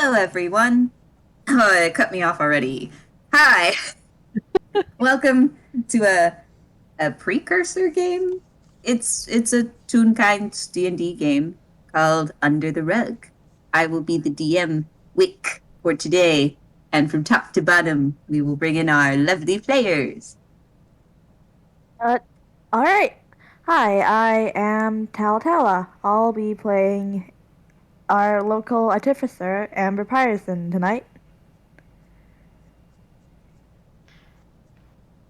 Hello, everyone. Oh, it cut me off already. Hi. Welcome to a precursor game. It's a Toonkind D&D game called Under the Rug. I will be the DM, Wick, for today, and from top to bottom, we will bring in our lovely players. Uh, alright. Hi, I am Talatala. I'll be playing our local artificer, Amber Pyreson, tonight.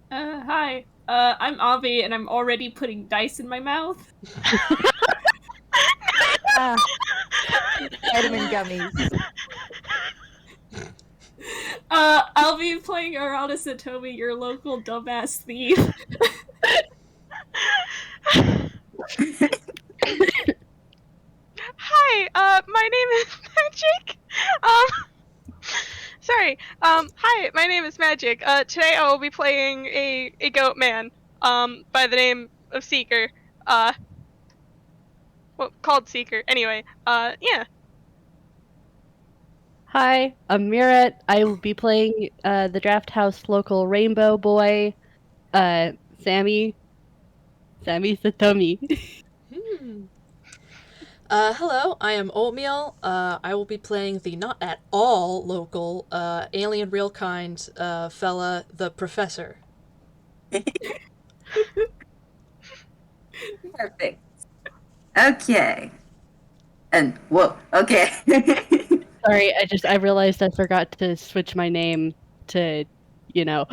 Hi. I'm Avi, and I'm already putting dice in my mouth. Vitamin gummies. I'll be playing Arata Satomi, your local dumbass thief. Hi, my name is Magic. Hi, my name is Magic. Today I will be playing a goat man, by the name of Seeker. Called Seeker. Anyway, yeah. Hi, I'm Mira. I will be playing the Draft House local rainbow boy, Sammy Satomi. Hello, I am Oatmeal. I will be playing the not at all local, alien real kind, fella, the Professor. Perfect. Okay. And, whoa, okay. Sorry, I realized I forgot to switch my name to, you know.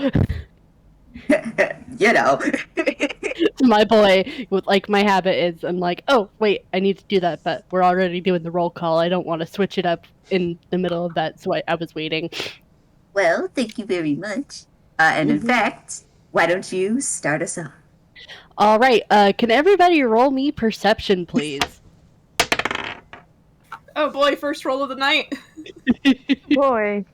my boy. Like my habit is, I'm like, oh wait, I need to do that, but we're already doing the roll call. I don't want to switch it up in the middle of that, so I was waiting. Well, thank you very much. And in fact, why don't you start us off? All right. Can everybody roll me perception, please? Oh boy, first roll of the night. Boy.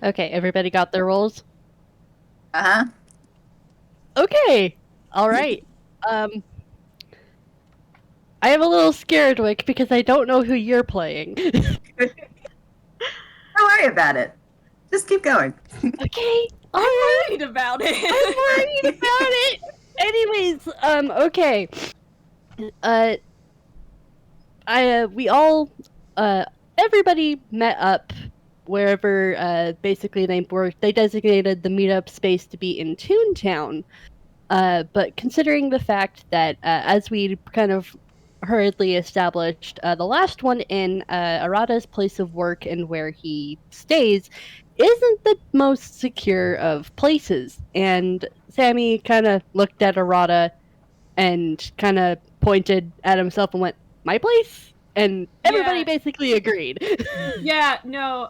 Okay, everybody got their rolls? Uh-huh. Okay. All right. I am a little scared, Wick, because I don't know who you're playing. Don't worry about it. Just keep going. Okay. I'm worried about it. I'm worried about it. Anyways, okay. We all, everybody met up wherever, basically they designated the meetup space to be in Toontown. But considering the fact that, as we kind of hurriedly established, the last one in Arata's place of work and where he stays isn't the most secure of places. And Sammy kind of looked at Arata and kind of pointed at himself and went, "My place?" And everybody basically agreed. Yeah, no,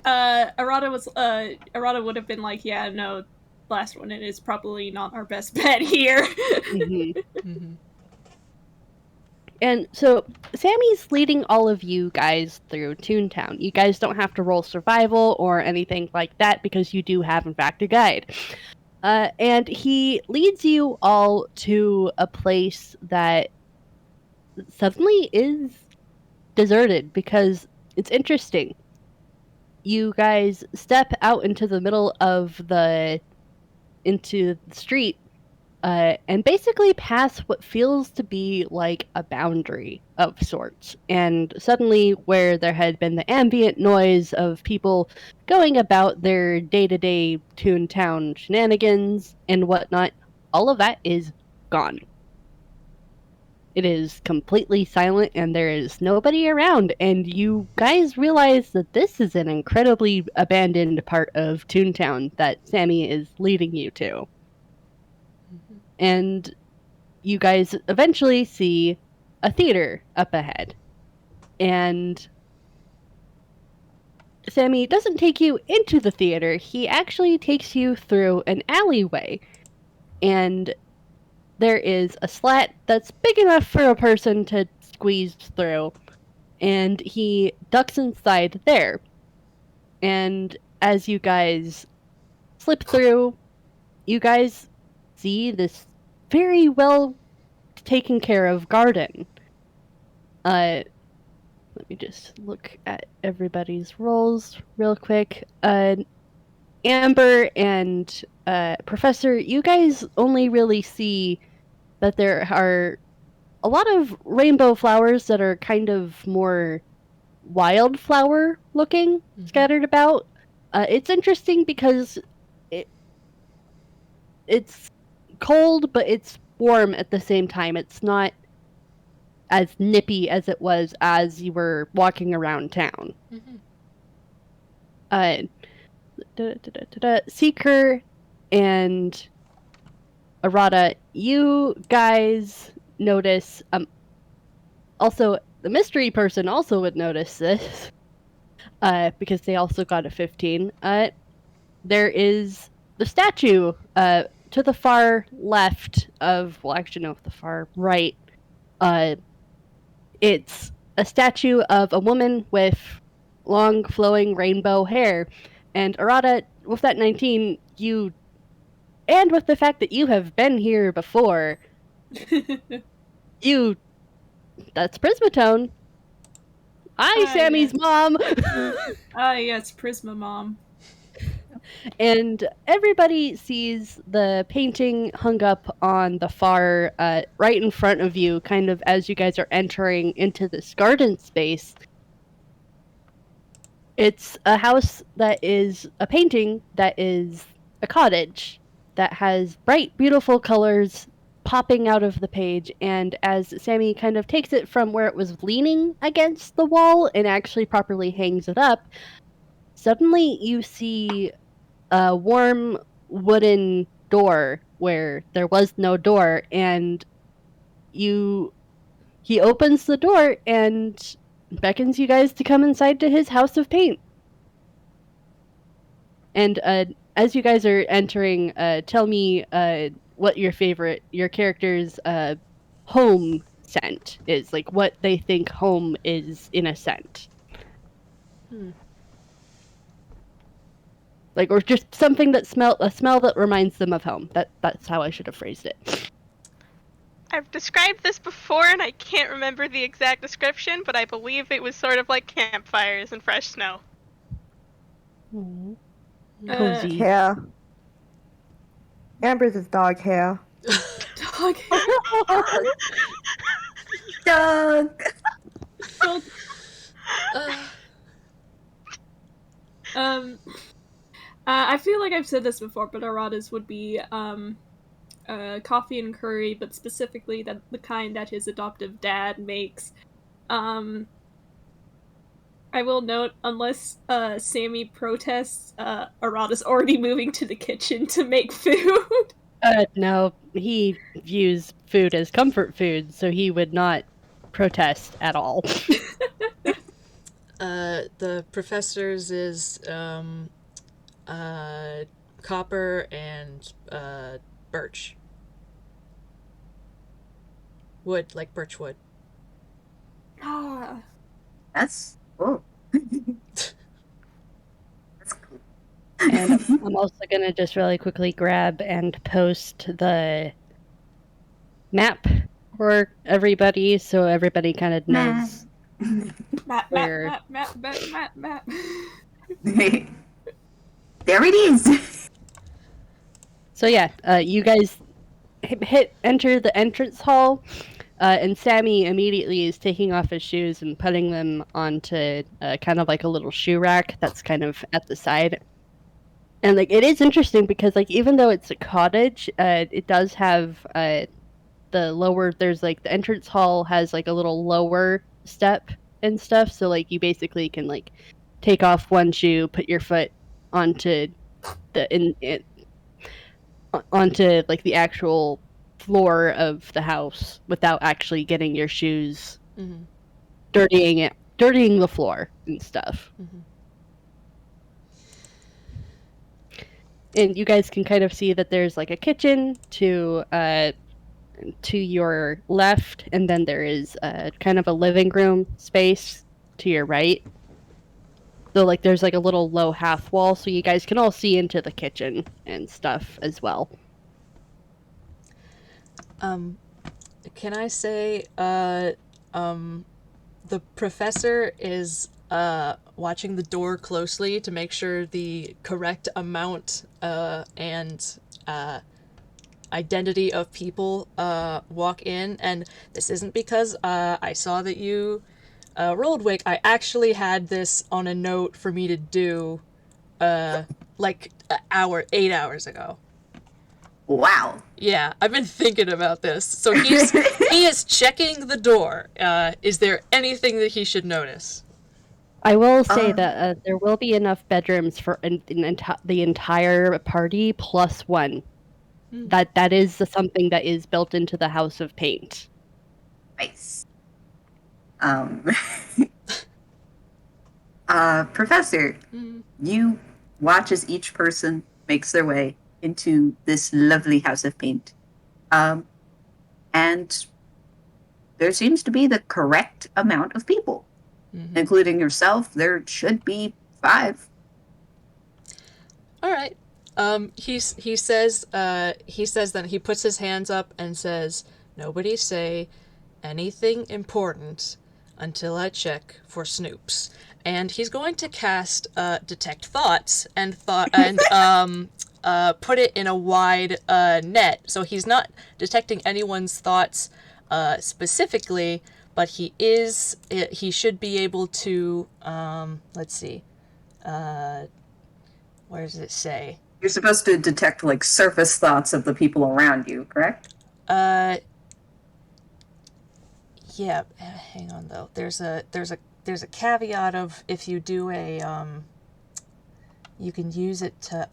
Arata would have been like, yeah, no, last one, and it's probably not our best bet here. Mm-hmm. And so Sammy's leading all of you guys through Toontown. You guys don't have to roll survival or anything like that because you do have, in fact, a guide. And he leads you all to a place that suddenly is deserted because it's interesting. You guys step out into the middle of into the street and basically pass what feels to be like a boundary of sorts. And suddenly, where there had been the ambient noise of people going about their day-to-day Toontown shenanigans and whatnot, all of that is gone. It is completely silent and there is nobody around, and you guys realize that this is an incredibly abandoned part of Toontown that Sammy is leading you to. And you guys eventually see a theater up ahead. And Sammy doesn't take you into the theater, he actually takes you through an alleyway. And there is a slat that's big enough for a person to squeeze through, and he ducks inside there. And as you guys slip through, you guys see this very well taken care of garden. Let me just look at everybody's roles real quick. Amber and Professor, you guys only really see that there are a lot of rainbow flowers that are kind of more wildflower looking scattered about. It's interesting because it's cold, but it's warm at the same time. It's not as nippy as it was as you were walking around town. Seeker and Arata, you guys notice. Also, the mystery person also would notice this, because they also got a 15. There is the statue to the far left of. Well, actually, no, the far right. It's a statue of a woman with long, flowing rainbow hair. And Arata, with that 19, you. And with the fact that you have been here before, you. That's Prismatone. Hi, Sammy's mom! Yes, Prisma Mom. And everybody sees the painting hung up on the far right in front of you, kind of as you guys are entering into this garden space. It's a house that is a painting that is a cottage that has bright, beautiful colors popping out of the page. And as Sammy kind of takes it from where it was leaning against the wall and actually properly hangs it up, suddenly you see a warm wooden door where there was no door, and he opens the door and beckons you guys to come inside to his house of paint. And as you guys are entering, tell me what your character's home scent is, like what they think home is in a scent. Like, or just something that a smell that reminds them of home. That's how I should have phrased it. I've described this before, and I can't remember the exact description, but I believe it was sort of like campfires and fresh snow. Cozy. Hair. Amber's is dog hair. Dog hair. Dog. I feel like I've said this before, but Arata's would be coffee and curry, but specifically the kind that his adoptive dad makes. I will note, unless Sammy protests, Arata's already moving to the kitchen to make food. No, he views food as comfort food, so he would not protest at all. The professor's is copper and birch. Wood, like birch wood. Ah. That's cool. That's cool. And I'm also gonna just really quickly grab and post the map for everybody, so everybody kind of knows Map. There it is. So yeah, you guys enter the entrance hall, and Sammy immediately is taking off his shoes and putting them onto kind of like a little shoe rack that's kind of at the side. And like it is interesting because like even though it's a cottage, it does have the lower. There's like the entrance hall has like a little lower step and stuff. So like you basically can like take off one shoe, put your foot onto onto like the actual floor of the house without actually getting your shoes dirtying the floor and stuff. And you guys can kind of see that there's like a kitchen to to your left, and then there is kind of a living room space to your right. So like there's like a little low half wall, so you guys can all see into the kitchen and stuff as well. Can I say, the professor is watching the door closely to make sure the correct amount and identity of people walk in, and this isn't because I saw that you rolled Wick. I actually had this on a note for me to do like 8 hours ago. Wow. Yeah, I've been thinking about this. So he is checking the door. Is there anything that he should notice? I will say that there will be enough bedrooms for the entire party plus one. That is something that is built into the House of Paint. Nice. Professor, you watch as each person makes their way into this lovely House of Paint. And there seems to be the correct amount of people, including yourself. There should be 5. All right. He says that he puts his hands up and says, "Nobody say anything important until I check for snoops." And he's going to cast Detect Thoughts and put it in a wide net. So he's not detecting anyone's thoughts specifically, but he should be able to, let's see, where does it say? You're supposed to detect like surface thoughts of the people around you, correct? Yeah, hang on though. There's a caveat of if you do you can use it to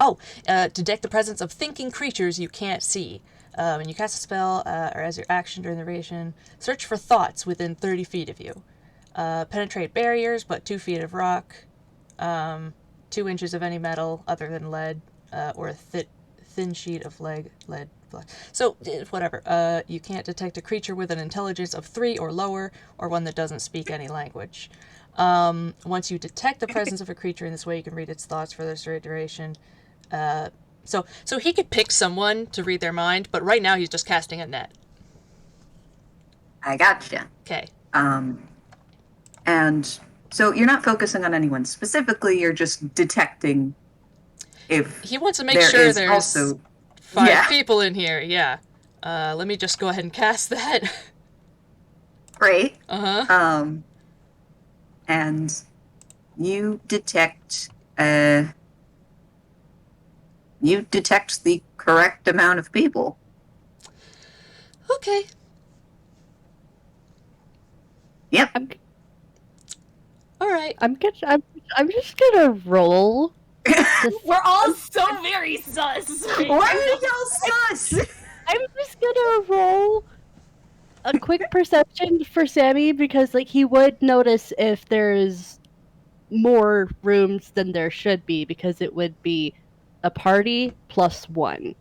detect the presence of thinking creatures you can't see. When you cast a spell or as your action during the duration, search for thoughts within 30 feet of you. Penetrate barriers, but 2 feet of rock. 2 inches of any metal other than lead, or a thin sheet of lead. So, whatever. You can't detect a creature with an intelligence of 3 or lower, or one that doesn't speak any language. Once you detect the presence of a creature in this way, you can read its thoughts for the short duration. So he could pick someone to read their mind, but right now he's just casting a net. I gotcha. Okay. And so you're not focusing on anyone specifically, you're just detecting if he wants to make sure there's also 5 people in here, yeah. Let me just go ahead and cast that. Great. Uh-huh. And you detect the correct amount of people. Okay. Yep. All right. I'm just gonna roll. We're all so very sus. Right Why now. are y'all sus? I'm just gonna roll a quick perception for Sammy because like he would notice if there's more rooms than there should be because it would be a party plus 1.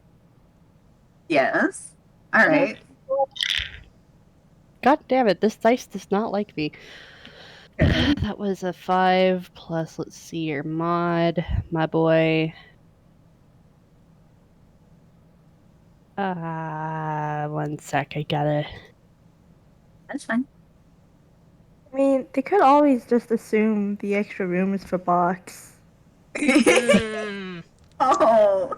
Yes. All right. God damn it, this dice does not like me. That was a 5 plus, let's see, your mod, my boy. 1 sec, I gotta... That's fine. I mean, they could always just assume the extra room is for box. Oh.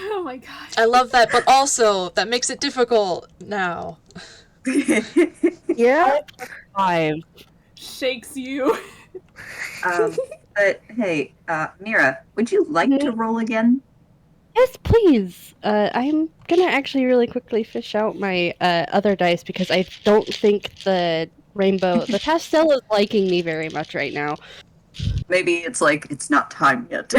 Oh my god. I love that, but also that makes it difficult now. Yeah. 5. Shakes you. But hey, Mira, would you like to roll again? Yes, please. I'm gonna actually really quickly fish out my other dice because I don't think the pastel is liking me very much right now. Maybe it's like it's not time yet.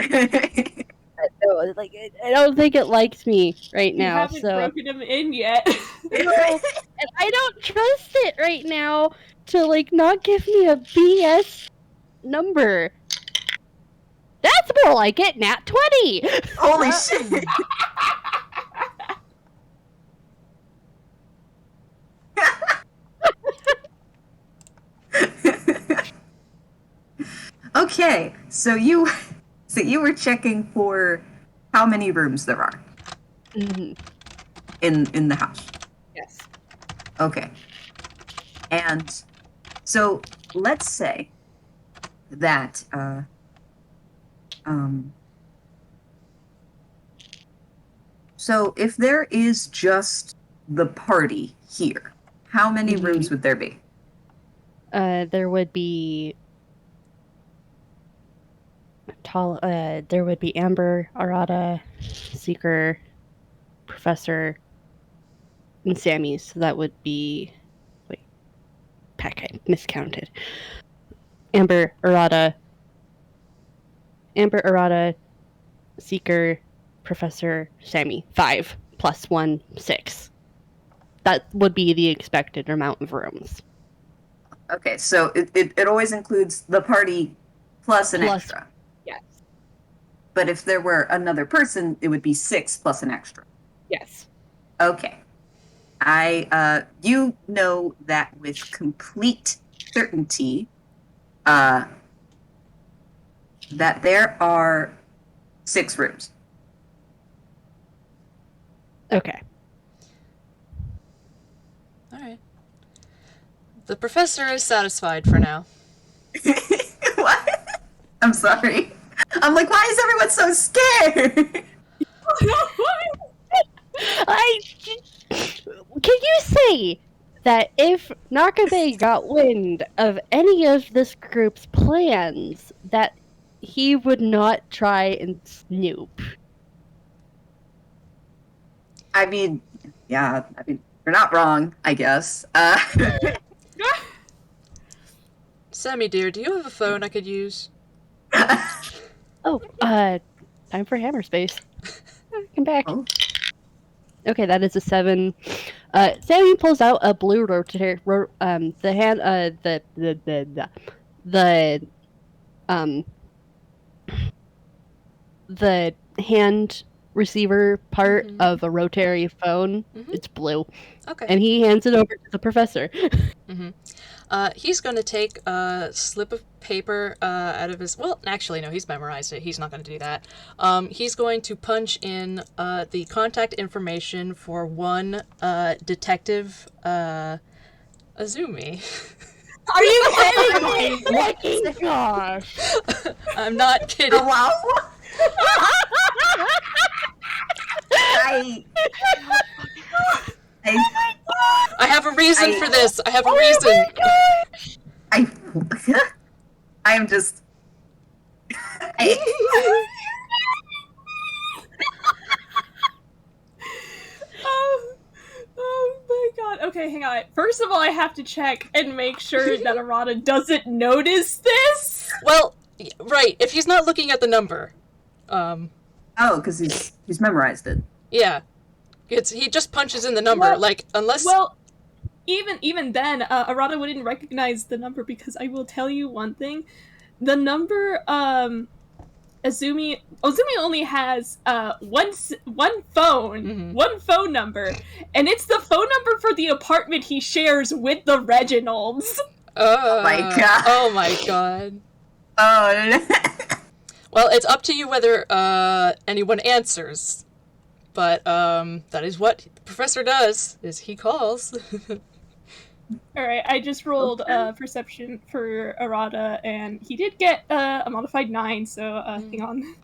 No, like I don't think it likes me right You now. haven't So broken him in yet. and I don't trust it right now to like not give me a BS number. That's more like it, nat 20. Holy shit! Okay, so you were checking for how many rooms there are Hmm. in the house. Yes. Okay. And so let's say that so if there is just the party here, how many rooms would there be? There would be there would be Amber, Arata, Seeker, Professor, and Sammy. So that would be Peck, I miscounted. Amber, Arata, Seeker, Professor, Sammy. 5 plus 1, 6. That would be the expected amount of rooms. Okay, so it always includes the party plus an Plus- extra. Yes. But if there were another person, it would be 6 plus an extra. Yes. Okay. You know that with complete certainty, that there are 6 rooms. Okay. All right. The professor is satisfied for now. What? I'm sorry. I'm like, why is everyone so scared? Can you say that if Nakabe got wind of any of this group's plans, that he would not try and snoop? I mean, yeah, you're not wrong, I guess. Sammy, dear, do you have a phone I could use? Oh, time for hammer space. Come back. Oh. Okay, that is a 7. Sammy pulls out a blue rotator. The hand. The hand receiver part of a rotary phone. It's blue, Okay. and he hands it over to the professor. He's going to take a slip of paper out of his... Well, actually, no, he's memorized it. He's not going to do that. He's going to punch in the contact information for one Detective Azumi. Are you kidding me? Oh gosh! I'm not kidding. Wow. I I have a reason for this. I have a reason. I'm just. Oh my god. Okay, hang on. First of all, I have to check and make sure that Arata doesn't notice this. Well, right. If he's not looking at the number, Oh, because he's memorized it. yeah, he just punches in the number. Well- like unless. Well, even then, Arata wouldn't recognize the number because I will tell you one thing: the number Azumi only has one phone, one phone number, and it's the phone number for the apartment he shares with the Reginalds. Oh my god. Oh my god. Oh. Well, it's up to you whether anyone answers. But that is what the professor does, is he calls. Alright, I just rolled perception for Arata, and he did get a modified 9, so hang on.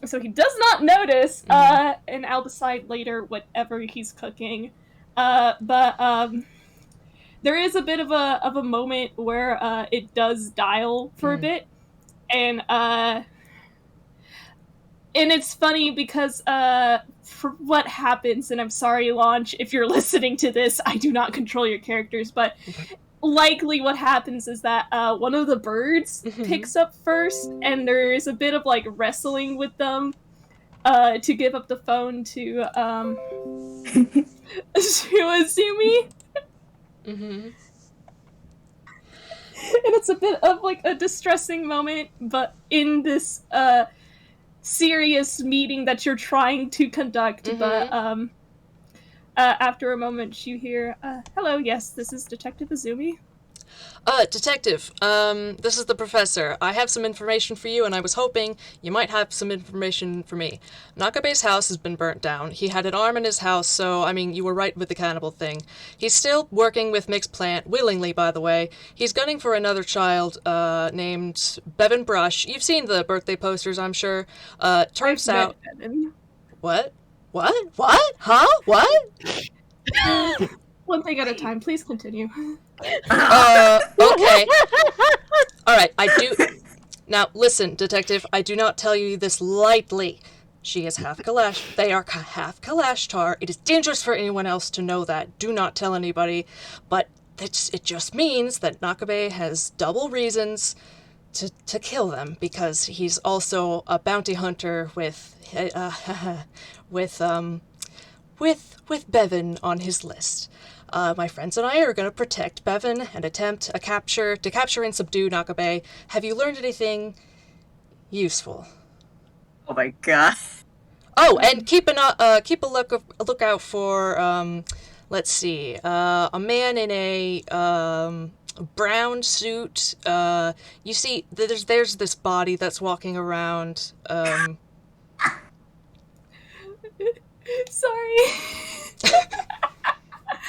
So he does not notice, and I'll decide later whatever he's cooking. But there is a bit of a moment where it does dial for a bit, and it's funny because for what happens, and I'm sorry, Launch, if you're listening to this, I do not control your characters, but likely what happens is that one of the birds picks up first, and there is a bit of like wrestling with them to give up the phone to Azumi. And it's a bit of like a distressing moment, but in this serious meeting that you're trying to conduct, but after a moment you hear, hello, yes, this is Detective Azumi. Detective, this is the professor. I have some information for you, and I was hoping you might have some information for me. Nakabe's house has been burnt down. He had an arm in his house, so, I mean, you were right with the cannibal thing. He's still working with Mixed Plant, willingly, by the way. He's gunning for another child, named Bevan Brush. You've seen the birthday posters, I'm sure. Turns out... What? What? Huh? What? One thing at a time, please continue. Okay. Alright, I do... Now, listen, Detective, I do not tell you this lightly. She is half Kalash. They are half Kalashtar. It is dangerous for anyone else to know that. Do not tell anybody. But it just means that Nakabe has double reasons to kill them, because he's also a bounty hunter with Bevan on his list. My friends and I are going to protect Bevan and attempt to capture and subdue Nakabe. Have you learned anything useful? Oh my god. Oh, and keep a lookout for let's see, a man in a brown suit. You see, there's this body that's walking around. Sorry.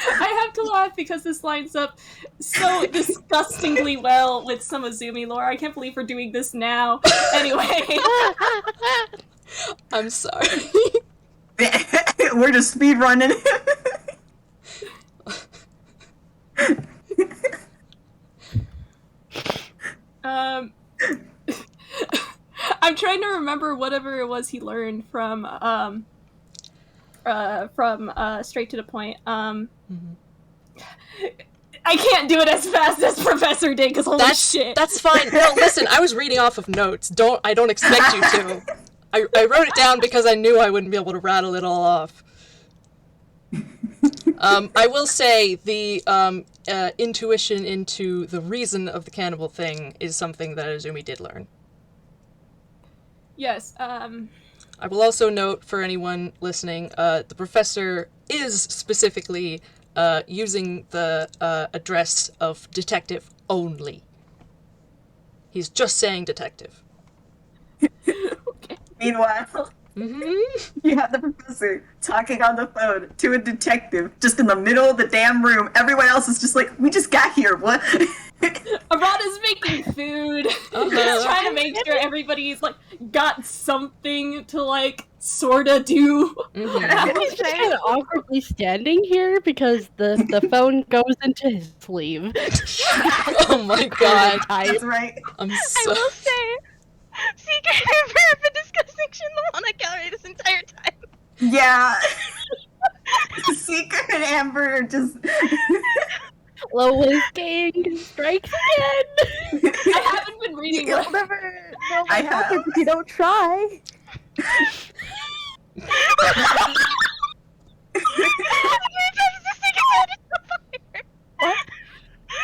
I have to laugh because this lines up so disgustingly well with some Azumi lore. I can't believe we're doing this now. Anyway. I'm sorry. We're just speed running. I'm trying to remember whatever it was he learned from Straight to the Point. I can't do it as fast as Professor did, because holy shit. That's fine. No, listen, I was reading off of notes. I don't expect you to. I wrote it down because I knew I wouldn't be able to rattle it all off. I will say the intuition into the reason of the cannibal thing is something that Azumi did learn. Yes, I will also note for anyone listening, the professor is specifically using the address of detective only. He's just saying detective. okay. Meanwhile, you have the professor talking on the phone to a detective just in the middle of the damn room. Everyone else is just like, we just got here, what? Arata's making food. Just trying to make sure everybody's like got something to like sorta do. I'm just kind of awkwardly standing here because the phone goes into his sleeve. Oh my god. That's right. I'm I so... will say, Secret and Amber have been discussing Shinlamana gallery this entire time. Yeah. Secret and Amber are just... Lois gang strikes again. I haven't been reading You'll what never know what I have. happens if you don't try.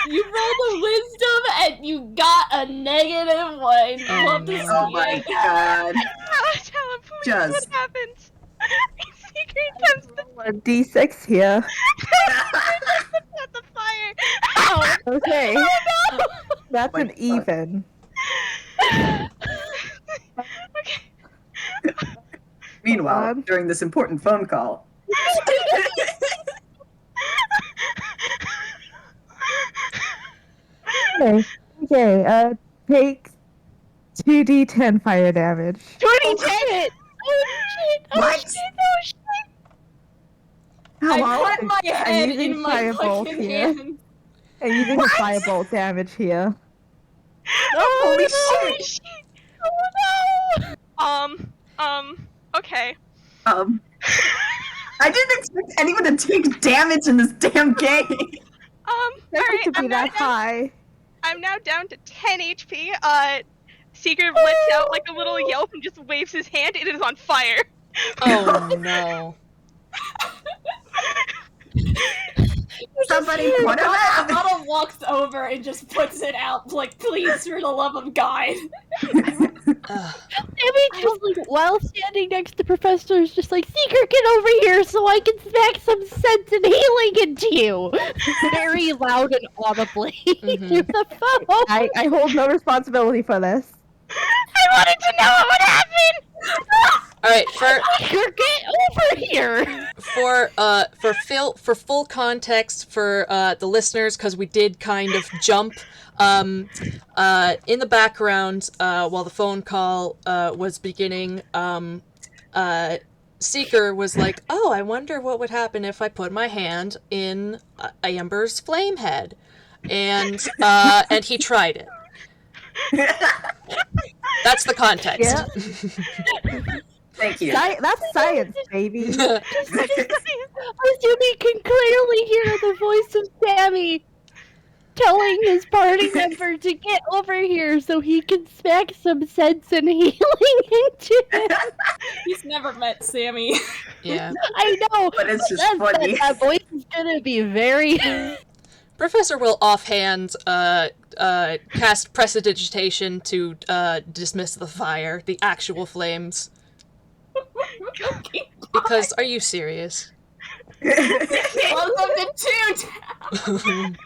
you rolled a wisdom and you got a -1. Love to see Oh my it. god. Tell him, please, Just- what happens? Secret comes to A D6 here. at the fire. Oh, Okay. oh no! That's My an God. even. Okay. Meanwhile, during this important phone call, Okay, take 2d10 fire damage. 2010! what? I put my I'm head using in my firebolt fucking here. hand. I'm using a firebolt damage here. Holy shit! Oh no! Okay. I didn't expect anyone to take damage in this damn game. Doesn't Alright, to be that high. I'm now down to 10 HP. Secret lets out like a little yelp and just waves his hand. It is on fire. Oh no. Somebody put him out. Arata walks over and just puts it out, like, please, for the love of God. Ugh. Sammy just like while standing next to Professor is just like, Seeker, get over here so I can smack some sense and healing into you. Very loud and audibly through the phone. I hold no responsibility for this. I wanted to know what would happen. All right, Seeker, get over here. for full context for the listeners, because we did kind of jump. In the background, while the phone call was beginning, Seeker was like, "Oh, I wonder what would happen if I put my hand in Amber's flame head," and he tried it. That's the context. Yeah. Thank you. That's science, baby. Azumi can clearly hear the voice of Sammy telling his party member to get over here so he can smack some sense and healing into him. He's never met Sammy. Yeah. I know, But it's just funny. that voice is gonna be very... Professor will offhand cast prestidigitation to dismiss the fire, the actual flames. Because, are you serious? Welcome to Toontown.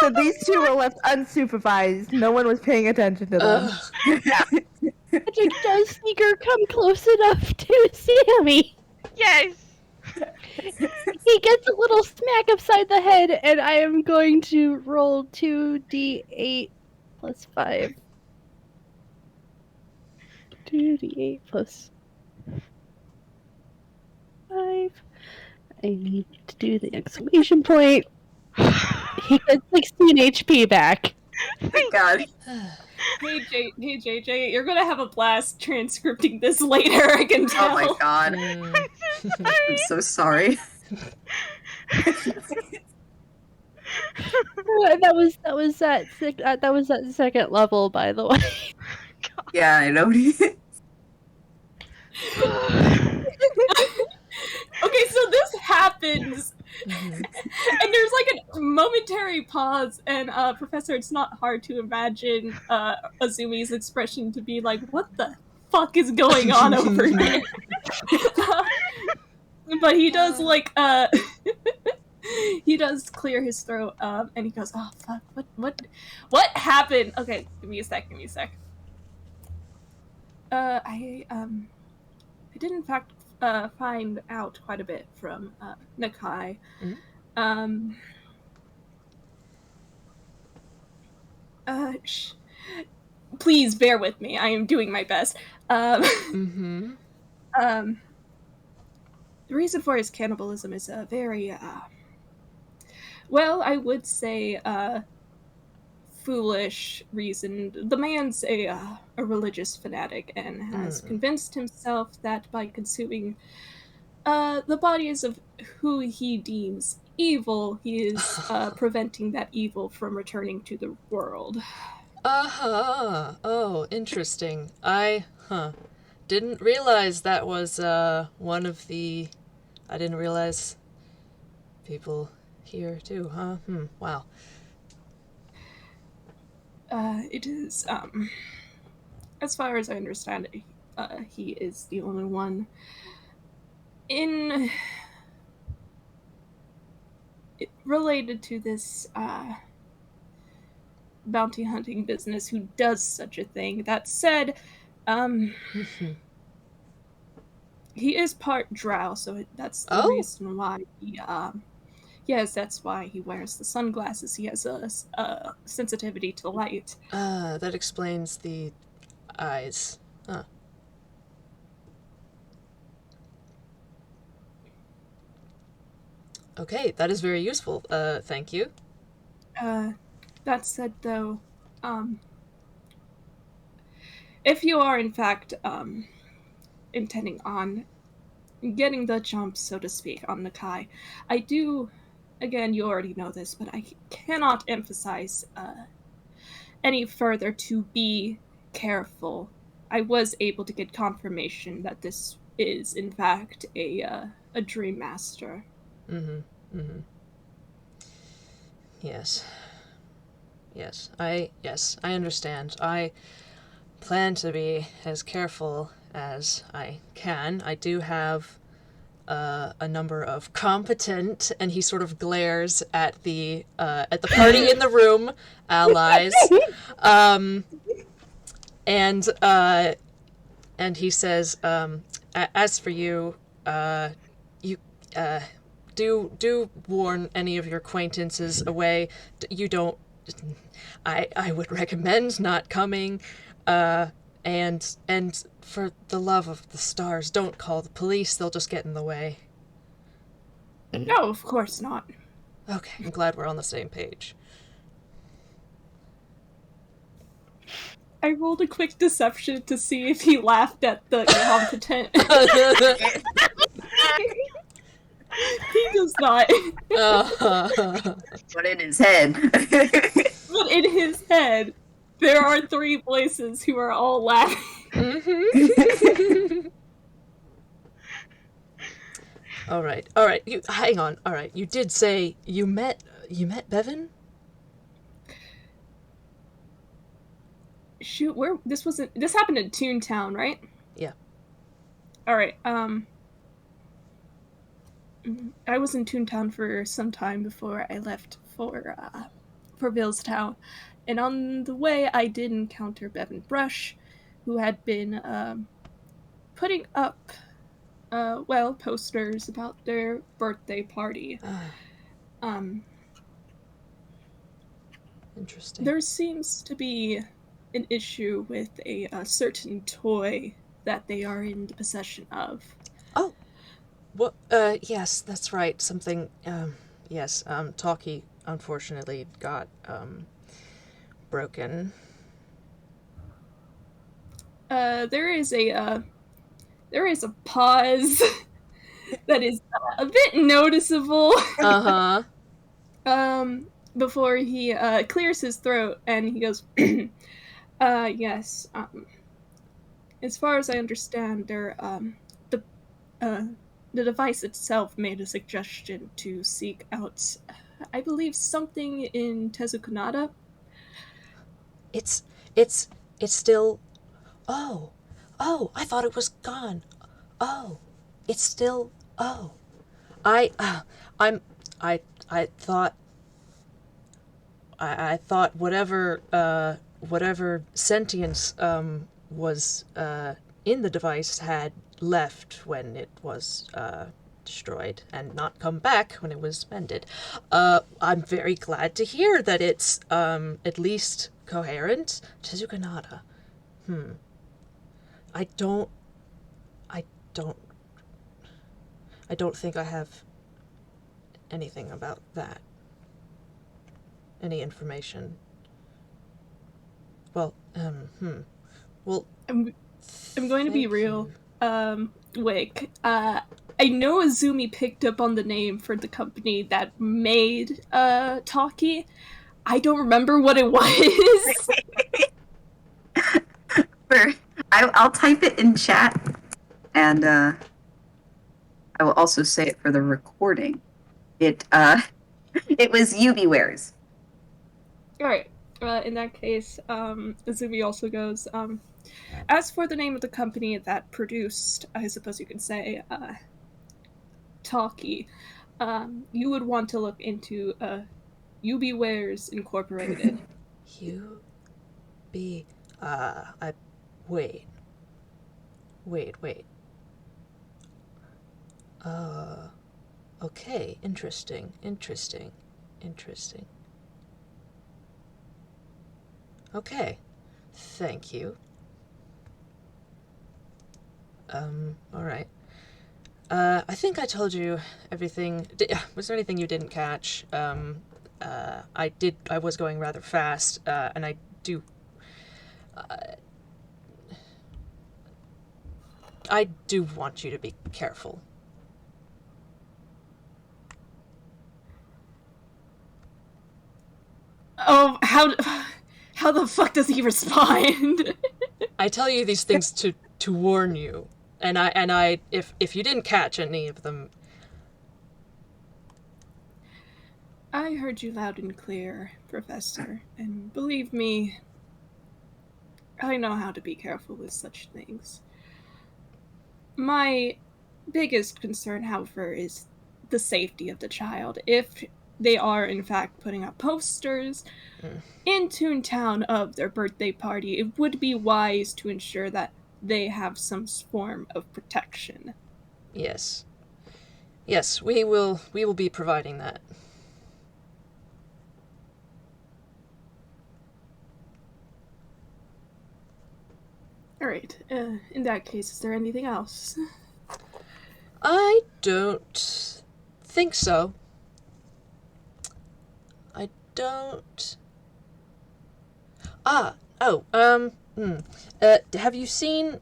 So these two were left unsupervised. No one was paying attention to them. Magic does Sneaker come close enough to Sammy. Yes. He gets a little smack upside the head, and I am going to roll 2d8 plus 5. 2d8 plus 5. I need to do the exclamation point. He gets 16 HP back. Thank God. Hey JJ, you're gonna have a blast transcripting this later. I can tell. Oh my God. I'm so sorry. That was that second level, by the way. Yeah, I know. Okay, so this happens, and there's like a momentary pause, and Professor, it's not hard to imagine Azumi's expression to be like, "What the fuck is going on over here?" But he does like he does clear his throat, and he goes, "Oh fuck, what happened?" Okay, give me a sec. I did in fact find out quite a bit from Nakai. Please bear with me. I am doing my best. The reason for his cannibalism is a very, well, I would say, foolish reason. The man's a religious fanatic and has convinced himself that by consuming the bodies of who he deems evil, he is preventing that evil from returning to the world. Oh, interesting. I didn't realize that was one of the... I didn't realize people here too, huh? Wow. It is, as far as I understand it, he is the only one in related to this bounty hunting business who does such a thing. That said, he is part drow, so that's the reason why he yes, that's why he wears the sunglasses. He has a sensitivity to light. That explains the eyes. Huh. Okay, that is very useful. Thank you. That said, though, if you are in fact intending on getting the jump, so to speak, on Nakai, I do, again, you already know this, but I cannot emphasize any further to be careful. I was able to get confirmation that this is, in fact, a dream master. Yes. Yes, I understand. plan to be as careful as I can. I do have a number of competent, and he sort of glares at the party in the room, allies, and he says, as for you, you do warn any of your acquaintances away. You don't. I would recommend not coming, and for the love of the stars, don't call the police. They'll just get in the way. No, of course not. Okay, I'm glad we're on the same page. I rolled a quick deception to see if he laughed at the incompetent. He does not. But in his head. But in his head, there are 3 voices who are all laughing. Mm-hmm. All right. You hang on. All right. You did say you met Bevan? Shoot, where this happened in Toontown, right? Yeah. All right. I was in Toontown for some time before I left for Billstown, and on the way I did encounter Bevan Brush, who had been putting up posters about their birthday party. Interesting. There seems to be an issue with a certain toy that they are in the possession of. Oh, well, yes, that's right. Something, yes, Talkie unfortunately got, broken. There is a pause that is a bit noticeable. Uh-huh. Before he clears his throat and he goes, yes, as far as I understand, the device itself made a suggestion to seek out, I believe, something in Tezukanada. It's still. Oh, I thought it was gone. Oh, it's still. Oh, I thought. I thought whatever sentience was in the device had left when it was destroyed and not come back when it was mended. I'm very glad to hear that it's at least coherent. Tezukanada. I don't think I have anything about that. Any information. Well, Well, I'm going to be real. Wick, I know Azumi picked up on the name for the company that made Talkie. I don't remember what it was. I'll type it in chat, and I will also say it for the recording. It was UV wares. Alright, in that case, Azumi also goes, as for the name of the company that produced, I suppose you could say, Talkie, you would want to look into UB Wares Incorporated. Wait. Okay, interesting. Okay, thank you. Alright. I think I told you everything. Was there anything you didn't catch? I was going rather fast, and I do... I do want you to be careful. Oh, how the fuck does he respond? I tell you these things to warn you, and I if you didn't catch any of them. I heard you loud and clear, Professor, and believe me, I know how to be careful with such things. My biggest concern, however, is the safety of the child. If they are, in fact, putting up posters in Toontown of their birthday party, it would be wise to ensure that they have some form of protection. Yes. Yes, we will be providing that. Alright, in that case, is there anything else? I don't think so. I don't... have you seen...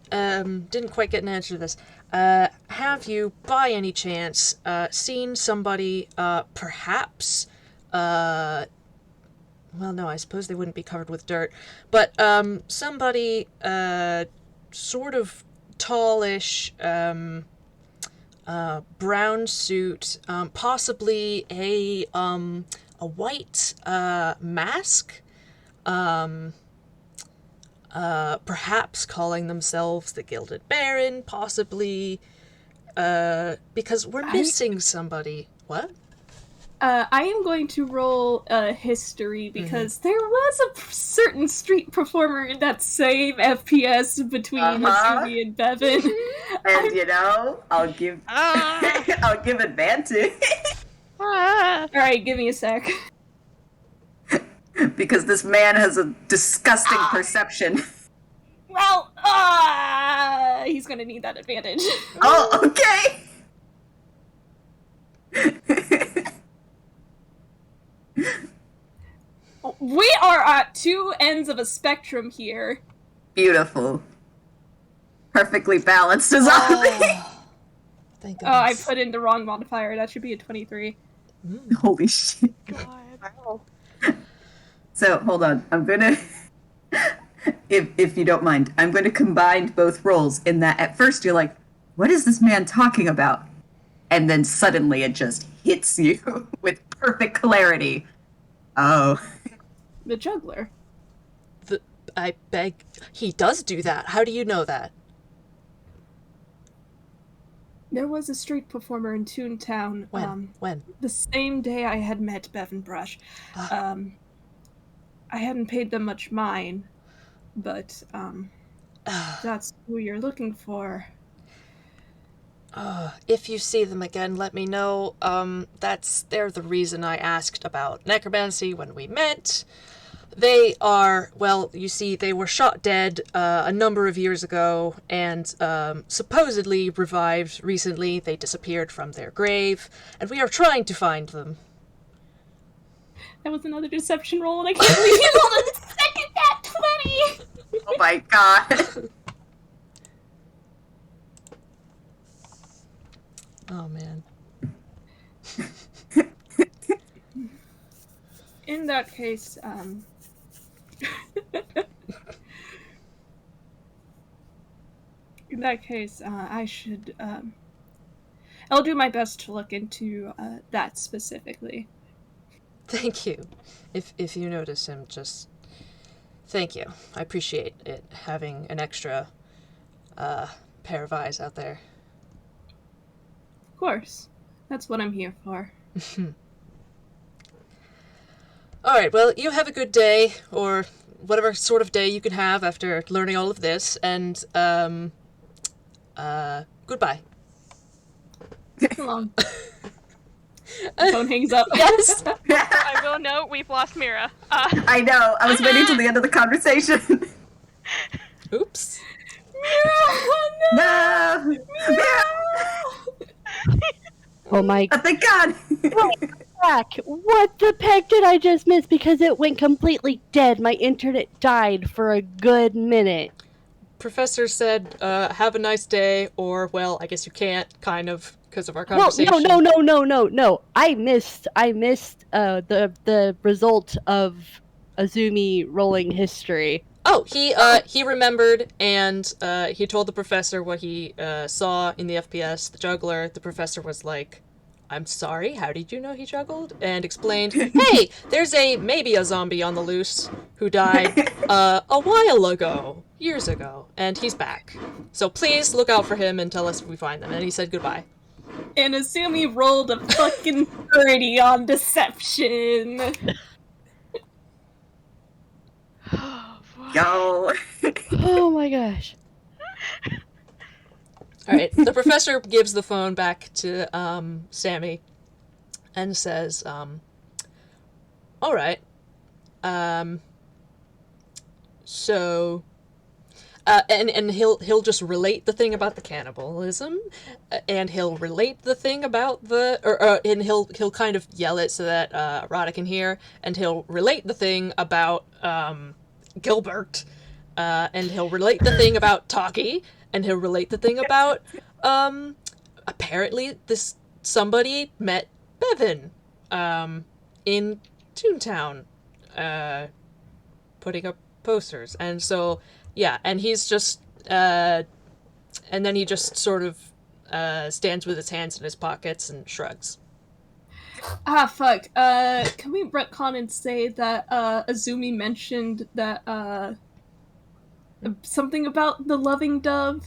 didn't quite get an answer to this. Have you, by any chance, seen somebody, perhaps, well, no, I suppose they wouldn't be covered with dirt, but, somebody, sort of tallish, brown suit, possibly a white, mask, perhaps calling themselves the Gilded Baron, possibly, because we're missing somebody. What? I am going to roll history because there was a certain street performer in that same FPS between Azumi and Bevan. And you know, I'll give I'll give advantage Alright, give me a sec. because this man has a disgusting perception. Well, he's gonna need that advantage. Oh, okay. We are at two ends of a spectrum here. Beautiful. Perfectly balanced as always. Thank Oh, I goodness. put in the wrong modifier. That should be a 23. Holy shit. God. So, hold on. I'm gonna... if you don't mind, I'm going to combine both rolls in that at first you're like, what is this man talking about? And then suddenly it just hits you with perfect clarity. Oh. The juggler. I beg... He does do that. How do you know that? There was a street performer in Toontown. When? The same day I had met Bevan Brush. I hadn't paid them much mind, but that's who you're looking for. If you see them again, let me know. They're the reason I asked about necromancy when we met. They are, well, you see, they were shot dead a number of years ago and supposedly revived recently. They disappeared from their grave, and we are trying to find them. That was another deception roll, and I can't believe you rolled a second at 20! Oh my god. Oh, man. In that case, I should, I'll do my best to look into, that specifically. Thank you. If you notice him, just... Thank you. I appreciate it, having an extra, pair of eyes out there. Of course. That's what I'm here for. Alright, well, you have a good day, or whatever sort of day you can have after learning all of this, and, goodbye. So long. The phone hangs up. Yes! I will note we've lost Mira. I know. I was waiting till the end of the conversation. Oops. No! Oh my Oh, thank God! back. What the heck did I just miss? Because it went completely dead. My internet died for a good minute. Professor said, have a nice day, or, well, I guess you can't, kind of, because of our conversation. Well, no. I missed the result of Azumi rolling history. Oh, he remembered, and he told the professor what he saw in the FPS, the juggler. The professor was like, I'm sorry, how did you know he juggled? And explained, hey, there's maybe a zombie on the loose who died a while ago, years ago, and he's back. So please look out for him and tell us if we find them. And he said goodbye. And Azumi rolled a fucking 30 on deception. Oh, boy. Yo. Oh my gosh. All right, the professor gives the phone back to Sammy and says, all right, so, and he'll just relate the thing about the cannibalism, and he'll relate the thing about and he'll kind of yell it so that Arata can hear, and he'll relate the thing about Gilbert, and he'll relate the thing about Taki, and he'll relate the thing about apparently somebody met Bevan in Toontown putting up posters. And so yeah, and he's just and then he just sort of stands with his hands in his pockets and shrugs. Ah, fuck. Can we retcon and say that Azumi mentioned that something about the loving dove?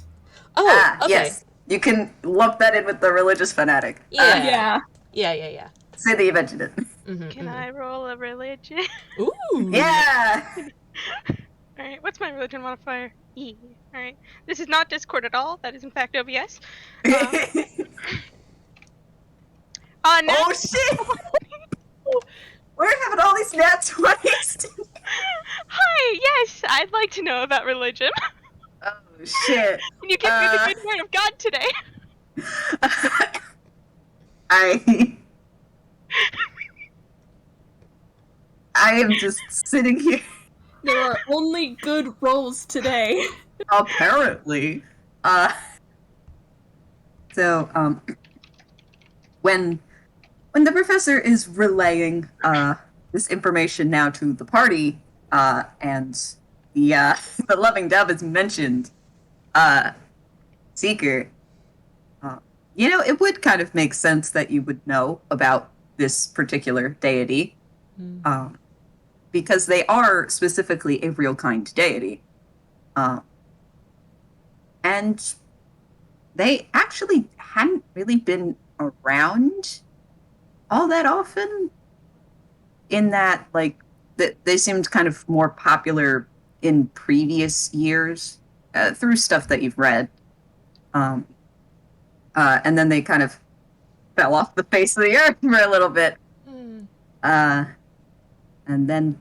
Oh, okay. Yes. You can lump that in with the religious fanatic. Yeah. Yeah. Yeah. Cindy mentioned it. Can I roll a religion? Ooh. Yeah. Alright, what's my religion modifier? E. Alright. This is not Discord at all. That is in fact OBS. Oh shit! We're having all these nat 20s. Hi, yes, I'd like to know about religion. Oh shit. Can you give me the good word of God today? I am just sitting here. There are only good rolls today. Apparently. So, when the professor is relaying this information now to the party, and the loving dove is mentioned, Seeker, it would kind of make sense that you would know about this particular deity, because they are specifically a real kind deity. And they actually hadn't really been around all that often, in that, like, they seemed kind of more popular in previous years, through stuff that you've read. And then they kind of fell off the face of the earth for a little bit. And then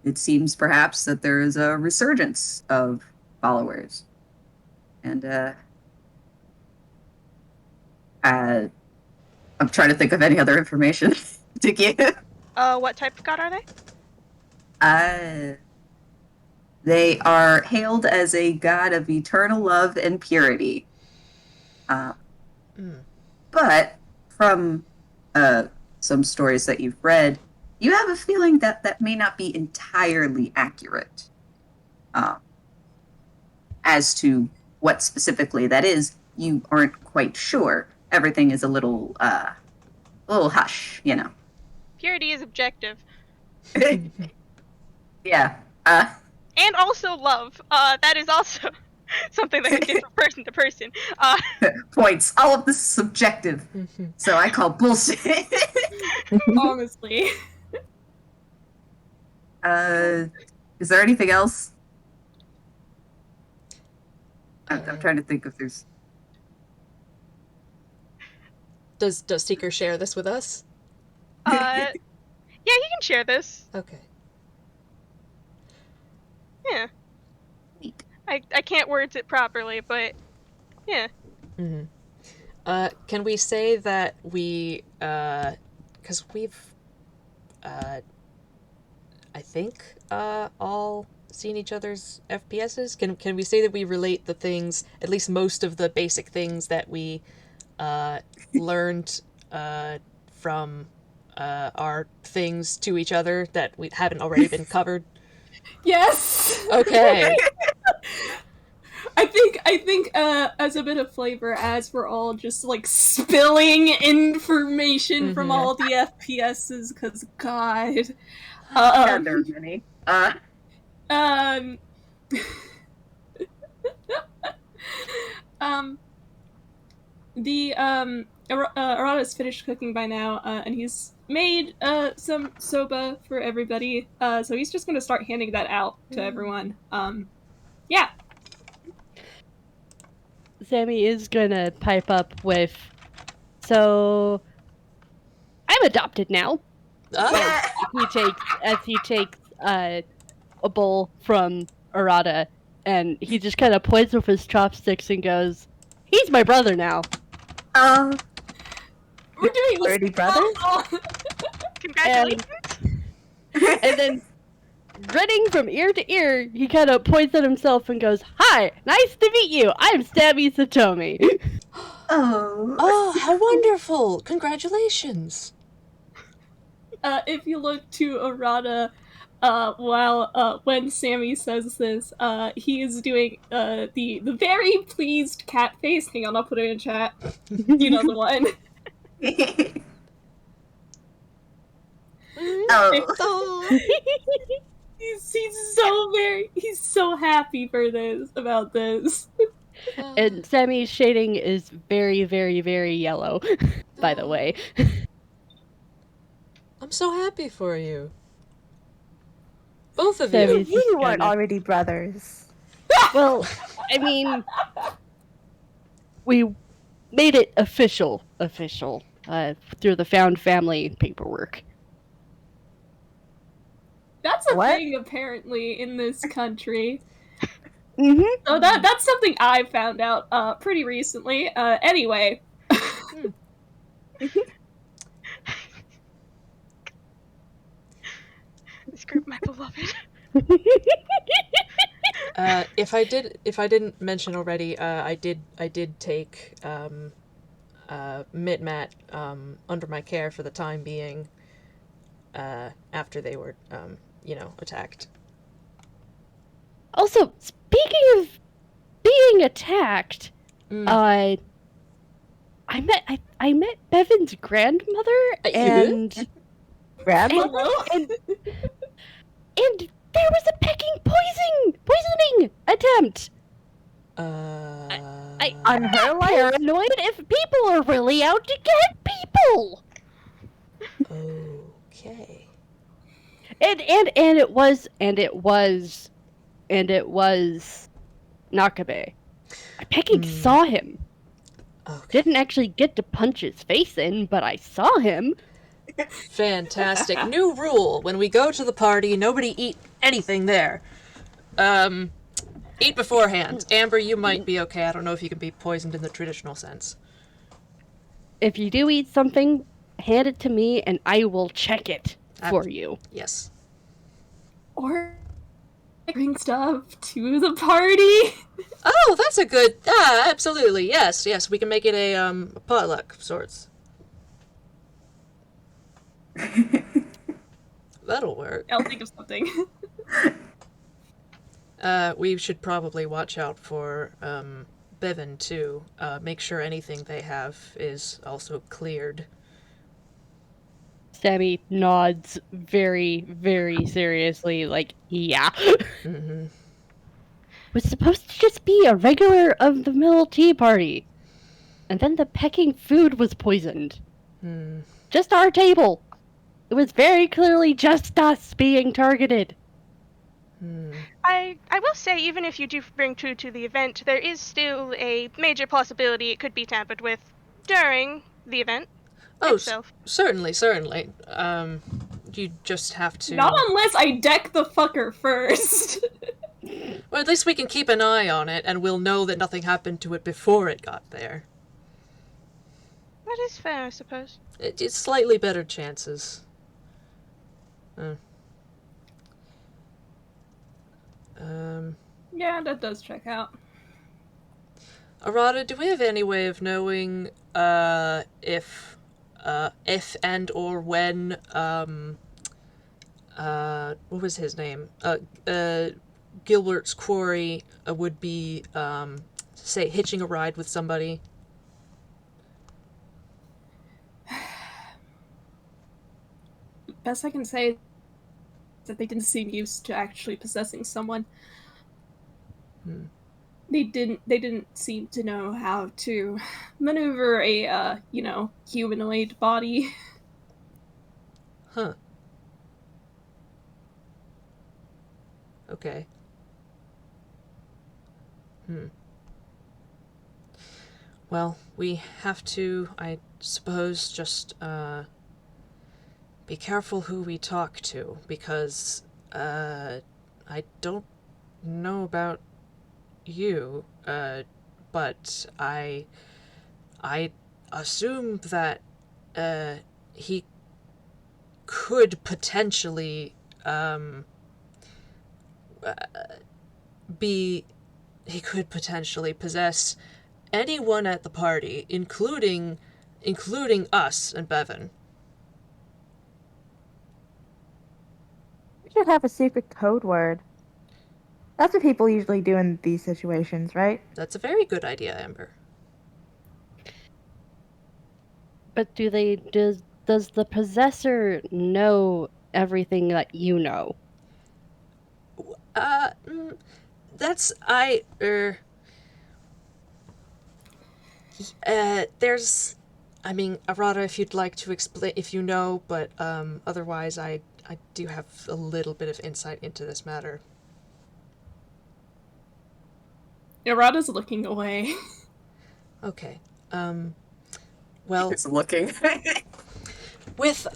it seems perhaps that there is a resurgence of followers. And I'm trying to think of any other information to give. What type of god are they? They are hailed as a god of eternal love and purity. But from some stories that you've read, you have a feeling that that may not be entirely accurate. As to what specifically that is, you aren't quite sure. Everything is a little hush, Purity is objective. Yeah. And also love. That is also something that can differ person to person. Points. All of this is subjective. So I call bullshit. Honestly. Is there anything else? I'm trying to think if there's... Does Seeker share this with us? Yeah, you can share this. Okay. Yeah. I can't words it properly, but yeah. Can we say that we, because we've, I think, all seen each other's FPSs? Can we say that we relate the things, at least most of the basic things that we learned from our things to each other that we haven't already been covered? Yes! Okay. I think as a bit of flavor, as we're all just like spilling information from all the FPSs, because God, God, there are many. um, the Arata's finished cooking by now, and he's made some soba for everybody. So he's just gonna start handing that out to everyone. Yeah. Sammy is gonna pipe up with, so I'm adopted now. Oh, He takes a bowl from Arata, and he just kind of points with his chopsticks and goes, "He's my brother now." We're doing this. Already brothers? Congratulations. And then, grinning from ear to ear, he kind of points at himself and goes, "Hi, nice to meet you. I'm Sammy Satomi." oh, how wonderful! Congratulations. If you look to Arata, when Sammy says this, he is doing the very pleased cat face. Hang on, I'll put it in chat. You know the one. Oh. He's so happy for this, about this. And Sammy's shading is very, very, very yellow, by the way. I'm so happy for you. Both of Sammy's you. You just weren't kinda- already brothers. Well, I mean, we made it official through the found family paperwork. That's a What? thing apparently in this country. Mm-hmm. So that's something I found out pretty recently. Anyway. This group, my beloved. If I didn't mention already, I did take Mitmat under my care for the time being. After they were, attacked. Also, speaking of being attacked, I met Bevan's grandmother, and Grandmother? and there was a pecking poisoning attempt. On her life? Paranoid if people are really out to get people. Okay. And it was Nakabe. Pecking saw him. Okay. Didn't actually get to punch his face in, but I saw him. Fantastic. New rule. When we go to the party, nobody eat anything there. Eat beforehand. Amber, you might be okay. I don't know if you can be poisoned in the traditional sense. If you do eat something, hand it to me and I will check it for you. Yes. Or bring stuff to the party. Oh, that's a good... absolutely. Yes, we can make it a potluck of sorts. That'll work. I'll think of something. We should probably watch out for Bevan, too. Make sure anything they have is also cleared. Sammy nods very, very seriously, like, yeah. Mm-hmm. Was supposed to just be a regular of-the-mill tea party. And then the pecking food was poisoned. Just our table. It was very clearly just us being targeted. I will say, even if you do bring food to the event, there is still a major possibility it could be tampered with during the event itself. Certainly. You just have to... Not unless I deck the fucker first. Well, at least we can keep an eye on it, and we'll know that nothing happened to it before it got there. That is fair, I suppose. It's slightly better chances. Yeah, that does check out. Arata, do we have any way of knowing if and or when what was his name? Gilbert's quarry would be, say, hitching a ride with somebody? Best I can say is that they didn't seem used to actually possessing someone. They didn't seem to know how to maneuver a humanoid body. Huh. Okay. Well, we have to, I suppose, just be careful who we talk to, because I don't know about you, but I assume that he could potentially he could potentially possess anyone at the party, including us and Bevan. We should have a secret code word. That's what people usually do in these situations, right? That's a very good idea, Amber. But does the possessor know everything that you know? There's, I mean, Arata, if you'd like to explain, if you know, but otherwise I do have a little bit of insight into this matter. Arata's looking away. Okay. Well, It's looking. with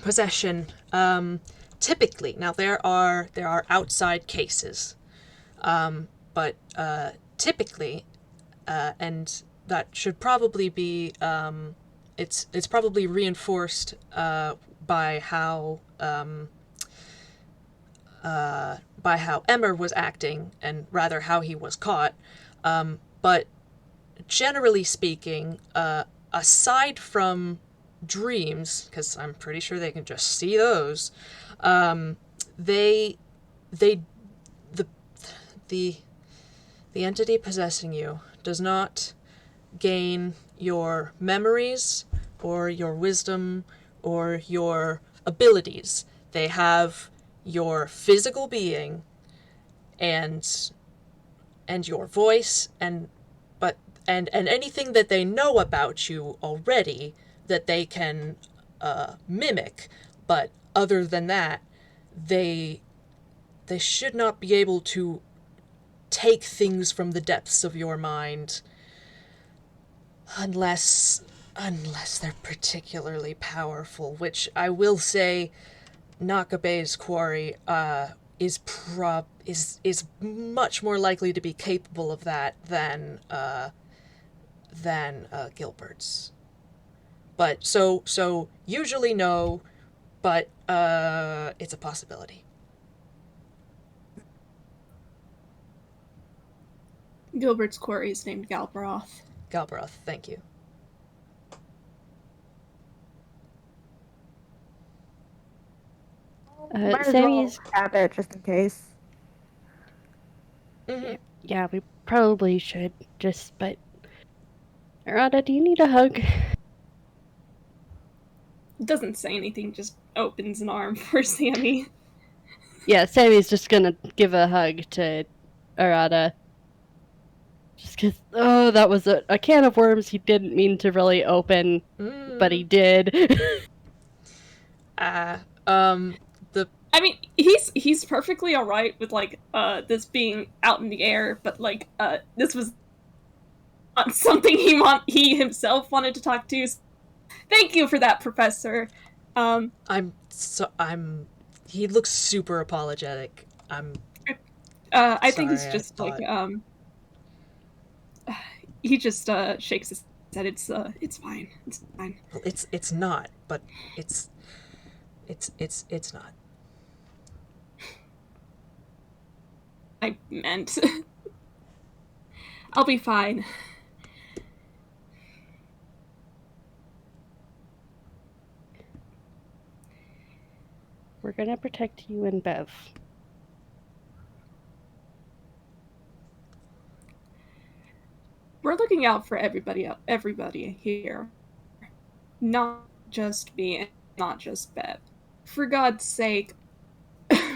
possession, typically, now there are outside cases, but typically, and that should probably be, it's probably reinforced by how Emmer was acting, and rather how he was caught. But generally speaking, aside from dreams, because I'm pretty sure they can just see those, the entity possessing you does not gain your memories or your wisdom or your abilities. They have your physical being and your voice and anything that they know about you already that they can mimic, but other than that, they should not be able to take things from the depths of your mind unless they're particularly powerful, which I will say Nakabe's quarry is much more likely to be capable of that than Gilbert's. But so usually no, but it's a possibility. Gilbert's quarry is named Galbraith. Galbraith, thank you. Sammy's have it just in case. Mm-hmm. Yeah, we probably should. But Arata, do you need a hug? Doesn't say anything, just opens an arm for Sammy. Yeah, Sammy's just gonna give a hug to Arata. Just because, that was a can of worms he didn't mean to really open, but he did. I mean, he's perfectly alright with, like, this being out in the air, but, like, this was not something he himself wanted to talk to. Thank you for that, Professor. He looks super apologetic. I think he's just he just shakes his head. It's fine. It's fine. Well, it's not, but it's not. I meant I'll be fine. We're gonna protect you and Bev. looking out for everybody here. Not just me and not just Bev. For God's sake,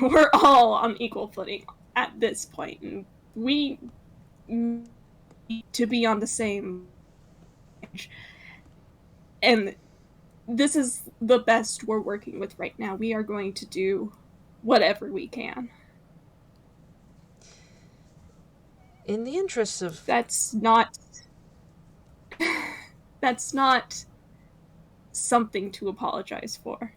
we're all on equal footing at this point, and we need to be on the same page. And this is the best we're working with right now. We are going to do whatever we can. In the interests of... That's not something to apologize for.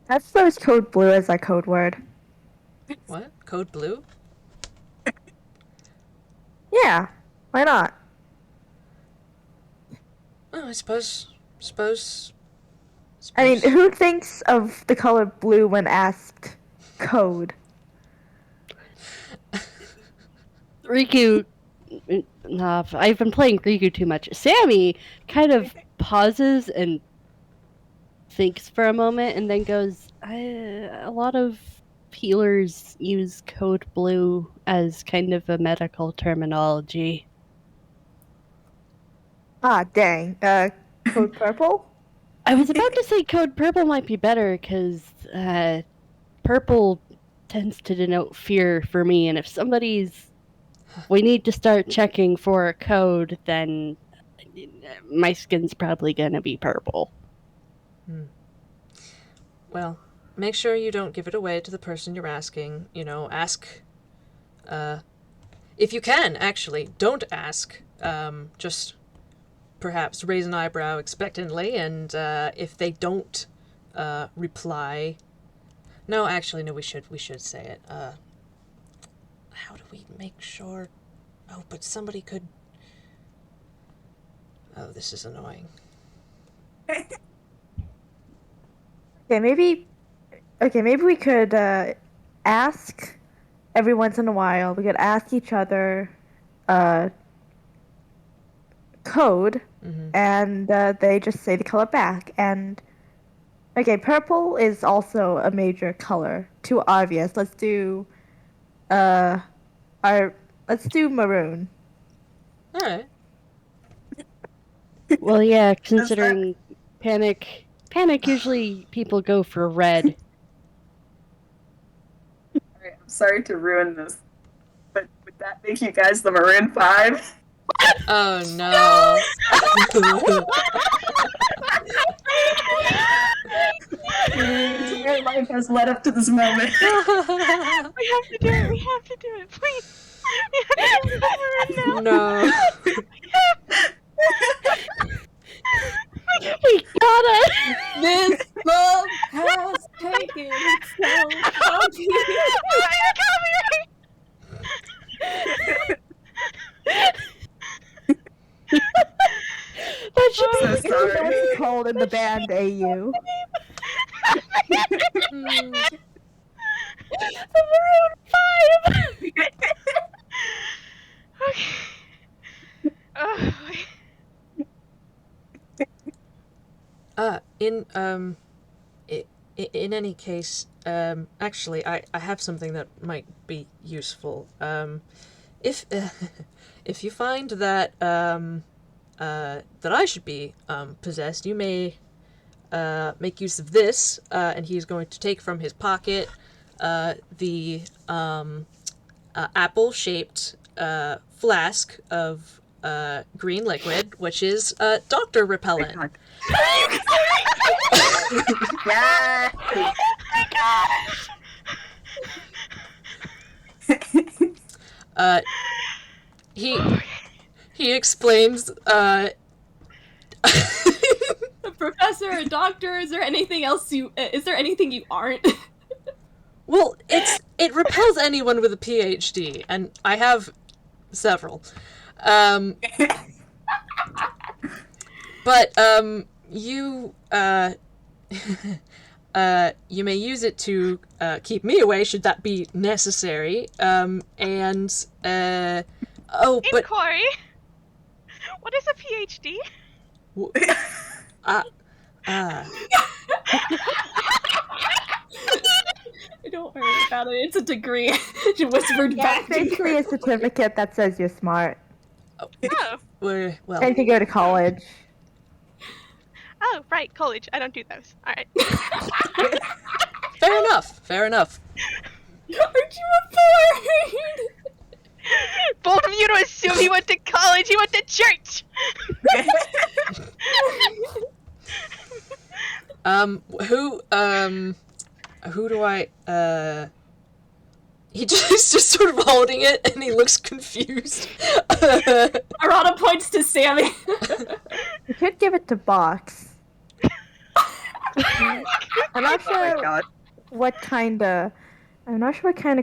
I suppose code blue is a code word. What? Code blue? Yeah, why not? Oh, I suppose... I mean, who thinks of the color blue when asked code? Riku, I've been playing Riku too much. Sammy kind of pauses and thinks for a moment and then goes, a lot of healers use code blue as kind of a medical terminology. Ah, dang. Code purple? I was about to say code purple might be better because purple tends to denote fear for me, and if we need to start checking for a code, then my skin's probably gonna be purple. Well, make sure you don't give it away to the person you're asking. You know, ask... if you can, actually, don't ask. Just perhaps raise an eyebrow expectantly, and if they don't reply... No, actually, no, we should say it. How do we make sure... Oh, but somebody could... Oh, this is annoying. Okay, maybe we could ask every once in a while. We could ask each other code, and they just say the color back. And okay, purple is also a major color. Too obvious. Let's do maroon. All right. Well, yeah, considering panic, usually people go for red. Alright, I'm sorry to ruin this, but would that make you guys the Maroon 5? Oh, no. Entire life has led up to this moment. We have to do it, please. We have to do it now. No. We gotta! This love has taken so long. That should be So sorry. It's called in the band AU. the Maroon 5! In any case, actually, I have something that might be useful. If if you find that that I should be possessed, you may make use of this, and he's going to take from his pocket the apple-shaped flask of green liquid, which is doctor repellent. Yeah. He explains. A professor, a doctor. Is there anything else is there anything you aren't? Well, it repels anyone with a PhD, and I have several. But you you may use it to keep me away should that be necessary. Inquiry. What is a PhD? Don't worry about it. It's a degree. She whispered Yeah, back it's basically a certificate that says you're smart. Oh. Oh. Well. And you go to college. Oh, right, college. I don't do those. All right. Fair enough. Aren't you a board? Bold of you to assume he went to college. He went to church. Who do I, he just sort of holding it, and he looks confused. Arata points to Sammy. You could give it to Box. I'm not sure what kind of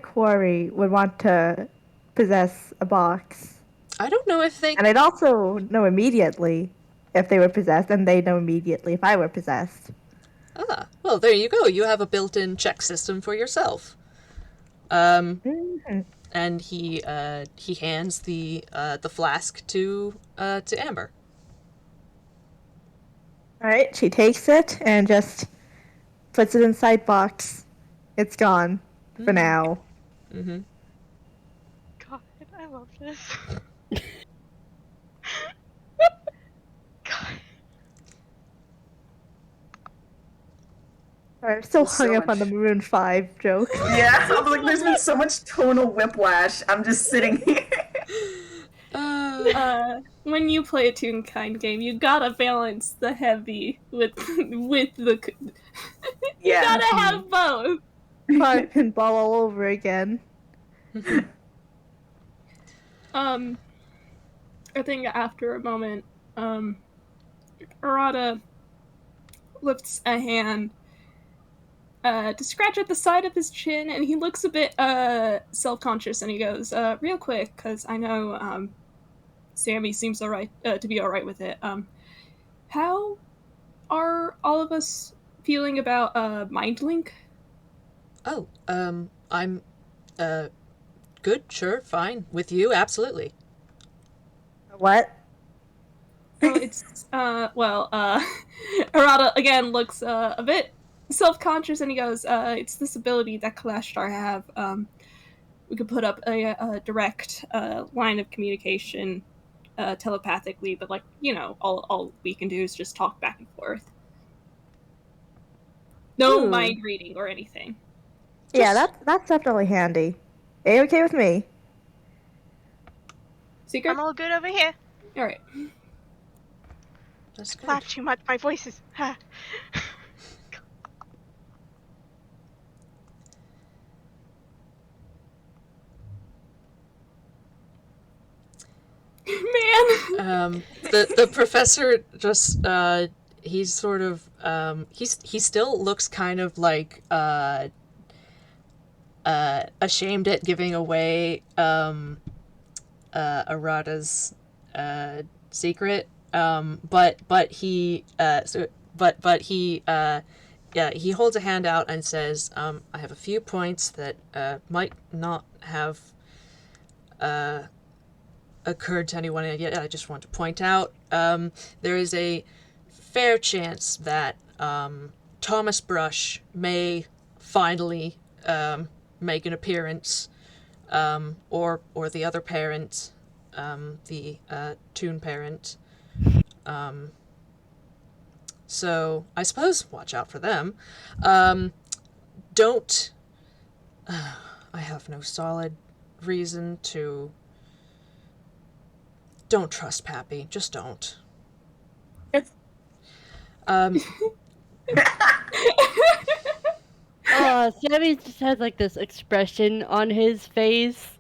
quarry would want to possess a box. I don't know if they... And I'd also know immediately if they were possessed, and they'd know immediately if I were possessed. Ah, well, there you go. You have a built-in check system for yourself. Mm-hmm. And he hands the flask to Amber. Alright, she takes it and just puts it inside Box. It's gone. For now. Mm-hmm. God, I love this. God. I'm still So hung up on much. the Maroon 5 joke. Yeah, I was like, there's been so much tonal whiplash. I'm just sitting here. When you play a Toonkind game, you gotta balance the heavy with the. You Yeah. gotta have both. Fun pinball all over again. I think after a moment, Arata lifts a hand to scratch at the side of his chin, and he looks a bit self-conscious, and he goes, real quick, because I know Sammy seems to be alright with it. How are all of us feeling about Mind Link? Oh, I'm, good, sure, fine. With you, absolutely. What? Oh, it's, Arata again looks a bit self-conscious, and he goes, it's this ability that Kalashtar have. We could put up a direct line of communication telepathically, but, like, you know, all we can do is just talk back and forth. No mind reading or anything. Yeah, that's definitely handy. A-okay with me. Secret? I'm all good over here. Alright. That's good. Laugh too much. My voice is. Man! The professor just, he's sort of, he still looks kind of like, ashamed at giving away, Arata's, secret, but he holds a hand out and says, I have a few points that, might not have, occurred to anyone yet. I just want to point out, there is a fair chance that, Thomas Brush may finally, make an appearance, or the other parent, the Toon parent. So I suppose watch out for them. Don't. I have no solid reason to. Don't trust Pappy. Just don't. Sammy just has like this expression on his face,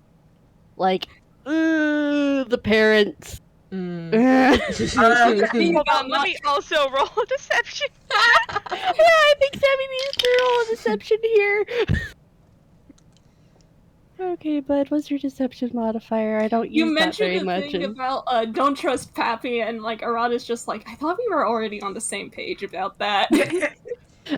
like, the parents. Hold on, let me also roll a deception. Yeah, I think Sammy needs to roll a deception here. Okay, bud, what's your deception modifier? I don't use that very much. You mentioned the thing about don't trust Pappy, and like Arata's just like, I thought we were already on the same page about that.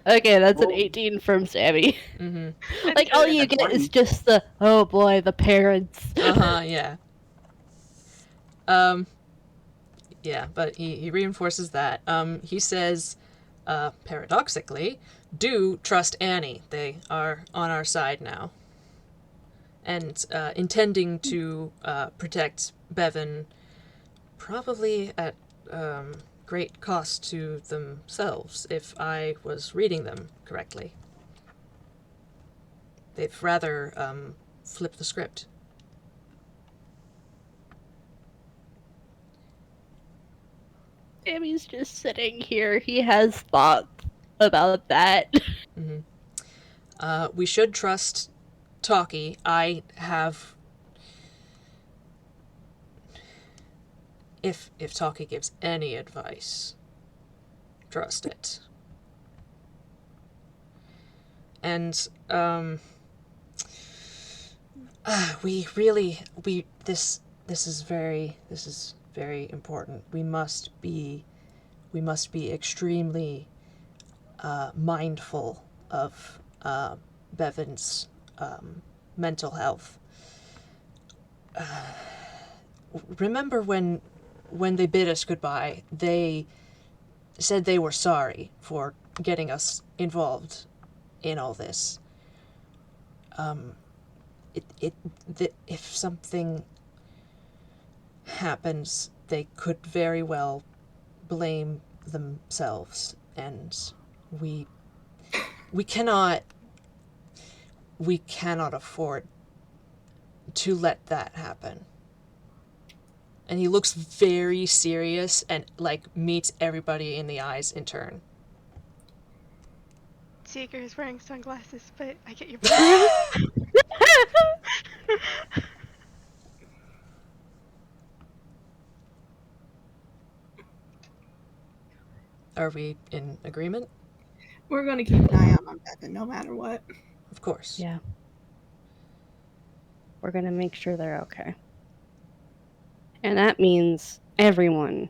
Okay, that's an 18 from Sammy. Mm-hmm. Like, all you get is just the, oh boy, the parents. Yeah. Yeah, but he reinforces that. He says, paradoxically, do trust Annie. They are on our side now. And intending to protect Bevan, probably at great cost to themselves, if I was reading them correctly. They've rather flipped the script. Sammy's just sitting here. He has thoughts about that. Mm-hmm. We should trust Talkie. I have... If Talkie gives any advice, trust it. And, this is very important. We must be extremely, mindful of, Bevan's, mental health. Remember when they bid us goodbye, they said they were sorry for getting us involved in all this. If something happens, they could very well blame themselves, and we cannot afford to let that happen. And he looks very serious and, meets everybody in the eyes in turn. Seeker is wearing sunglasses, but I get your point. Are we in agreement? We're going to keep an eye out on Bevan no matter what. Of course. Yeah. We're going to make sure they're okay. And that means everyone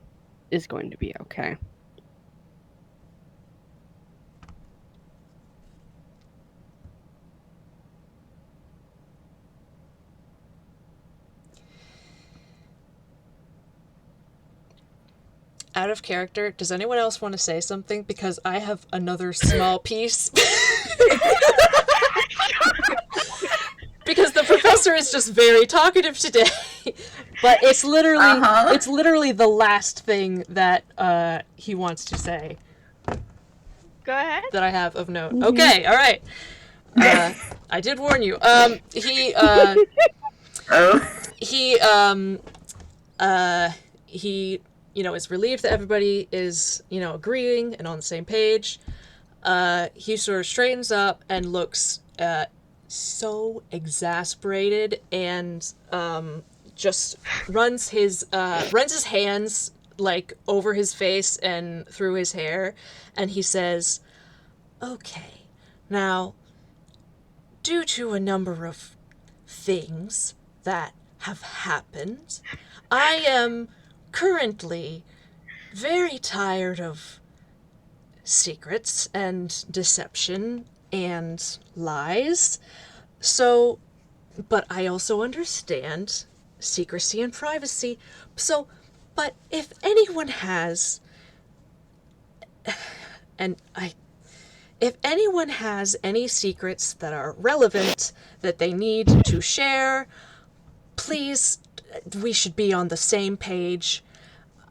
is going to be okay. Out of character, does anyone else want to say something? Because I have another small piece. Because the professor is just very talkative today. But it's literally the last thing that he wants to say. Go ahead. That I have of note. Mm-hmm. Okay, all right. I did warn you. He is relieved that everybody is, agreeing and on the same page. He sort of straightens up and looks so exasperated and just runs his hands over his face and through his hair, and he says, "Okay, now, due to a number of things that have happened, I am currently very tired of secrets and deception and lies. So, but I also understand secrecy and privacy. So, but if anyone has, if anyone has any secrets that are relevant that they need to share, please, we should be on the same page.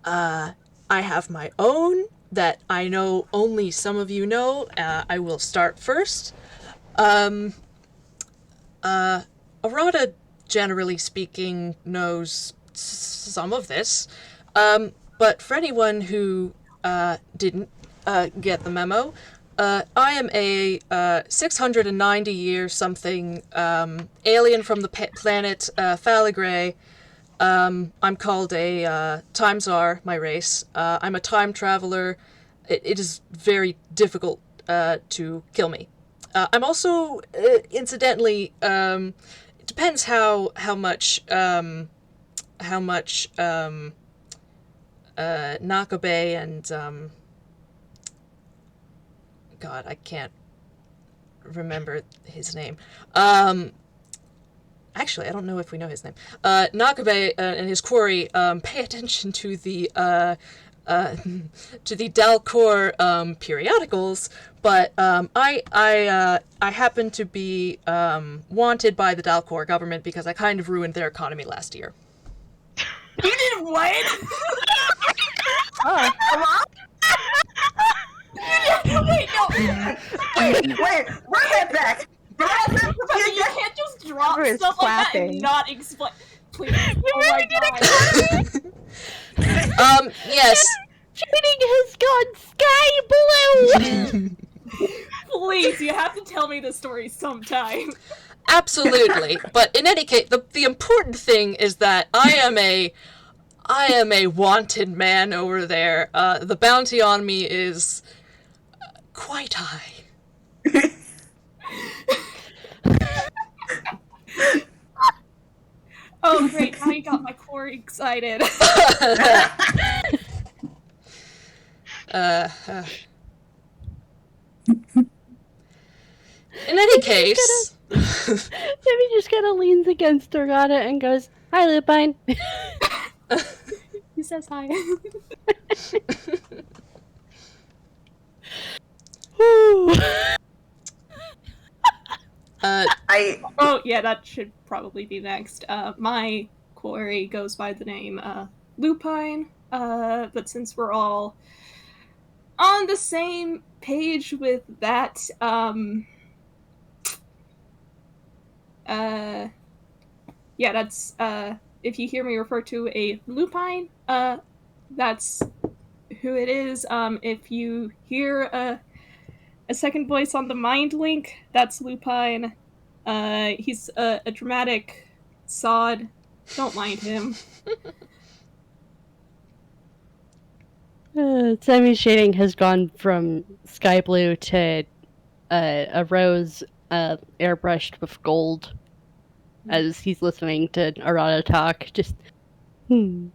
I have my own that I know only some of you know. I will start first. Arata, generally speaking, knows some of this. But for anyone who didn't get the memo, I am a 690-year something alien from the planet Falagray. I'm called a time czar, my race. I'm a time traveler. It is very difficult to kill me. I'm also, incidentally, it depends how much Nakabe and God, I can't remember his name. Actually, I don't know if we know his name. Nakabe and his quarry pay attention to the to the Dalcor periodicals, but I happen to be wanted by the Dalcor government because I kind of ruined their economy last year. You did what? Oh, Wait, no. Wait, run that back! You can't just drop Amber is stuff like that clapping. and not explain. Please. Oh my god. Yes. Shooting has gone sky blue! Please, you have to tell me the story sometime. Absolutely. But in any case, the important thing is that I am a wanted man over there. The bounty on me is quite high. Oh great, now you got my core excited. In any case... Sammy just kind of leans against Arata and goes, "Hi, Lupine." He says hi. Oh yeah, that should probably be next. My quarry goes by the name Lupine, but since we're all on the same page with that, yeah, that's if you hear me refer to a lupine, that's who it is. If you hear a second voice on the mind link, that's Lupine. He's a dramatic sod. Don't mind him. Sammy's shading has gone from sky blue to a rose airbrushed with gold as he's listening to Arata talk. Just, No,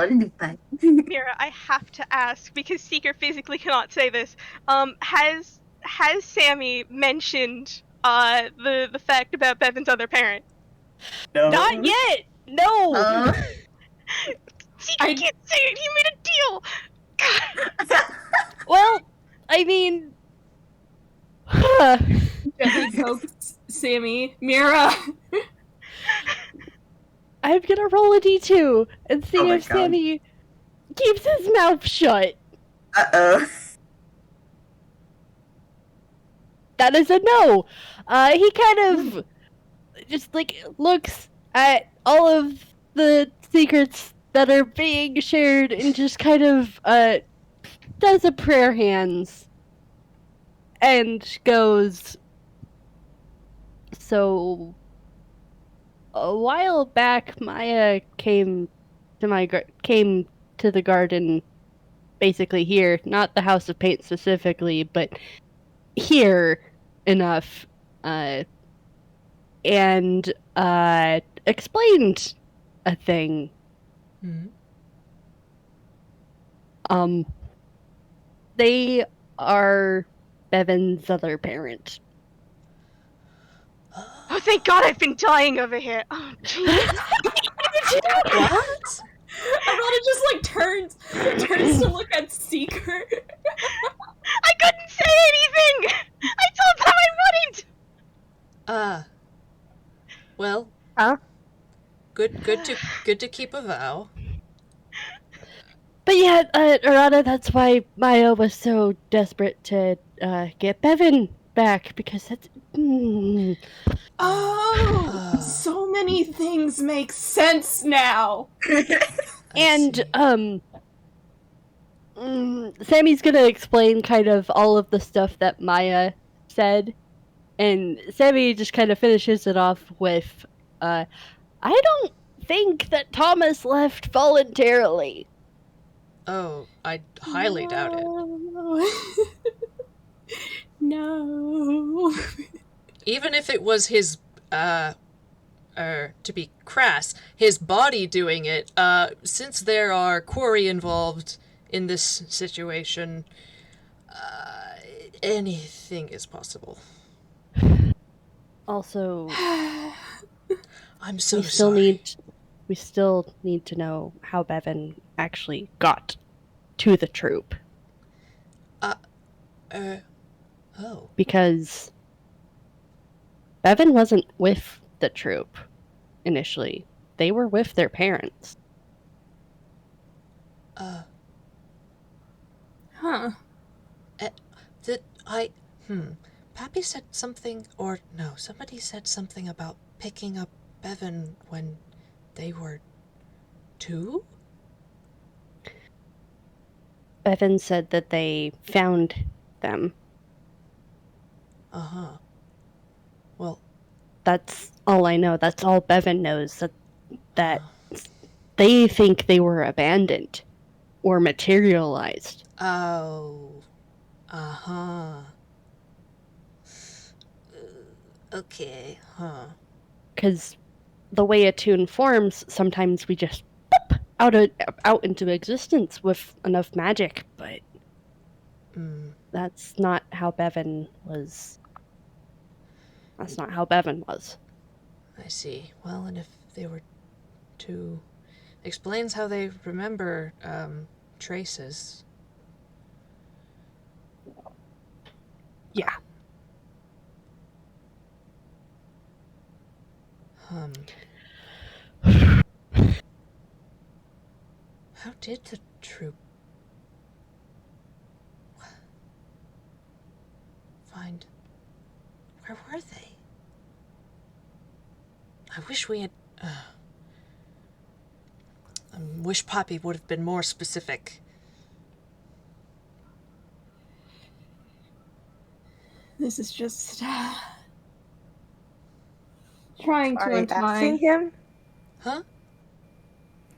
Lupine. Mira, I have to ask, because Seeker physically cannot say this, has Sammy mentioned the fact about Bevan's other parent? No. not yet! No! Seeker can't say it! He made a deal! God. Well, I mean... Gently pokes Sammy. Mira! I'm gonna roll a d2 and see Oh my if God. Sammy keeps his mouth shut. Uh-oh. That is a no. He kind of just like looks at all of the secrets that are being shared and just kind of does a prayer hands and goes, "So a while back Maya came to the garden, basically here, not the House of Paint specifically, but here enough, and explained a thing. Mm-hmm. They are Bevan's other parent." Oh, thank God, I've been dying over here. Oh, jeez. What? Arata just like turns to look at Seeker. I couldn't say anything! I told them I wouldn't! Well. Huh? Good to keep a vow. But yeah, Arata, that's why Maya was so desperate to get Bevan back, because that's... Oh, so many things make sense now. And, Sammy's gonna explain kind of all of the stuff that Maya said, and Sammy just kind of finishes it off with, I don't think that Thomas left voluntarily. Oh, I highly doubt it. No. Even if it was his, to be crass, his body doing it, since there are quarry involved in this situation, anything is possible. Also, I'm so we still sorry. need We still need to know how Bevan actually got to the troop. Oh. Because Bevan wasn't with the troop initially. They were with their parents. Huh. Pappy said something, or no, somebody said something about picking up Bevan when they were 2? Bevan said that they found them. Uh-huh. Well, that's all I know. That's all Bevan knows. That they think they were abandoned or materialized. Oh. Uh-huh. Okay, huh. Because the way a tune forms, sometimes we just pop out into existence with enough magic, but that's not how Bevan was. That's not how Bevan was. I see. Well, and if they were 2, explains how they remember traces. Yeah. How did the troop find... Where were they? I wish we had... I wish Poppy would have been more specific. This is just... trying to Are you untie... asking him? Huh?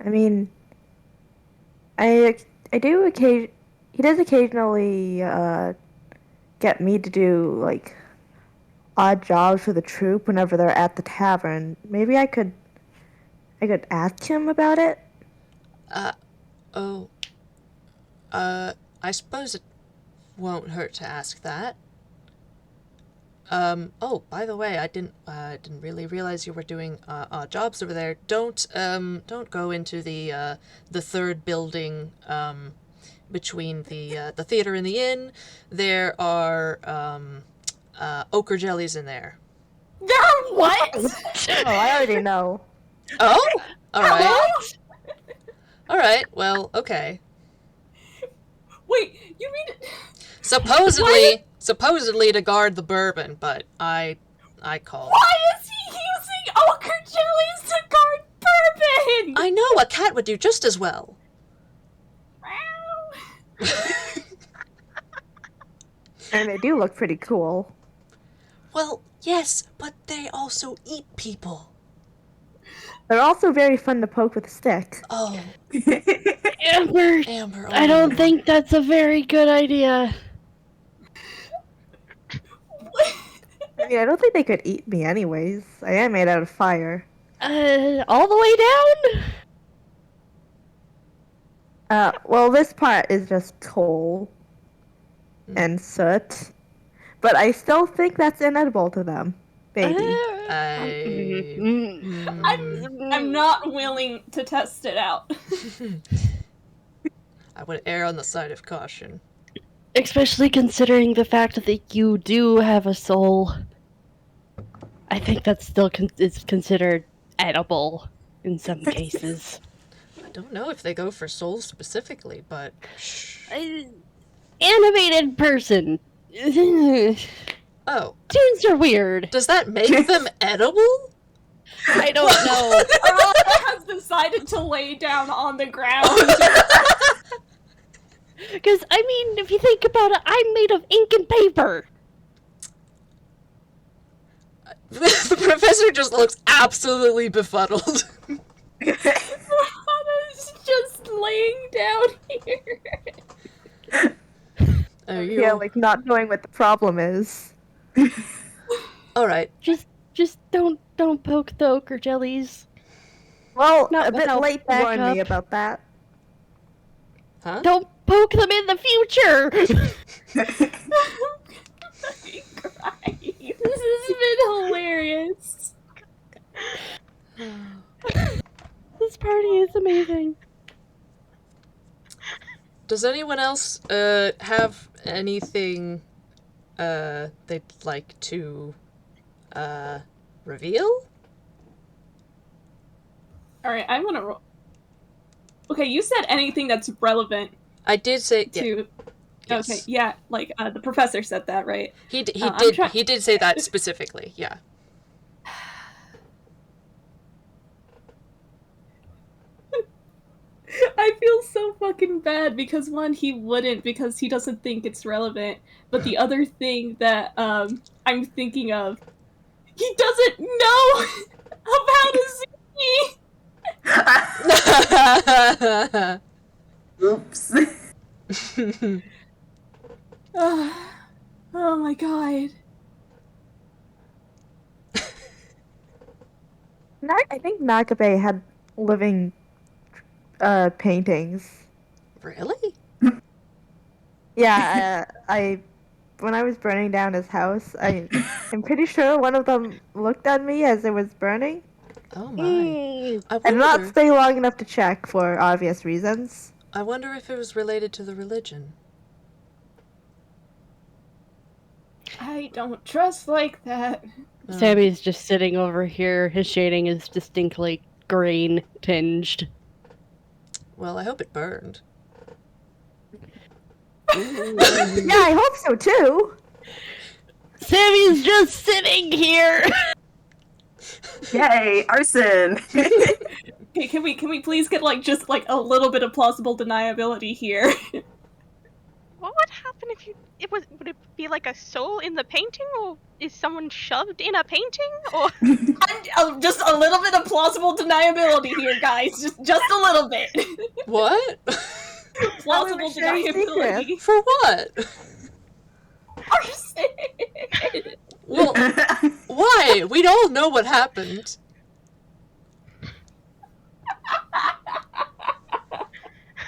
I mean, I do occasion. He does occasionally get me to do like odd jobs for the troop whenever they're at the tavern. Maybe I could ask him about it. I suppose it won't hurt to ask that. Oh, by the way, I didn't really realize you were doing odd jobs over there. Don't go into the third building between the theater and the inn. There are ochre jellies in there. What? Oh, I already know. Oh, all right. All right. Well, okay. Wait, you mean... Supposedly to guard the bourbon, but I called. Why is he using ochre jellies to guard bourbon? I know, a cat would do just as well. And they do look pretty cool. Well, yes, but they also eat people. They're also very fun to poke with a stick. Oh. Amber, oh I don't think that's a very good idea. I mean, I don't think they could eat me anyways. I am made out of fire. All the way down? Well, this part is just coal and soot. But I still think that's inedible to them. Maybe. I'm not willing to test it out. I would err on the side of caution. Especially considering the fact that you do have a soul. I think that's still is considered edible in some cases. I don't know if they go for souls specifically, but... Animated person. Oh. Tunes are weird. Does that make them edible? I don't know. Arata has decided to lay down on the ground. Because, I mean, if you think about it, I'm made of ink and paper. The professor just looks absolutely befuddled. Arata's just laying down here. Yeah, like not knowing what the problem is. Alright. Just don't poke the ochre jellies. Well, Not a bit without late to warn me backup. about that. Huh? Don't poke them in the future! This has been hilarious. party is amazing. Does anyone else have anything they'd like to reveal? Alright, I'm gonna roll. Okay, you said anything that's relevant. I did say to. Yes. Okay, yeah, like the professor said that, right? He did say that specifically. Yeah. I feel so fucking bad because one, he wouldn't because he doesn't think it's relevant. But the other thing that I'm thinking of, he doesn't know about Azumi. Oops. Oh my god. I think Nakabe had living paintings. Really? Yeah, when I was burning down his house, I'm pretty sure one of them looked at me as it was burning. Oh my. I did not stay long enough to check for obvious reasons. I wonder if it was related to the religion. I don't trust like that. Sammy's just sitting over here. His shading is distinctly green tinged. Well, I hope it burned. Yeah, I hope so too. Sammy's just sitting here. Yay, arson. Okay, can we please get just a little bit of plausible deniability here? What would happen if would it be like a soul in the painting, or is someone shoved in a painting, or? Just a little bit of plausible deniability here, guys. Just a little bit. What? Plausible deniability. For what? Arson. Well, why? We all know what happened.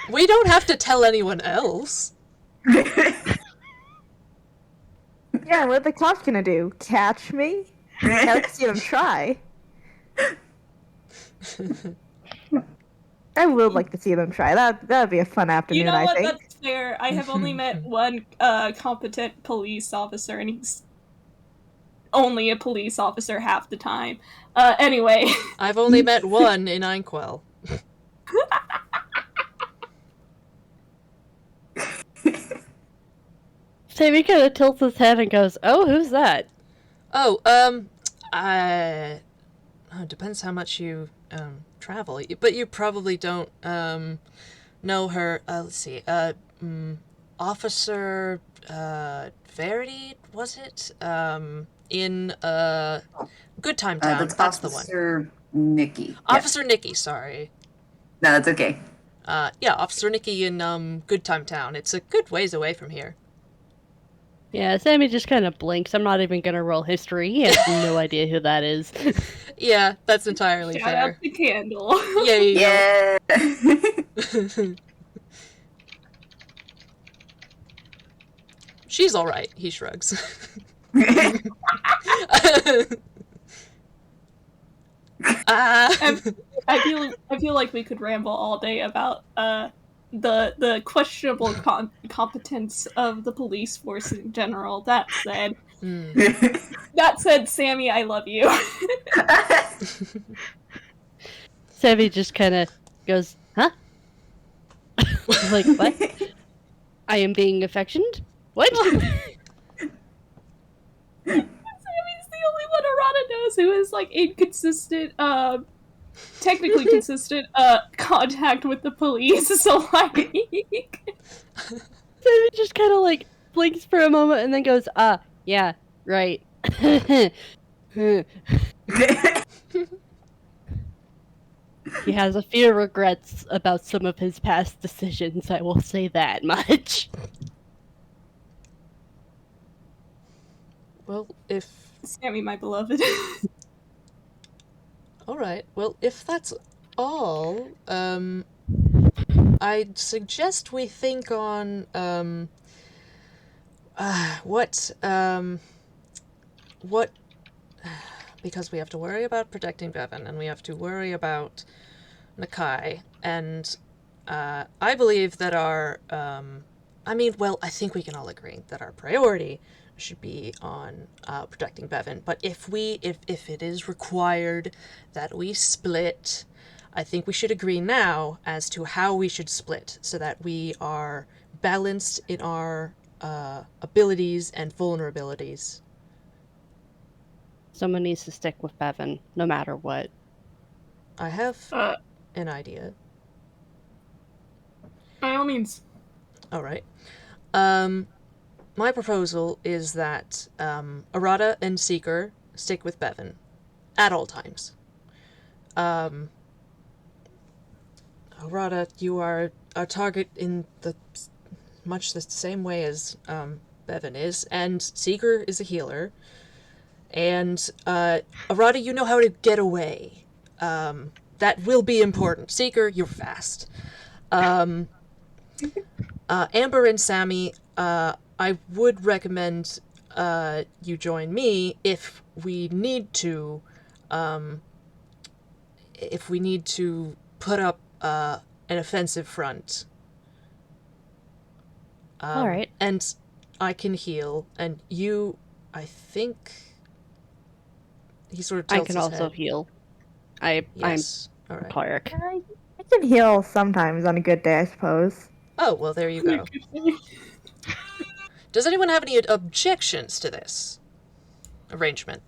We don't have to tell anyone else. Yeah, what are the cops gonna do? Catch me? Let's see them try. I would like to see them try. That'd be a fun afternoon, You know I what? think. That's fair. I have only met one competent police officer, and he's only a police officer half the time. Anyway. I've only met one in Inkwell. Sammy kind of tilts his head and goes, "Oh, who's that?" Oh, depends how much you, travel. But you probably don't, know her, let's see, Officer, Verity, was it? In, Good Time Town, that's the one. Officer Nikki. Officer Nikki, sorry. No, that's okay. Yeah, Officer Nikki in, Good Time Town. It's a good ways away from here. Yeah, Sammy just kind of blinks. I'm not even gonna roll history. He has no idea who that is. Yeah, that's entirely Shout fair. out the candle. Yeah. She's alright, he shrugs. I feel like we could ramble all day about the questionable competence of the police force in general. That said, Sammy, I love you. Sammy just kind of goes, "Huh?" Like, what? I am being affectioned? What? Sammy's the only one Arata knows who is inconsistent, technically consistent, contact with the police. So Sammy just kind of blinks for a moment and then goes, yeah, right. He has a few regrets about some of his past decisions, I will say that much. Well, if... Sammy, my beloved. Alright, well, if that's all, I'd suggest we think on, what, because we have to worry about protecting Bevan, and we have to worry about, Nakai, and I believe that our, I think we can all agree that our priority should be on protecting Bevan. But if it is required that we split, I think we should agree now as to how we should split so that we are balanced in our abilities and vulnerabilities. Someone needs to stick with Bevan, no matter what. I have an idea. By all means. All right. My proposal is that Arata and Seeker stick with Bevan at all times. Arata, you are our target in much the same way as Bevan is, and Seeker is a healer. And Arata, you know how to get away. That will be important. Seeker, you're fast. Amber and Sammy, I would recommend you join me if we need to put up an offensive front. All right. And I can heal, and you, I think... He sort of tilts I can his also head. heal. Yes. I'm All a right. cleric. I can heal sometimes on a good day, I suppose. Oh, well, there you go. Does anyone have any objections to this arrangement?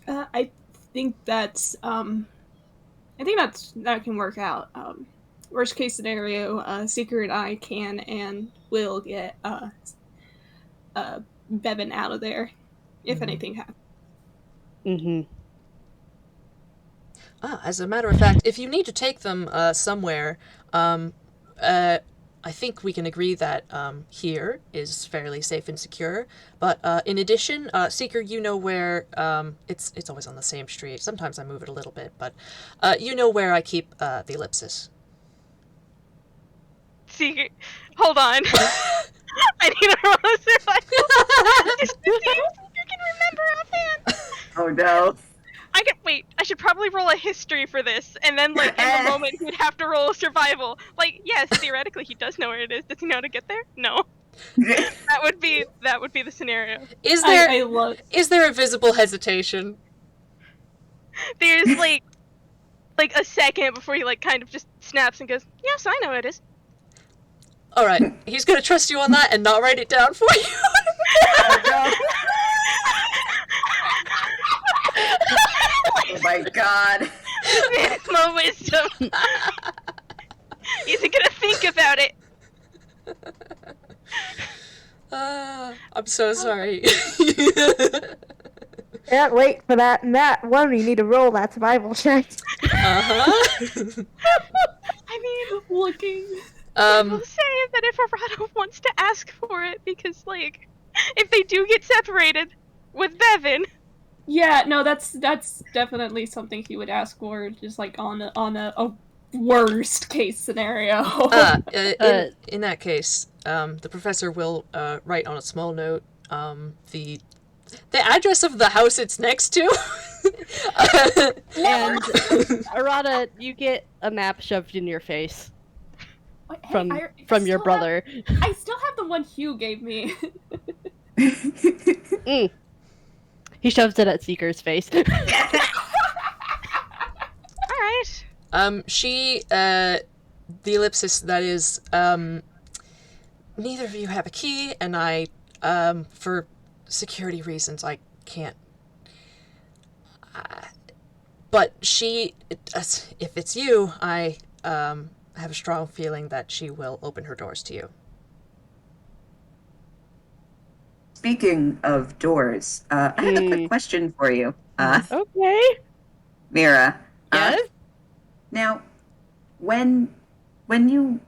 I think that can work out. Worst case scenario, Seeker and I can and will get Bevan out of there if anything happens. Mm-hmm. As a matter of fact, if you need to take them somewhere, I think we can agree that here is fairly safe and secure. But in addition, Seeker, you know where it's always on the same street. Sometimes I move it a little bit, but you know where I keep the ellipsis. Seeker, hold on. I need to roll a survival. Just to see if you can remember offhand. Oh no. I should probably roll a history for this, and then, like, in the moment, he'd have to roll a survival. Like, yes, theoretically, he does know where it is. Does he know how to get there? No. That would be the scenario. Is there a visible hesitation? There's, like a second before he, like, kind of just snaps and goes, yes, I know where it is. Alright, he's gonna trust you on that and not write it down for you. Oh my god. Small wisdom. Isn't gonna think about it. I'm so sorry. Can't wait for that one. You need to roll that survival check. Uh-huh. I mean, Looking. I will say that if Arata wants to ask for it, because, like, if they do get separated with Bevan... Yeah, no, that's definitely something he would ask for, just like on a worst case scenario. In that case, the professor will write on a small note the address of the house it's next to. And Arata, you get a map shoved in your face from your brother. I still have the one Hugh gave me. He shoves it at Seeker's face. Alright. The ellipsis, that is, neither of you have a key, and I, for security reasons, I can't. But if it's you, I, have a strong feeling that she will open her doors to you. Speaking of doors, I have a quick question for you. Okay. Mira. Yes? Now, when you,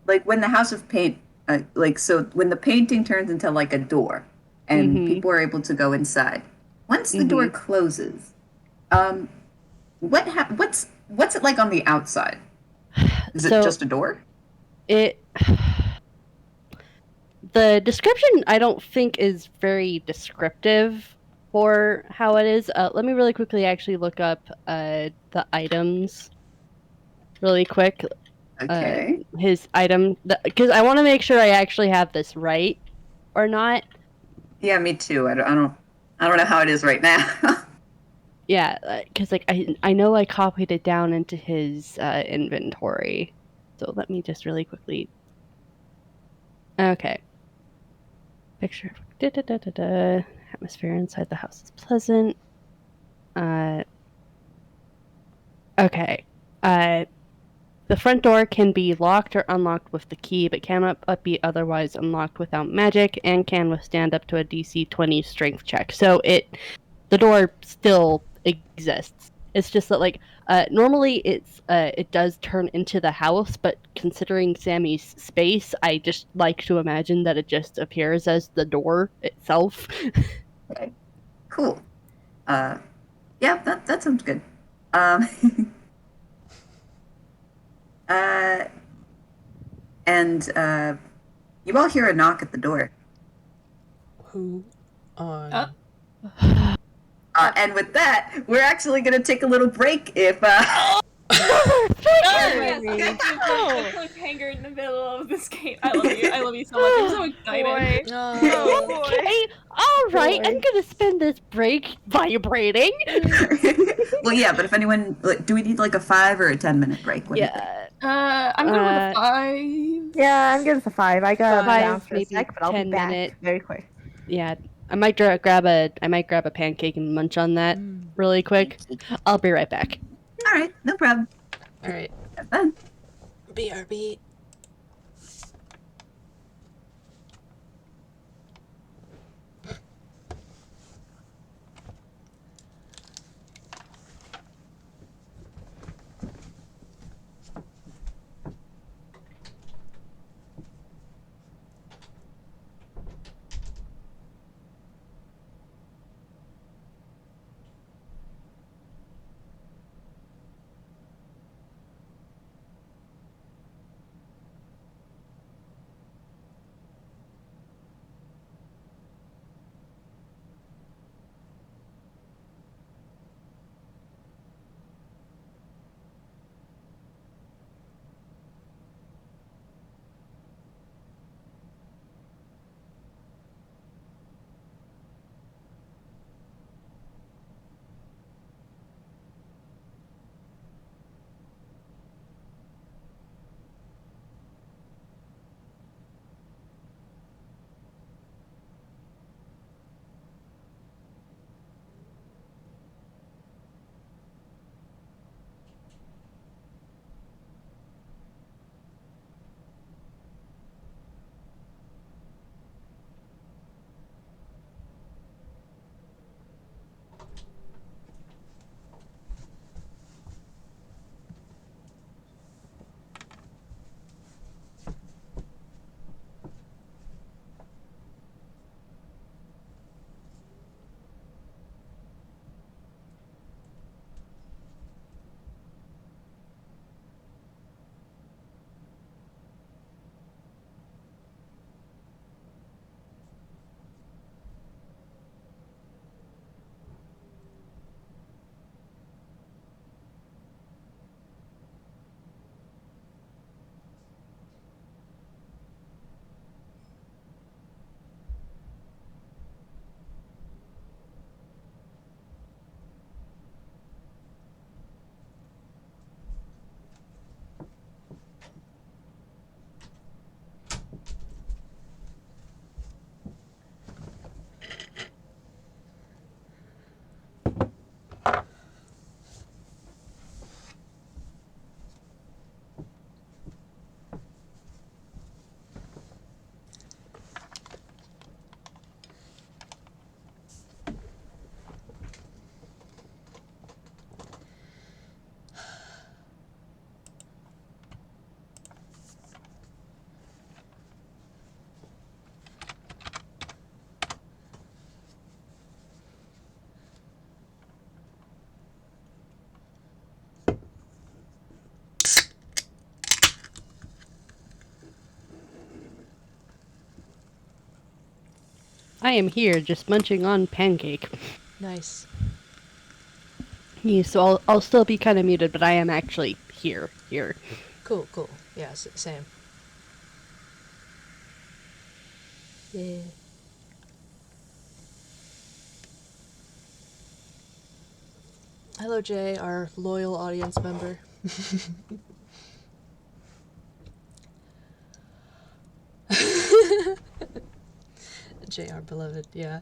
like, when the House of Paint, when the painting turns into, like, a door, and people are able to go inside, once the door closes, what's it like on the outside? Is it just a door? The description, I don't think, is very descriptive for how it is. Let me really quickly actually look up the items really quick. Okay. His item, because I want to make sure I actually have this right or not. Yeah, me too. I don't know how it is right now. Yeah, because like I know I copied it down into his inventory. So let me just really quickly. Okay. Picture. Atmosphere inside the house is pleasant. Okay. The front door can be locked or unlocked with the key, but cannot be otherwise unlocked without magic, and can withstand up to a DC 20 strength check. So the door still exists. It's just that normally it does turn into the house, but considering Sammy's space, I just like to imagine that it just appears as the door itself. Okay. Cool. Yeah, that sounds good. Um, and you all hear a knock at the door. Who on? And with that, we're actually going to take a little break if... Oh, yes, thank you for the cliffhanger in the middle of this game. I love you so much. I'm so excited. Okay, all right. I'm gonna spend this break vibrating. Well, yeah, but if anyone... do we need like a 5 or a 10-minute break? What do you think? I'm going with a 5. Yeah, I'm good with a 5. I got 5, down for a maybe sec, but I'll be 10 back minute. very quick. Yeah, I might grab a pancake and munch on that really quick. I'll be right back. All right, no problem. All right. Have fun. BRB. I am here just munching on pancake. Nice. Yeah, so I'll still be kind of muted, but I am actually here. Cool. Yeah, same. Yeah. Hello, Jay, our loyal audience member. Jay, our beloved, yeah.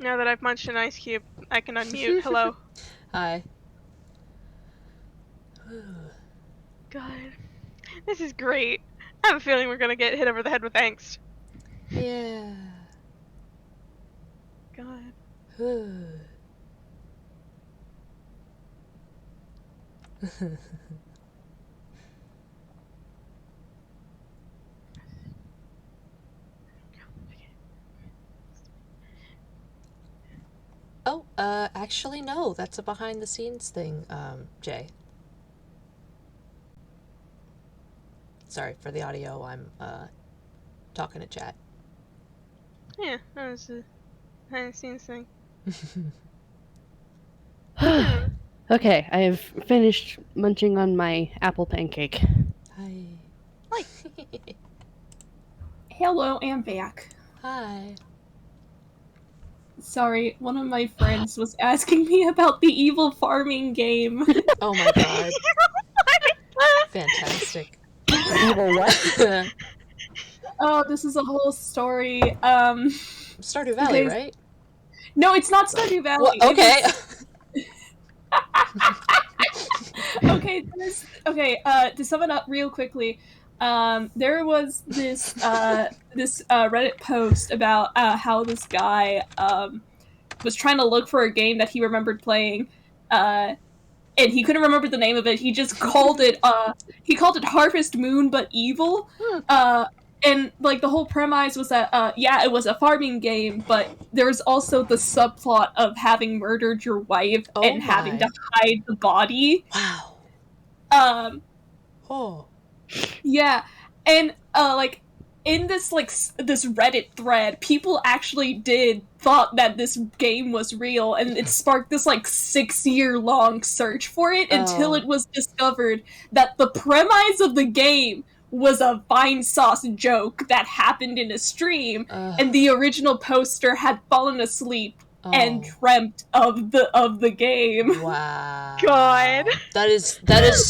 Now that I've munched an ice cube, I can unmute. Hello. Hi. God. This is great. I have a feeling we're gonna get hit over the head with angst. Yeah. God. Oh, actually no, that's a behind the scenes thing, Jay. Sorry for the audio, I'm, talking to chat. Yeah, that was a behind the scenes thing. Okay, I have finished munching on my apple pancake. Hi. Hi. Hello, I'm back. Hi. Sorry, one of my friends was asking me about the evil farming game. Oh my god. Fantastic. Evil what? Oh, this is a whole story. Stardew Valley, Okay. right? No, it's not Stardew Valley. Well, okay. To sum it up real quickly, there was this Reddit post about how this guy was trying to look for a game that he remembered playing, and he couldn't remember the name of it. He just called it Harvest Moon but evil. And like the whole premise was that it was a farming game, but there's also the subplot of having murdered your wife and having to hide the body. Wow. Oh. Yeah, and like in this this Reddit thread, people actually thought that this game was real, and it sparked this 6-year-long search for it until it was discovered that the premise of the game was a Vine Sauce joke that happened in a stream, and the original poster had fallen asleep and dreamt of the game. Wow. God. That is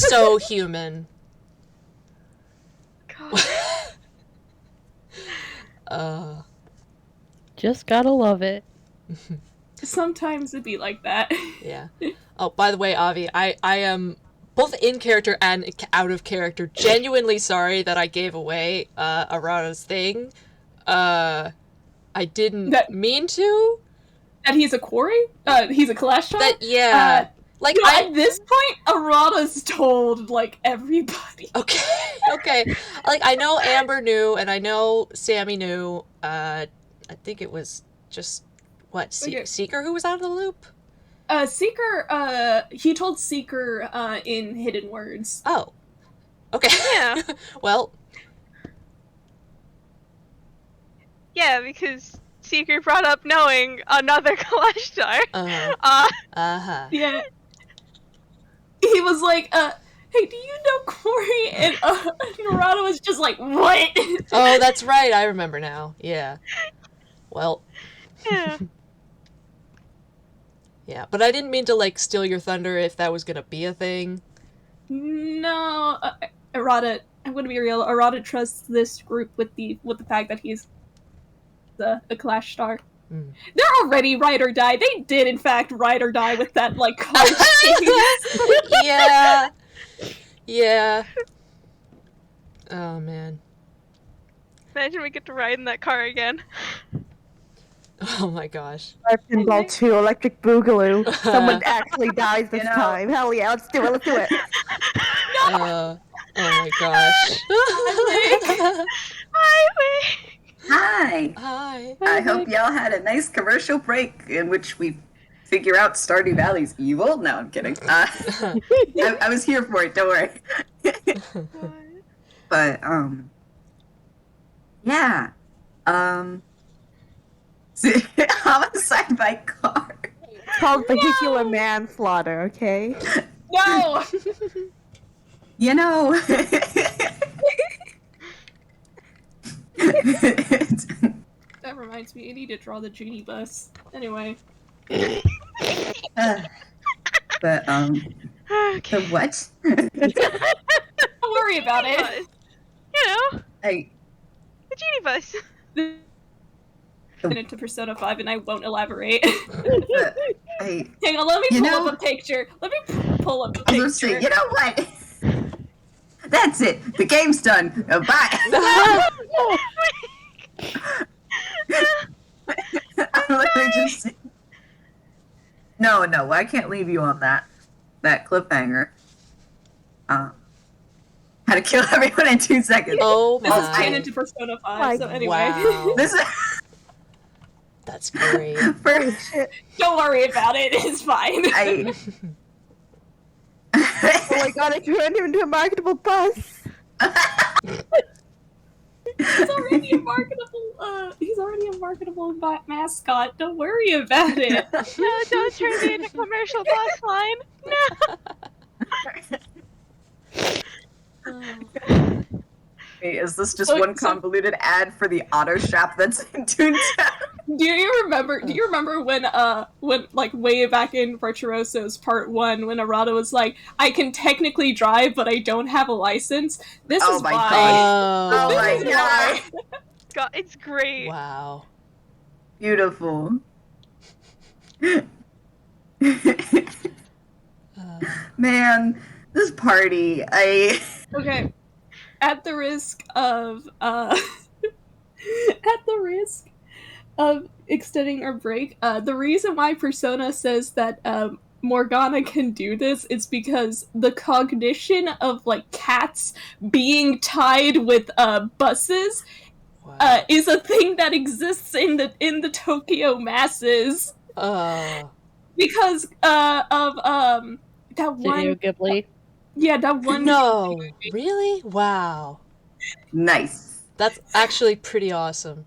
so human. God. Just gotta love it. Sometimes it'd be like that. Yeah. Oh, by the way, Avi, I am both in character and out of character genuinely sorry that I gave away Arata's thing. I didn't mean to. That he's a quarry? He's a cholesterol? At this point, Arata's told, everybody. Okay. I know Amber knew, and I know Sammy knew. I think it was just, Seeker who was out of the loop? Seeker, he told Seeker, in Hidden Words. Oh. Okay. Yeah. Well. Yeah, because Secret brought up knowing another Clash Star. Yeah. He was like, hey, do you know Corey? And Arata was just like, what? Oh, that's right. I remember now. Yeah. Well. Yeah. Yeah, but I didn't mean to, like, steal your thunder if that was gonna be a thing. No, Arata. I'm gonna be real. Arata trusts this group with the fact that he's a Clash Star. Mm. They're already ride or die. They did, in fact, ride or die with that like car chase. Yeah. Yeah. Oh man. Imagine we get to ride in that car again. Oh my gosh. Pinball 2, Electric Boogaloo. Someone actually dies this You know- time. Hell yeah, let's do it, let's do it. Oh my gosh. Hi, Wick. Hi. Hi. I hope y'all had a nice commercial break in which we figure out Stardew Valley's evil. No, I'm kidding. I was here for it. Don't worry. But yeah. Homicide by car. It's called vehicular manslaughter, okay? No. You know. That reminds me, I need to draw the genie bus. Anyway. But Okay. the what? Don't worry about it. You know, I the genie bus. Into Persona 5 and I won't elaborate. I Hang on, let me You pull know- up a picture. Let me pull up a was gonna say, picture. you know what? That's it. The game's done. Bye. I'm literally just. No, I can't leave you on that cliffhanger. How to kill everyone in 2 seconds. Oh This is my. canon to Persona 5, My so anyway. Wow. This is That's great. for Don't worry about it, it's fine. I. Oh my god, I turned him into a marketable bus. He's already a marketable mascot. Don't worry about it. No, don't turn me into commercial bus line. No. Wait, is this just So- one convoluted ad for the auto shop that's in Toontown? Do you remember when like way back in Virtuoso's part 1 when Arata was like, I can technically drive but I don't have a license? This Oh is my why. God. Oh, This my is God. why. God, it's great. wow. Beautiful. Man, this party, Okay. At the risk of extending our break, the reason why Persona says that Morgana can do this is because the cognition of like cats being tied with buses Wow. is a thing that exists in the Tokyo masses because of that Studio one Ghibli. that one No. Really? Wow. nice. That's actually pretty awesome.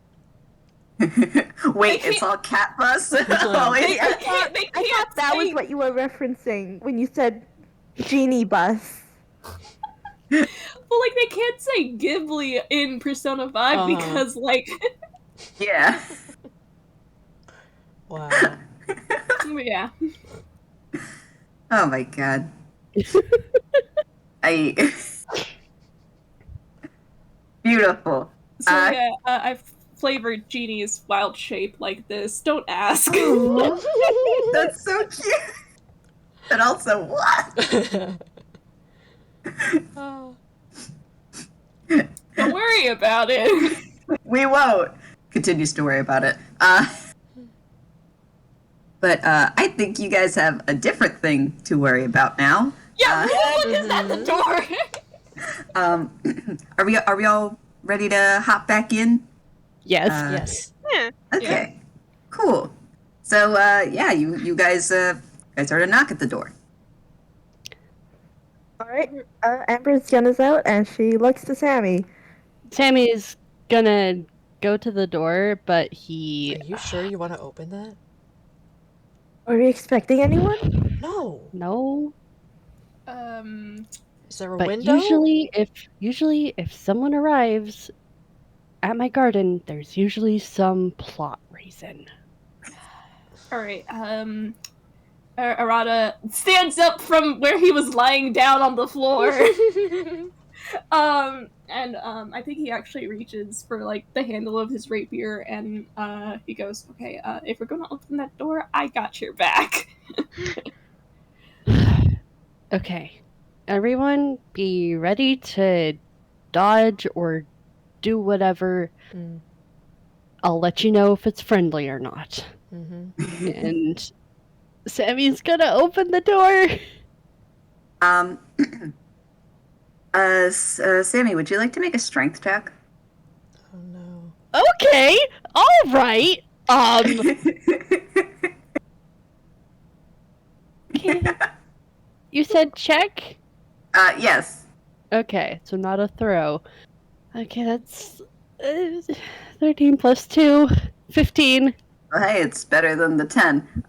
Wait, can't- it's all cat bus? They Wait, can't I thought that was say- what you were referencing when you said genie bus. Well, like, they can't say Ghibli in Persona 5 Uh-huh. because, like, yeah. Wow. yeah. Oh my god. Beautiful. So, yeah, I've flavored Genie's wild shape like this. Don't ask. That's so cute. But also, what? Oh. Don't worry about it. We won't. Continues to worry about it. But I think you guys have a different thing to worry about now. Yeah, look is at the door. Are we all ready to hop back in? Yes. Yes. Yeah. Okay. Cool. So yeah, you guys heard a knock at the door. Alright, Amber's gun is out and she looks to Sammy. Sammy's gonna go to the door, but he... Are you sure you want to open that? Are we expecting anyone? No. No. Is there a But window? usually if someone arrives at my garden, there's usually some plot reason. Alright, Arata stands up from where he was lying down on the floor. I think he actually reaches for, like, the handle of his rapier, and, he goes, okay, if we're gonna open that door, I got your back. Okay. Everyone be ready to dodge or do whatever. I'll let you know if it's friendly or not. Mm-hmm. And Sammy's gonna open the door. Sammy, would you like to make a strength check? Oh no. Okay, all right. Okay. You said check? Yes. Okay, so not a throw. Okay, that's 13 plus 2, 15. Well, hey, it's better than the 10.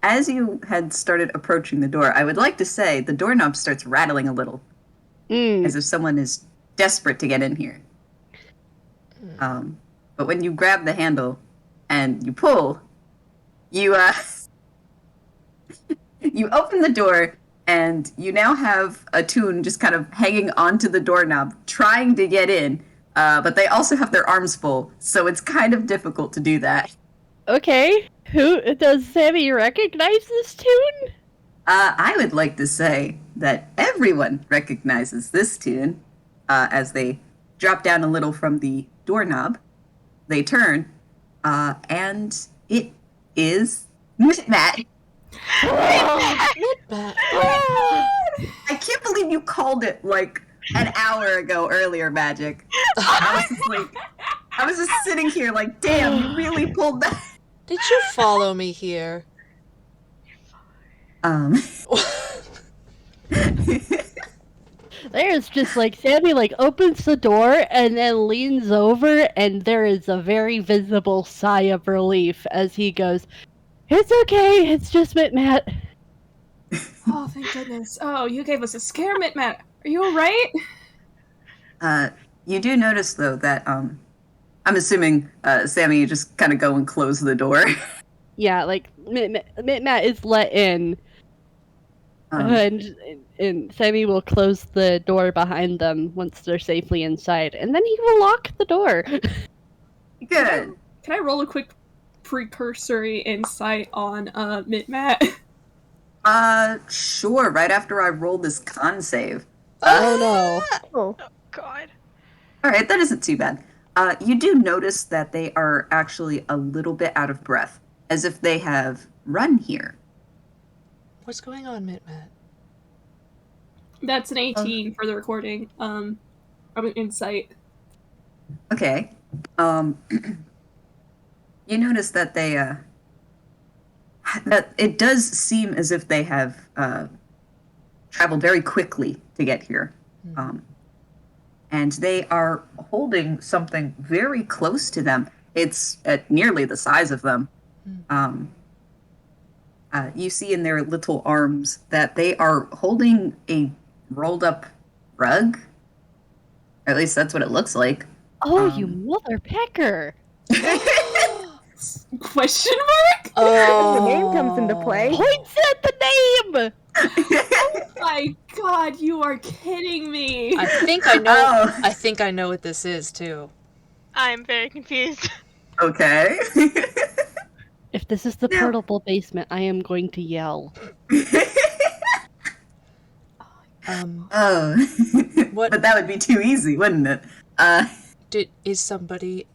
As you had started approaching the door, I would like to say the doorknob starts rattling a little, as if someone is desperate to get in here. But when you grab the handle and you pull, you you open the door, and you now have a Toon just kind of hanging onto the doorknob, trying to get in, but they also have their arms full, so it's kind of difficult to do that. Okay, who does Sammy recognize this tune? I would like to say that everyone recognizes this tune, as they drop down a little from the doorknob. They turn, and it is Matt. Midbat. I can't believe you called it like an hour ago earlier, Magic. I was just sitting here like, damn, you really pulled that. Did you follow me here? There's just like Sammy like opens the door and then leans over, and there is a very visible sigh of relief as he goes, "It's okay, it's just Matt." Oh, thank goodness. Oh, you gave us a scare, Matt. Are you alright? You do notice though that I'm assuming Sammy, you just kind of go and close the door. Yeah, like Matt is let in, and Sammy will close the door behind them once they're safely inside, and then he will lock the door. Good. Can I roll a quick precursory insight on Matt? Sure. Right after I roll this con save. Oh no. Oh. God. All right, that isn't too bad. You do notice that they are actually a little bit out of breath, as if they have run here. What's going on, Midbat? That's an 18 for the recording. Of an insight. Okay. You notice that they, that it does seem as if they have, traveled very quickly to get here. And they are holding something very close to them. It's at nearly the size of them. You see in their little arms that they are holding a rolled up rug. Or at least that's what it looks like. Oh, you mother pecker! Question mark? The name comes into play. Points at the name! Oh my god, you are kidding me! I think I know. Oh. I think I know what this is too. I'm very confused. Okay. If this is the portable basement, I am going to yell. Oh. What- But that would be too easy, wouldn't it? Is somebody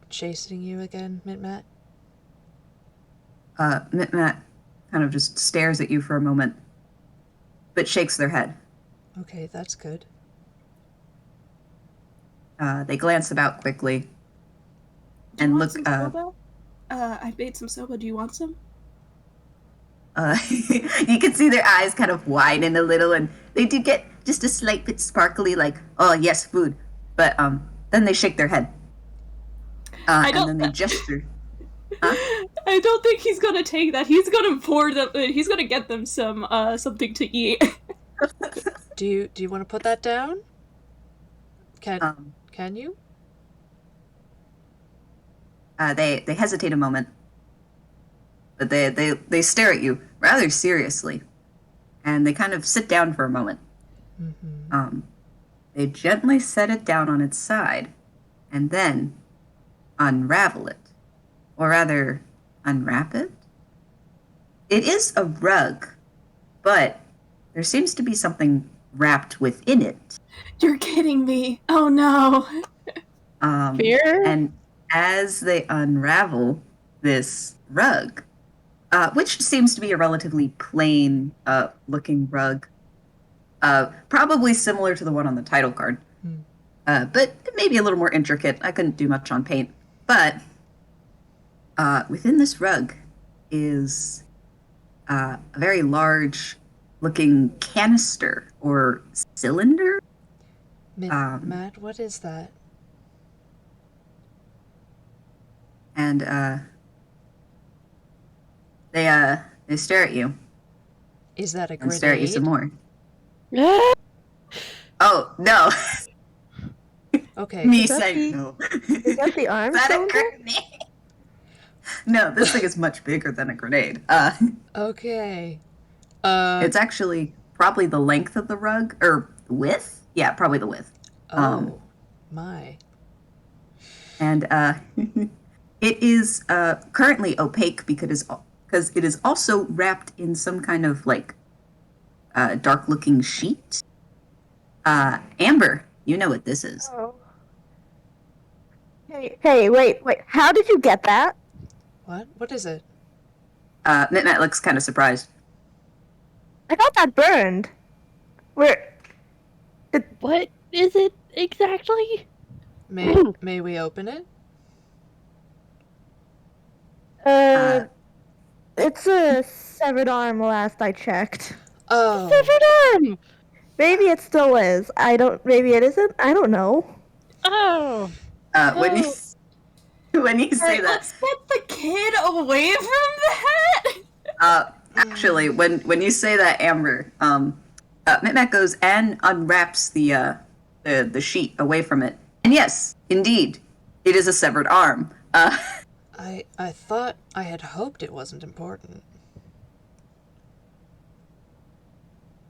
chasing you again, Midbat? Matt kind of just stares at you for a moment, but shakes their head. Okay, that's good. They glance about quickly Do you and want look. some soba? I made some soba. Do you want some? You can see their eyes kind of widen a little, and they do get just a slight bit sparkly, like, oh yes, food. But then they shake their head. And then they gesture. Huh? I don't think he's gonna take that. He's gonna pour them. He's gonna get them some something to eat. Do you want to put that down? Can you? They hesitate a moment, but they stare at you rather seriously, and they kind of sit down for a moment. Mm-hmm. They gently set it down on its side, and then unravel it, or rather, unwrap it. It is a rug, but there seems to be something wrapped within it. You're kidding me! Oh no! Fear? And as they unravel this rug, which seems to be a relatively plain looking rug, probably similar to the one on the title card, but maybe a little more intricate. I couldn't do much on paint. But within this rug is a very large looking canister or cylinder. Matt, what is that? And they stare at you Is that a and grenade? stare at you some more. Oh no! Okay. Me Is that saying the- no. Is that the arm Is that a cylinder? grenade? No, this thing is much bigger than a grenade. Okay. It's actually probably the length of the rug, or width. Yeah, probably the width. Oh, my. And it is currently opaque because it is also wrapped in some kind of like dark-looking sheet. Amber, you know what this is. Oh. Hey, wait. How did you get that? What? What is it? Mitmat looks kind of surprised. I thought that burned. Where? What is it exactly? May we open it? It's a severed arm last I checked. Oh. Severed arm! Maybe it still is. Maybe it isn't. I don't know. Oh. When you say Hey, that, let's get the kid away from that. actually, when you say that, Amber, Mitmat goes and unwraps the sheet away from it, and yes, indeed, it is a severed arm. I thought I had hoped it wasn't important.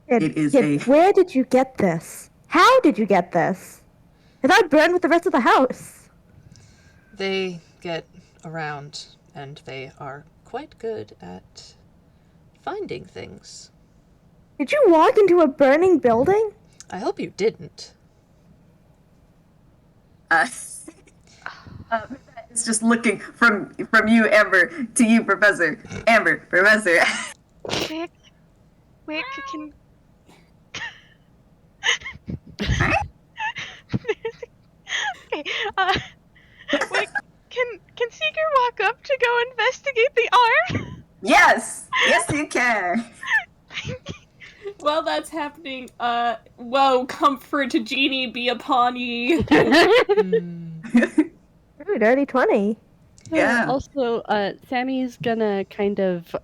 It is Where did you get this? How did you get this? I thought it burned with the rest of the house. They get around, and they are quite good at finding things. Did you walk into a burning building? I hope you didn't. It's just looking from you, Amber, to you, Professor. Amber, Professor. Wick, can... Okay, Wick, can Seeker walk up to go investigate the arm? Yes, you can. While that's happening, woe, comfort, genie be upon ye. Ooh, dirty 20. Yeah. Also, Sammy's gonna kind of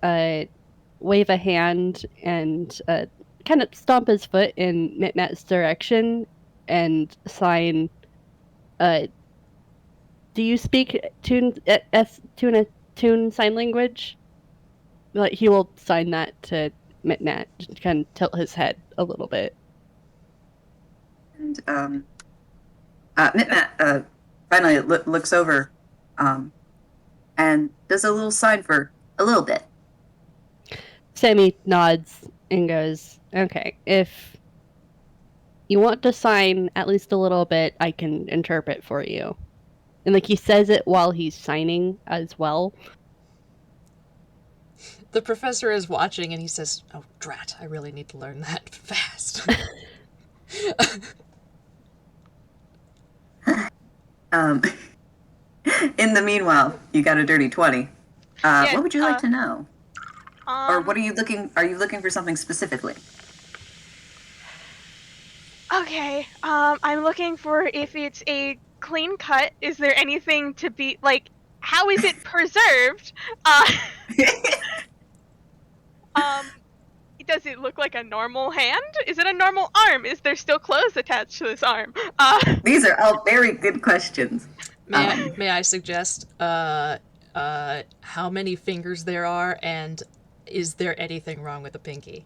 wave a hand and kind of stomp his foot in Mitmat's direction and sign. Do you speak Toon sign language? Like he will sign that to Mitmat, just kind of tilt his head a little bit. And Mitmat finally looks over and does a little sign for a little bit. Sammy nods and goes, "Okay, if you want to sign at least a little bit, I can interpret for you." And like he says it while he's signing as well. The professor is watching and he says, "Oh, drat, I really need to learn that fast." In the meanwhile, you got a dirty 20. Yes, What would you like to know? Or Um, what are you looking for something specifically? Okay. I'm looking for if it's a clean cut. Is there anything to be like? How is it preserved? Um, does it look like a normal hand? Is it a normal arm? Is there still clothes attached to this arm? These are all very good questions. May I suggest how many fingers there are, and is there anything wrong with the pinky?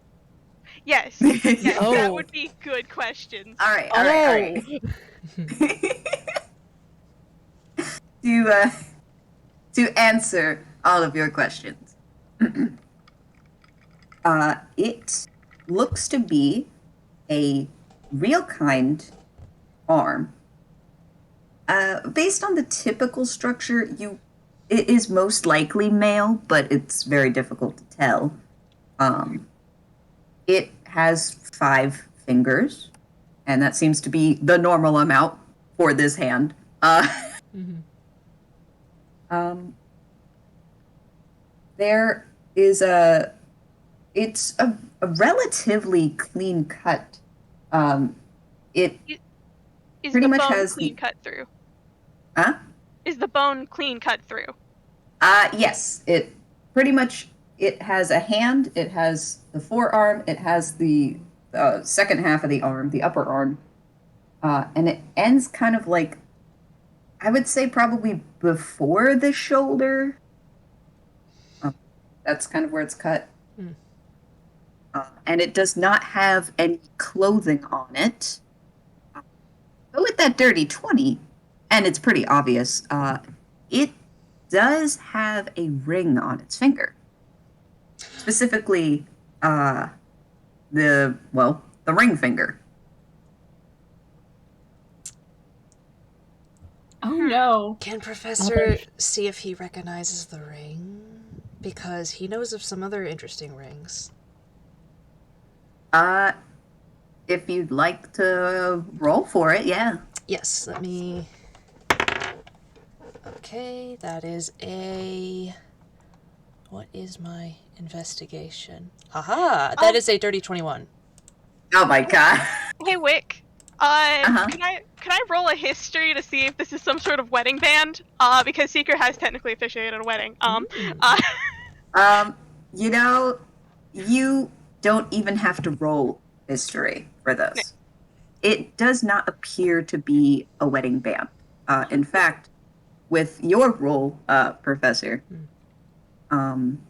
Yes. Yes, Oh. that would be good questions. All right. To answer all of your questions, it looks to be a real kind arm. Based on the typical structure, it is most likely male, but it's very difficult to tell. It has 5 fingers, and that seems to be the normal amount for this hand. There is it's a relatively clean cut. It Is pretty the much bone has clean cut through? Huh? Is the bone clean cut through? Yes, it pretty much, it has a hand, it has the forearm, it has the second half of the arm, the upper arm, and it ends kind of like, I would say probably before the shoulder. That's kind of where it's cut. And it does not have any clothing on it. But with that dirty 20, and it's pretty obvious, it does have a ring on its finger. Specifically, the ring finger. Oh no. Can Professor see if he recognizes the ring? Because he knows of some other interesting rings. If you'd like to roll for it, yeah. Yes, let me... Okay, that is a... What is my investigation? Haha! That is a dirty 21. Oh my god. Hey Wick, can I roll a history to see if this is some sort of wedding band? Because Seeker has technically officiated a wedding. You know, you don't even have to roll history for this. It does not appear to be a wedding band. In fact, with your roll, Professor, upon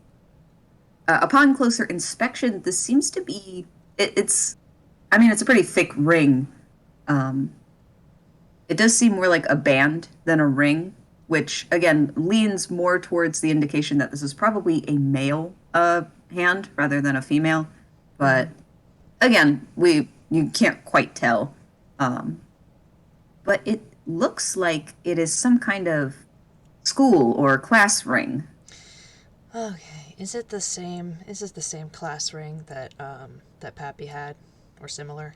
closer inspection, this seems to be, it's a pretty thick ring. It does seem more like a band than a ring, which, again, leans more towards the indication that this is probably a male hand rather than a female. But, again, you can't quite tell. But it looks like it is some kind of school or class ring. Okay, is it the same class ring that that Pappy had, or similar?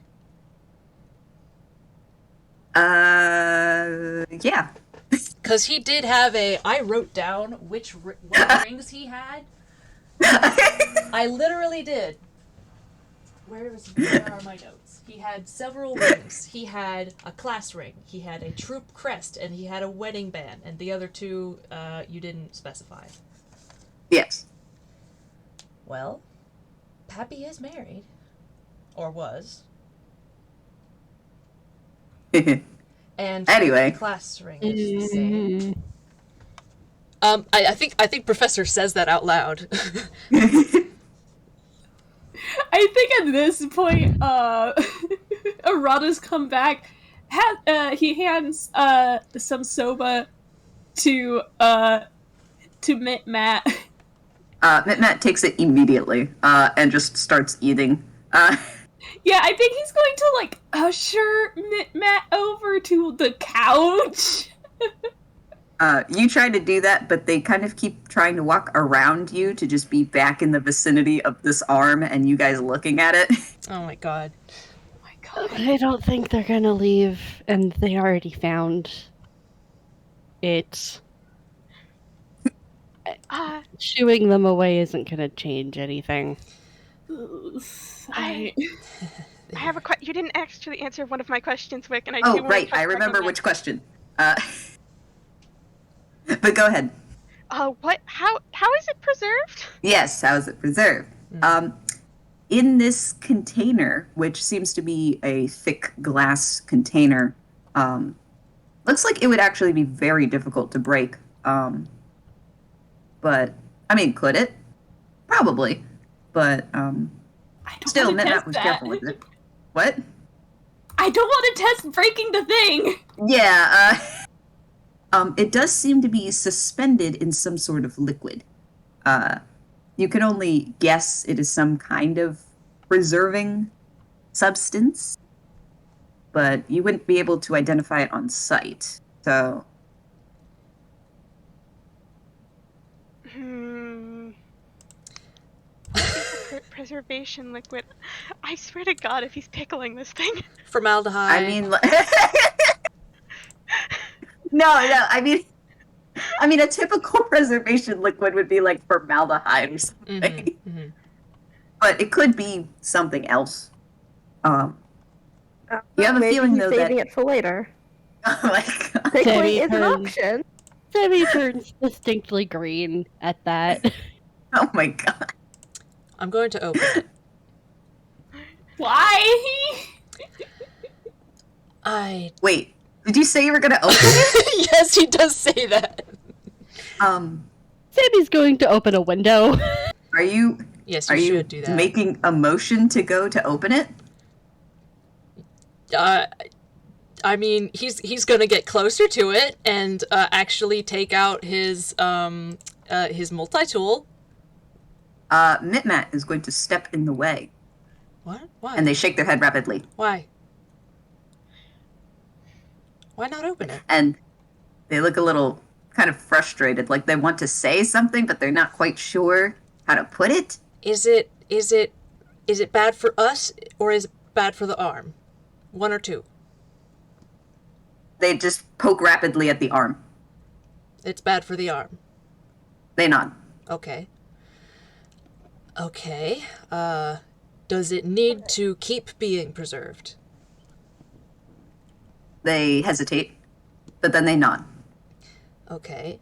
Yeah. Because he did have I wrote down what rings he had. I literally did. Where are my notes? He had several rings. He had a class ring, he had a troop crest, and he had a wedding band, and the other two you didn't specify. Yes. Well, Pappy is married. Or was. And Anyway. the class ring is the same. I think Professor says that out loud. I think at this point, Arata's come back. He hands some soba to Mit-Mat. Mit-Mat takes it immediately and just starts eating. Yeah, I think he's going to, like, usher Mit-Mat over to the couch. You try to do that, but they kind of keep trying to walk around you to just be back in the vicinity of this arm and you guys looking at it. Oh my god. Oh my god. I don't think they're gonna leave, and they already found it. Shooing them away isn't gonna change anything. I have a you didn't actually answer one of my questions, Wick, and I do Oh, want to right. touch I back on remember that. which question. But go ahead. What? How is it preserved? Yes, how is it preserved? In this container, which seems to be a thick glass container, looks like it would actually be very difficult to break. But, I mean, could it? Probably. But, I don't still, want to Mitmap test was that. careful with it. What? I don't want to test breaking the thing. Yeah, it does seem to be suspended in some sort of liquid. You can only guess it is some kind of preserving substance, but you wouldn't be able to identify it on sight. So, Preservation liquid. I swear to God, if he's pickling this thing. Formaldehyde. I mean, no, I mean, a typical preservation liquid would be like formaldehyde or something, but it could be something else. You have a maybe feeling he's though saving that it for later. oh my God. Pickling is an turns- option. Sammy turns distinctly green at that. Oh my God. I'm going to open it. Why? Wait, did you say you were gonna open it? Yes, he does say that. Sammy's going to open a window. Are you? Yes, Are you you should do that. making a motion to go to open it? I mean, he's gonna get closer to it and actually take out his multi-tool. Mitmat is going to step in the way, What? Why? and they shake their head rapidly. Why? Why not open it? And they look a little kind of frustrated, like they want to say something, but they're not quite sure how to put it. Is it bad for us or is it bad for the arm? One or two. They just poke rapidly at the arm. It's bad for the arm. They nod. Okay. Does it need to keep being preserved? They hesitate, but then they nod. Okay.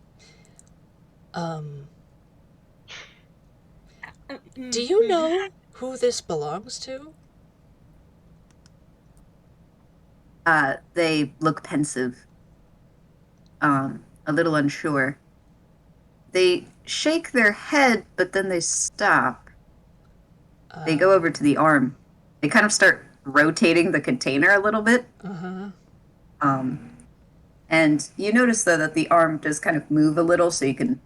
Do you know who this belongs to? They look pensive, a little unsure. They shake their head, but then they stop. They go over to the arm. They kind of start rotating the container a little bit. And you notice, though, that the arm does kind of move a little, so you can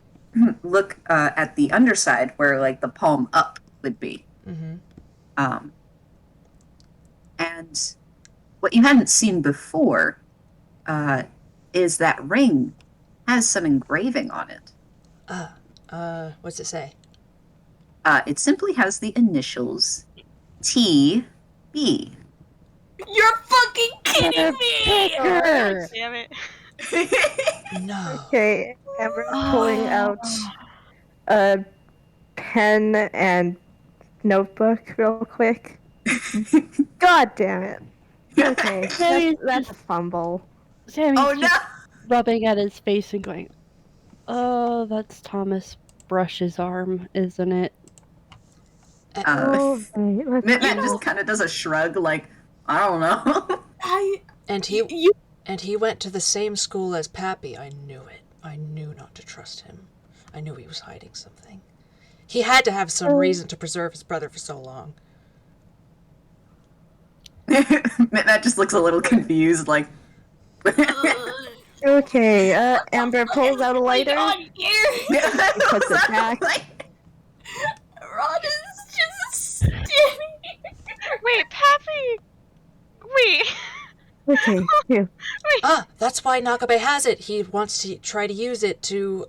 look at the underside where, like, the palm up would be. And what you hadn't seen before is that ring has some engraving on it. What's it say? It simply has the initials TB. You're fucking kidding me! Picker. Damn it. No. Okay, Amber's pulling out a pen and notebook real quick. God damn it. Okay, that's a fumble. Sammy's Oh, no! just rubbing at his face and going, "Oh, that's Thomas Brush's arm, isn't it?" Oh, right, let's Mitman go. just kind of does a shrug, like, I don't know. And he You went to the same school as Pappy. I knew it. I knew not to trust him. I knew he was hiding something. He had to have some reason to preserve his brother for so long. Mitman just looks a little confused, like, Okay, Amber pulls out a lighter. on here. Puts it back. Rod is just standing. Wait, Pappy. Wait. Okay, here. Ah, that's why Nakabe has it. He wants to try to use it to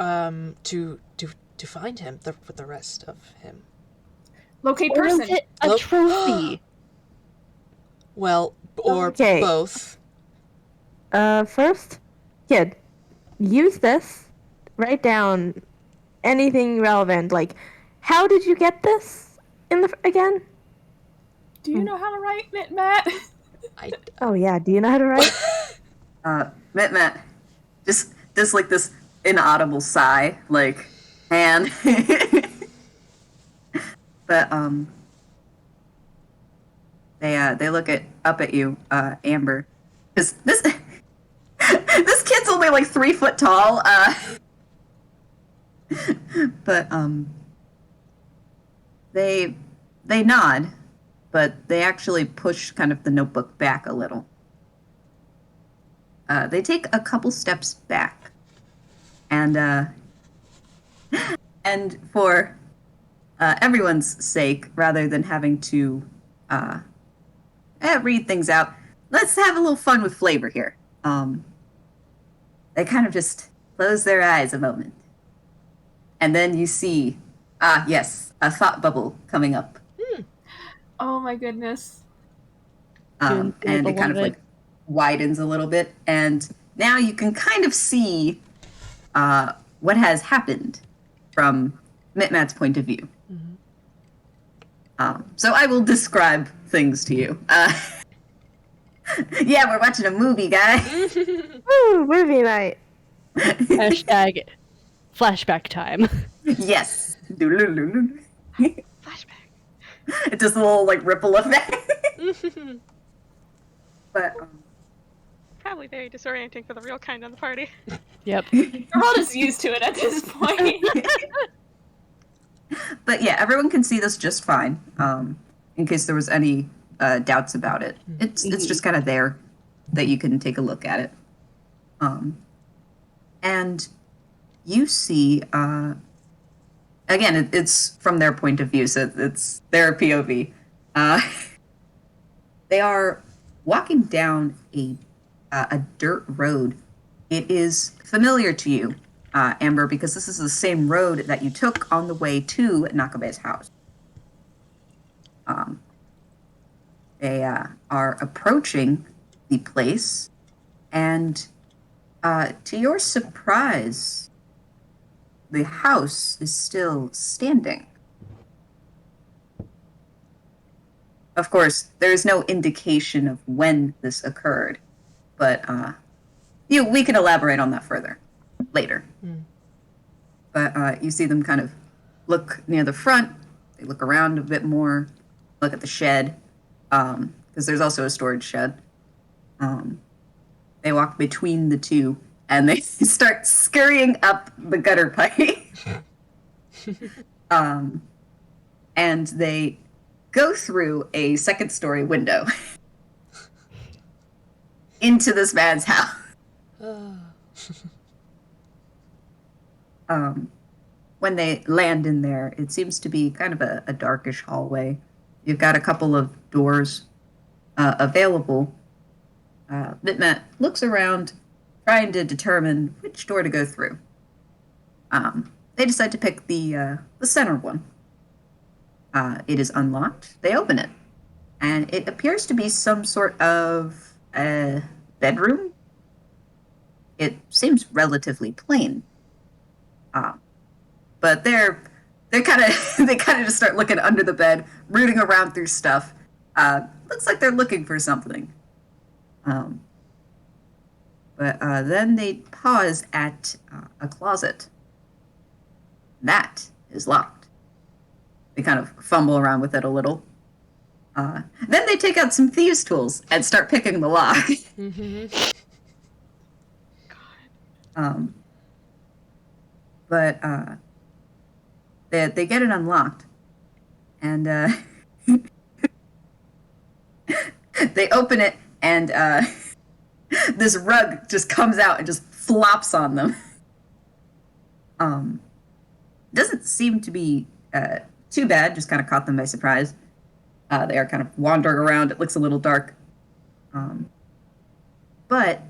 find him with the rest of him. Locate Or was person. it a Look- trophy? Well, or Okay. both. First, kid, use this. Write down anything relevant. Like, how did you get this again? Do you know how to write, Matt? I Oh yeah, do you know how to write? Matt, just like this inaudible sigh, like, and but they look up at you, Amber, because this this kid's only like 3 foot tall, but they nod, but they actually push kind of the notebook back a little. They take a couple steps back, and for everyone's sake, rather than having to read things out, let's have a little fun with flavor here. They kind of just close their eyes a moment, and then you see, yes, a thought bubble coming up. Oh my goodness. And it kind of like widens a little bit, and now you can kind of see what has happened from Mitmat's point of view. So I will describe things to you. Yeah, we're watching a movie, guys. Woo, movie night. Hashtag flashback time. Yes. Flashback. It's just a little like ripple effect. But Probably very disorienting for the real kind on the party. Yep. We're all just used to it at this point. But yeah, everyone can see this just fine. In case there was any doubts about it, it's just kind of there that you can take a look at it. And you see, again, it's from their point of view, so it's their POV. They are walking down a dirt road. It is familiar to you, Amber, because this is the same road that you took on the way to Nakabe's house. They are approaching the place, and to your surprise, the house is still standing. Of course, there is no indication of when this occurred, but we can elaborate on that further later. But you see them kind of look near the front. They look around a bit more, look at the shed, because there's also a storage shed. They walk between the two, and they start scurrying up the gutter pipe. And they go through a second-story window into this man's house. When they land in there, it seems to be kind of a darkish hallway. You've got a couple of doors available. Mitmat looks around, trying to determine which door to go through. They decide to pick the center one. It is unlocked. They open it, and it appears to be some sort of bedroom. It seems relatively plain. But they're kind of they kind of just start looking under the bed, rooting around through stuff. Looks like they're looking for something. But then they pause at a closet. That is locked. They kind of fumble around with it a little. Then they take out some thieves' tools and start picking the lock. But they get it unlocked, and they open it, and this rug just comes out and just flops on them. Doesn't seem to be too bad, just kind of caught them by surprise. They are kind of wandering around. It looks a little dark. But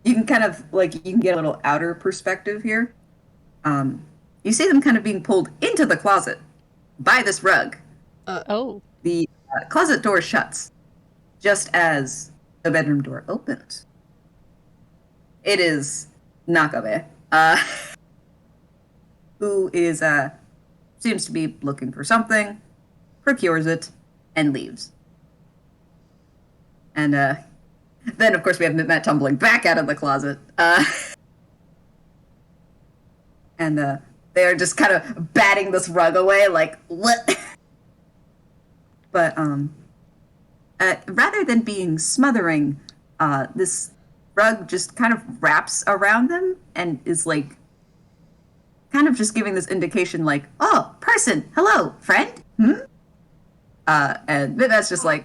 you can kind of, you can get a little outer perspective here. You see them kind of being pulled into the closet by this rug. The closet door shuts just as the bedroom door opens. It is Nakabe, who is seems to be looking for something, procures it, and leaves. And then, of course, we have Matt tumbling back out of the closet. And they're just kind of batting this rug away, like, what? But rather than being smothering, this rug just kind of wraps around them and is like, kind of just giving this indication, like, oh, person, hello, friend? And that's just like,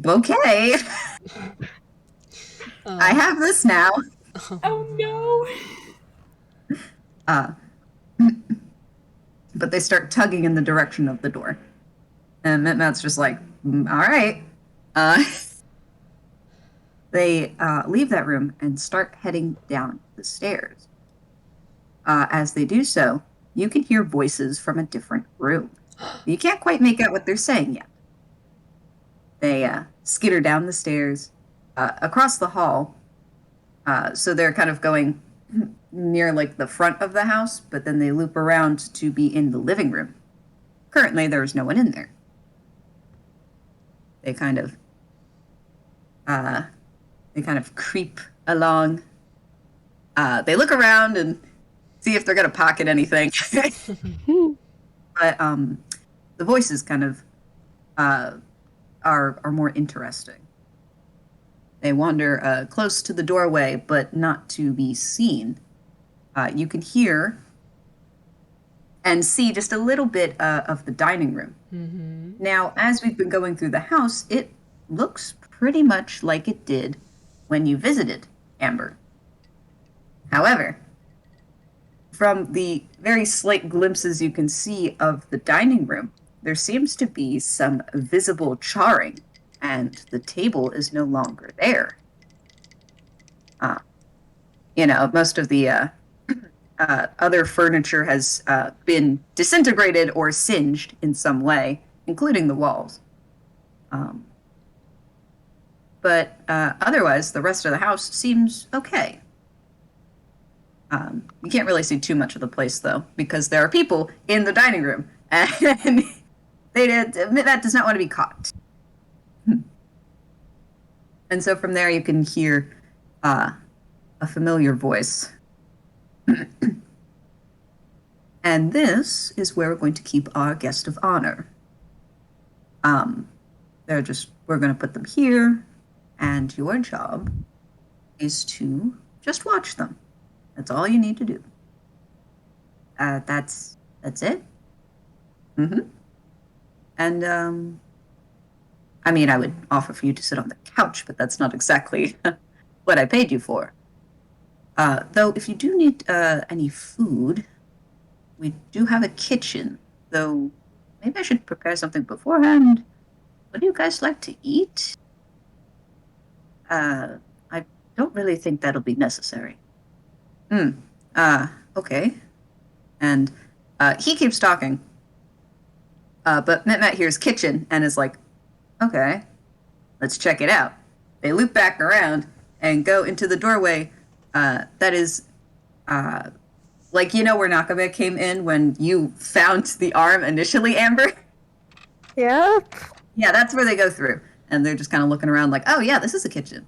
okay, I have this now. Oh no. But they start tugging in the direction of the door. And Matt's just like, all right. They leave that room and start heading down the stairs. As they do so, you can hear voices from a different room. You can't quite make out what they're saying yet. They skitter down the stairs, across the hall. So they're kind of going near like the front of the house, but then they loop around to be in the living room. Currently, there is no one in there. They kind of creep along. They look around and see if they're gonna pocket anything. But the voices kind of are more interesting. They wander close to the doorway, but not to be seen. You can hear and see just a little bit of the dining room. Mm-hmm. Now, as we've been going through the house, it looks pretty much like it did when you visited, Amber. However, from the very slight glimpses you can see of the dining room, there seems to be some visible charring, and the table is no longer there. Most of the other furniture has been disintegrated or singed in some way, including the walls. But otherwise, the rest of the house seems okay. You can't really see too much of the place, though, because there are people in the dining room, and that does not want to be caught. And so from there, you can hear a familiar voice. And this is where we're going to keep our guest of honor. We're going to put them here, and your job is to just watch them. That's all you need to do. That's it. Mm-hmm. And I would offer for you to sit on the couch, but that's not exactly what I paid you for. Though, if you do need any food, we do have a kitchen. Though, maybe I should prepare something beforehand. What do you guys like to eat? I don't really think that'll be necessary. Okay. And he keeps talking. But Matt hears kitchen and is like, okay, let's check it out. They loop back around and go into the doorway that is where Nakabe came in when you found the arm initially, Amber? Yep. Yeah, that's where they go through. And they're just kind of looking around like, oh, yeah, this is a kitchen.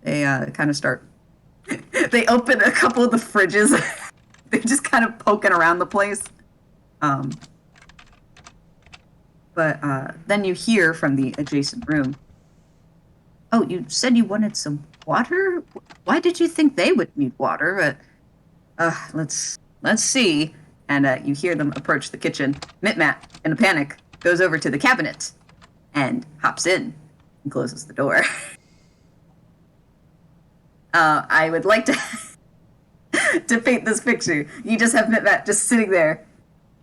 They kind of start... they open a couple of the fridges. They're just kind of poking around the place. But then you hear from the adjacent room, oh, you said you wanted some water? Why did you think they would need water? Let's see. And you hear them approach the kitchen. Mitmat, in a panic, goes over to the cabinet and hops in and closes the door. I would like to to paint this picture. You just have Mitmat just sitting there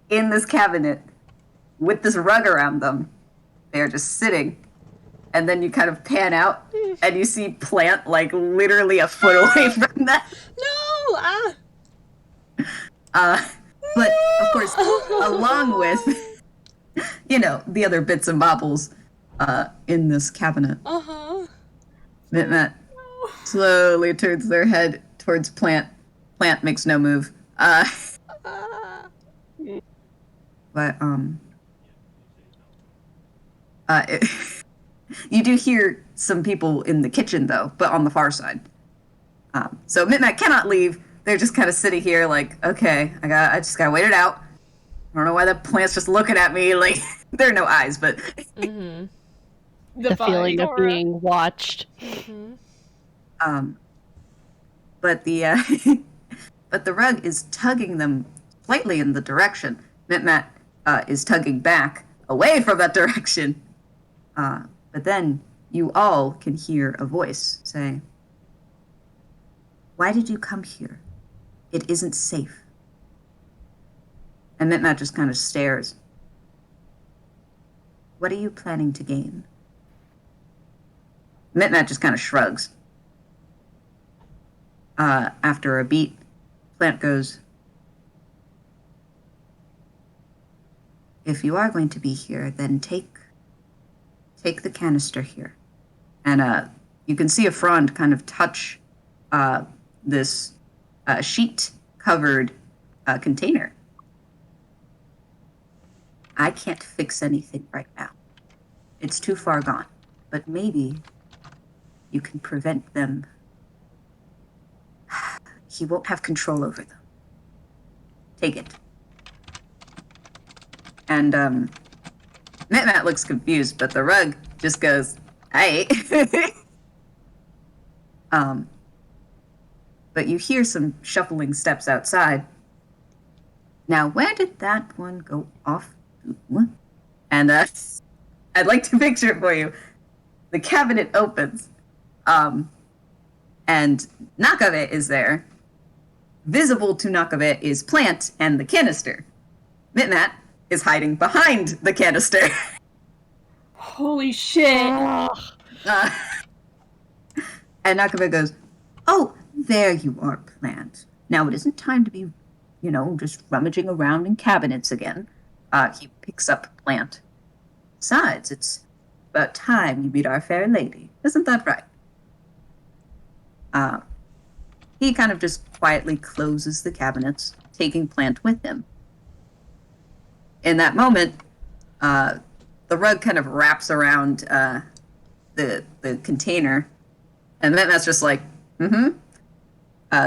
in this cabinet with this rug around them. They're just sitting. And then you kind of pan out and you see Plant like literally a foot away from that. No! But of course, along with, the other bits and bobbles in this cabinet. Uh-huh. Mitmat slowly turns their head towards Plant. Plant makes no move. But You do hear some people in the kitchen, though, but on the far side. So Mitmat cannot leave. They're just kind of sitting here like, okay, I just gotta wait it out. I don't know why the plant's just looking at me like there are no eyes, but Mm-hmm. The feeling of aura. being watched. but the but the rug is tugging them slightly in the direction. Mitmat is tugging back away from that direction. But then you all can hear a voice say, "Why did you come here? It isn't safe." And Mitmat just kind of stares. "What are you planning to gain?" Mitmat just kind of shrugs. After a beat, Plant goes, "If you are going to be here, then take the canister here." And you can see a frond kind of touch this sheet-covered container. "I can't fix anything right now. It's too far gone. But maybe you can prevent them. He won't have control over them. Take it." And Mitmat looks confused, but the rug just goes, "Hey." But you hear some shuffling steps outside. Now, where did that one go off to? And I'd like to picture it for you. The cabinet opens, and Nakabe is there. Visible to Nakabe is Plant and the canister. Mitmat is hiding behind the canister. Holy shit! And Nakabe goes, "Oh, there you are, Plant. Now it isn't time to be, just rummaging around in cabinets again." He picks up Plant. "Besides, it's about time you meet our fair lady. Isn't that right?" He kind of just quietly closes the cabinets, taking Plant with him. In that moment, the rug kind of wraps around the container, and then that's just like, mm-hmm.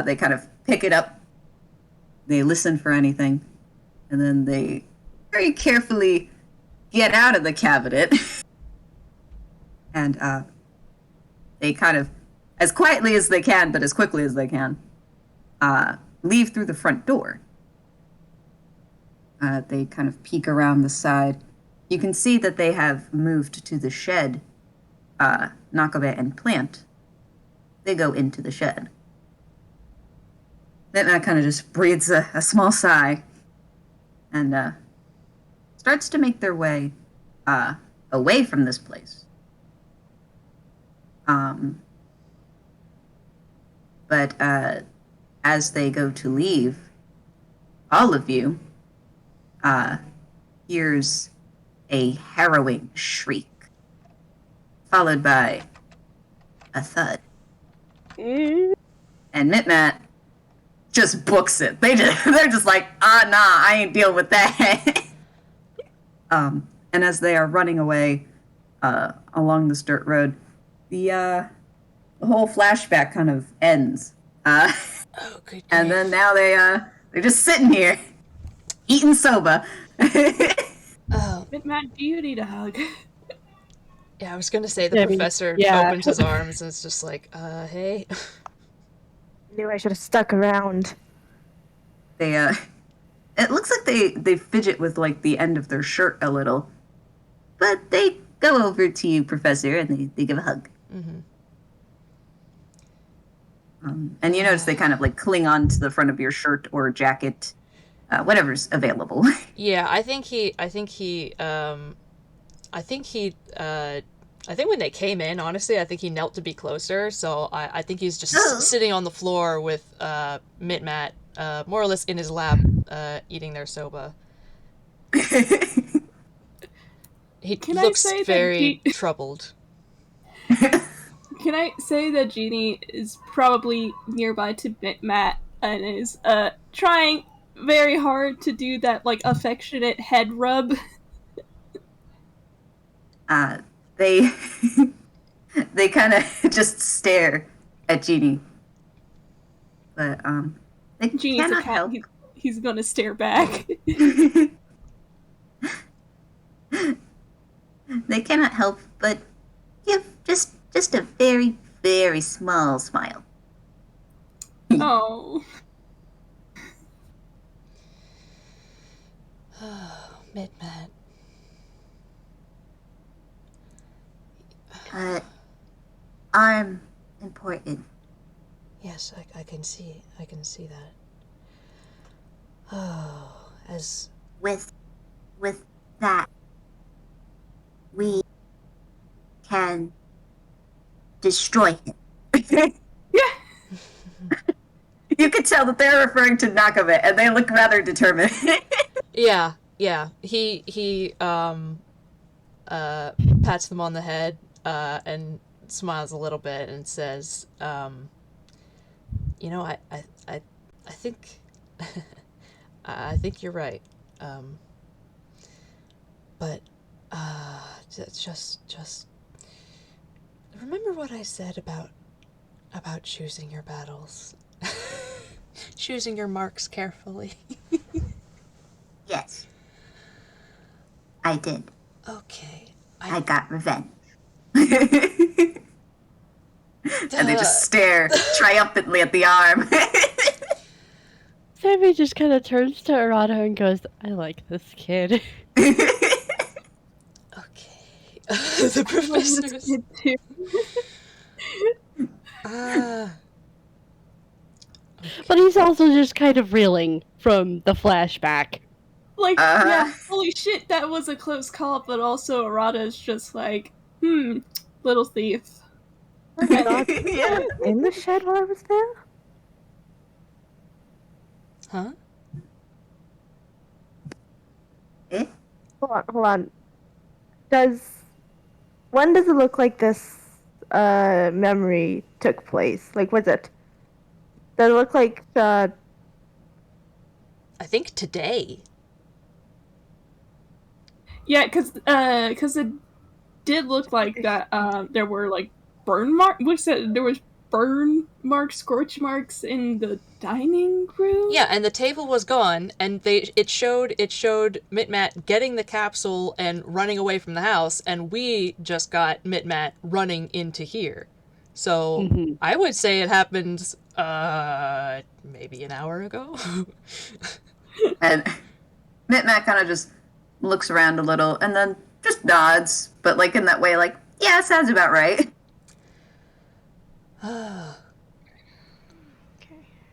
They kind of pick it up, they listen for anything, and then they very carefully get out of the cabinet, and they kind of, as quietly as they can, but as quickly as they can, leave through the front door. They kind of peek around the side. You can see that they have moved to the shed, Nakabe and Plant. They go into the shed. Then I kind of just breathes a small sigh and starts to make their way away from this place. But as they go to leave, all of you hears a harrowing shriek, followed by a thud. And Mitmat just books it. They're just like, nah, I ain't dealing with that. And as they are running away along this dirt road, the whole flashback kind of ends. Oh, good. And then now they're just sitting here, eating soba. Oh, Mitmat, do you need a hug? yeah, I was gonna say the I mean, professor yeah. opens his arms and it's just like, hey. Knew I should have stuck around. They it looks like they fidget with like the end of their shirt a little, but they go over to you, Professor, and they give a hug. Mm-hmm. And you notice they kind of like cling on to the front of your shirt or jacket, whatever's available. Yeah, I think when they came in, honestly, I think he knelt to be closer. So I think he's just sitting on the floor with Mitmat, more or less in his lap, eating their soba. He looks very troubled. Can I say that Jeannie is probably nearby to Mitmat and is trying very hard to do that like affectionate head rub? They they kind of just stare at Genie, but they Genie's a cannot cat. help. He's gonna stare back. They cannot help but give just a very, very small smile. Oh. Mid-Matt. I'm important. Yes, I can see that. Oh, as With that, we can destroy him. You could tell that they're referring to Nakame, and they look rather determined. yeah. He pats them on the head and smiles a little bit and says, you know, I think I think you're right. But just remember what I said about choosing your battles. Choosing your marks carefully. Yes, I did. Okay. I got revenge. And they just stare triumphantly at the arm. Sammy just kind of turns to Arata and goes, I like this kid. Okay. The professors. But he's also just kind of reeling from the flashback. Like, yeah, holy shit, that was a close call, but also Arata's just like, little thief. Yeah. In the shed while I was there? Huh? Eh? Hold on. When does it look like this memory took place? Like, was it? Does it look like I think today. Yeah, because it did look like that. There were like burn marks. What's that? There was burn marks, scorch marks in the dining room. Yeah, and the table was gone, and it showed Mitmat getting the capsule and running away from the house, and we just got Mitmat running into here. So I would say it happened maybe an hour ago. And Mitmat kind of just looks around a little and then just nods, but like in that way, like, yeah, sounds about right.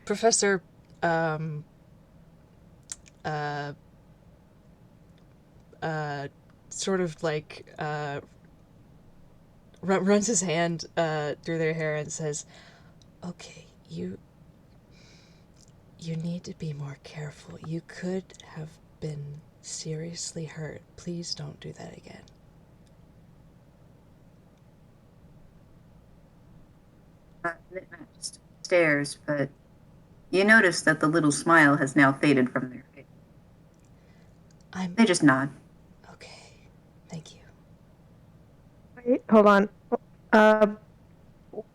Professor sort of like runs his hand through their hair and says, okay, you need to be more careful. You could have been seriously hurt. Please don't do that again. Mitmat just stares, but you notice that the little smile has now faded from their face. They just nod. Okay. Thank you. Wait, hold on.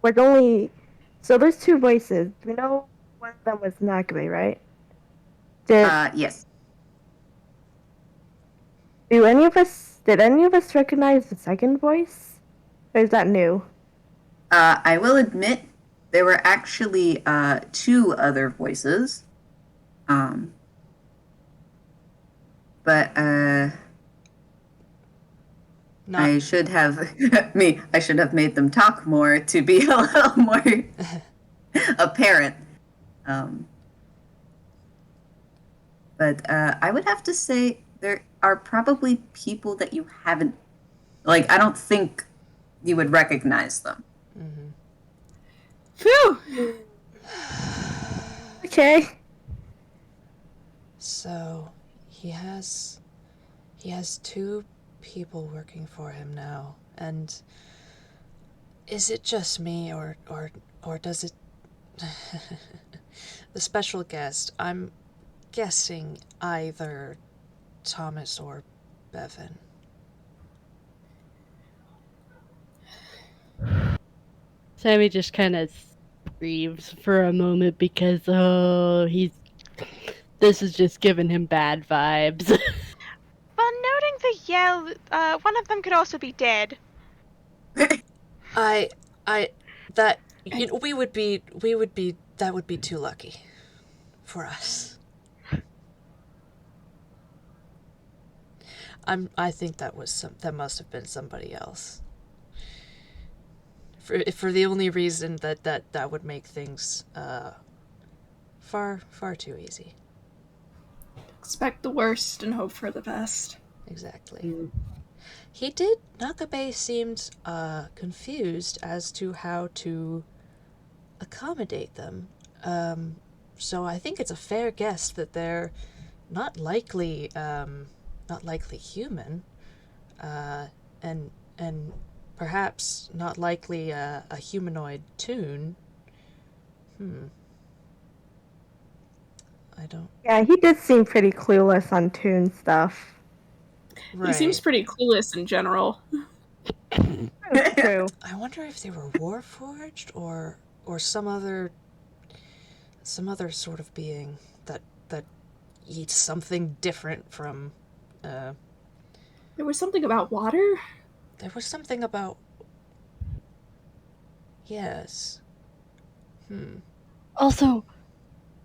With only... So there's two voices. We know one of them was Nakame, right? Yes. Did any of us recognize the second voice? Or is that new? I will admit there were actually two other voices. But I should have made them talk more to be a little more apparent. But I would have to say there are probably people that you haven't, like, I don't think you would recognize them. Phew! Okay. So he has two people working for him now, and is it just me or does it the special guest, I'm guessing either Thomas or Bevan. Sammy just kind of grieves for a moment because, this is just giving him bad vibes. Well, noting the yell, one of them could also be dead. I, that that would be too lucky for us. I think that must have been somebody else. For the only reason that would make things far too easy. Expect the worst and hope for the best. Exactly. Nakabe seemed confused as to how to accommodate them. So I think it's a fair guess that they're not likely human, and perhaps not likely a humanoid Toon. I don't. Yeah, he did seem pretty clueless on Toon stuff. Right. He seems pretty clueless in general. That's true. I wonder if they were warforged or some other sort of being that eats something different from. There was something about water? There was something about. Yes. Also,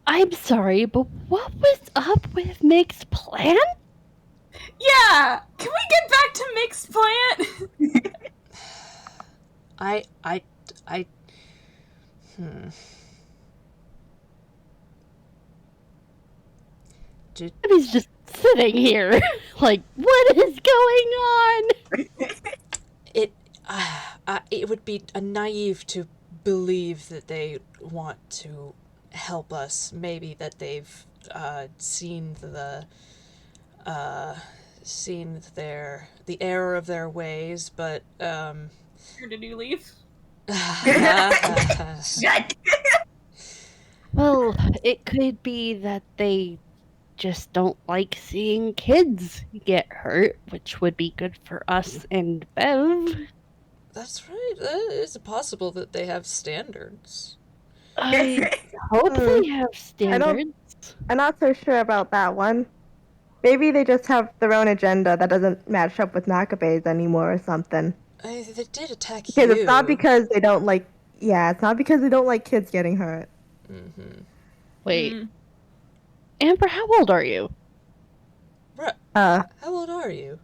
I'm sorry, but what was up with Mick's plan? Yeah! Can we get back to Mick's plant? He's just sitting here, like, what is going on? It would be naive to believe that they want to help us. Maybe that they've seen the error of their ways, but Or did you leave? Shut. Well, it could be that they just don't like seeing kids get hurt, which would be good for us and Bev. That's right. It's possible that they have standards. I hope they have standards. I'm not so sure about that one. Maybe they just have their own agenda that doesn't match up with Nakabe's anymore or something. They did attack Because you. it's not because they don't like. Yeah, it's not because they don't like kids getting hurt. Mm-hmm. Wait. Amber, how old are you? How old are you?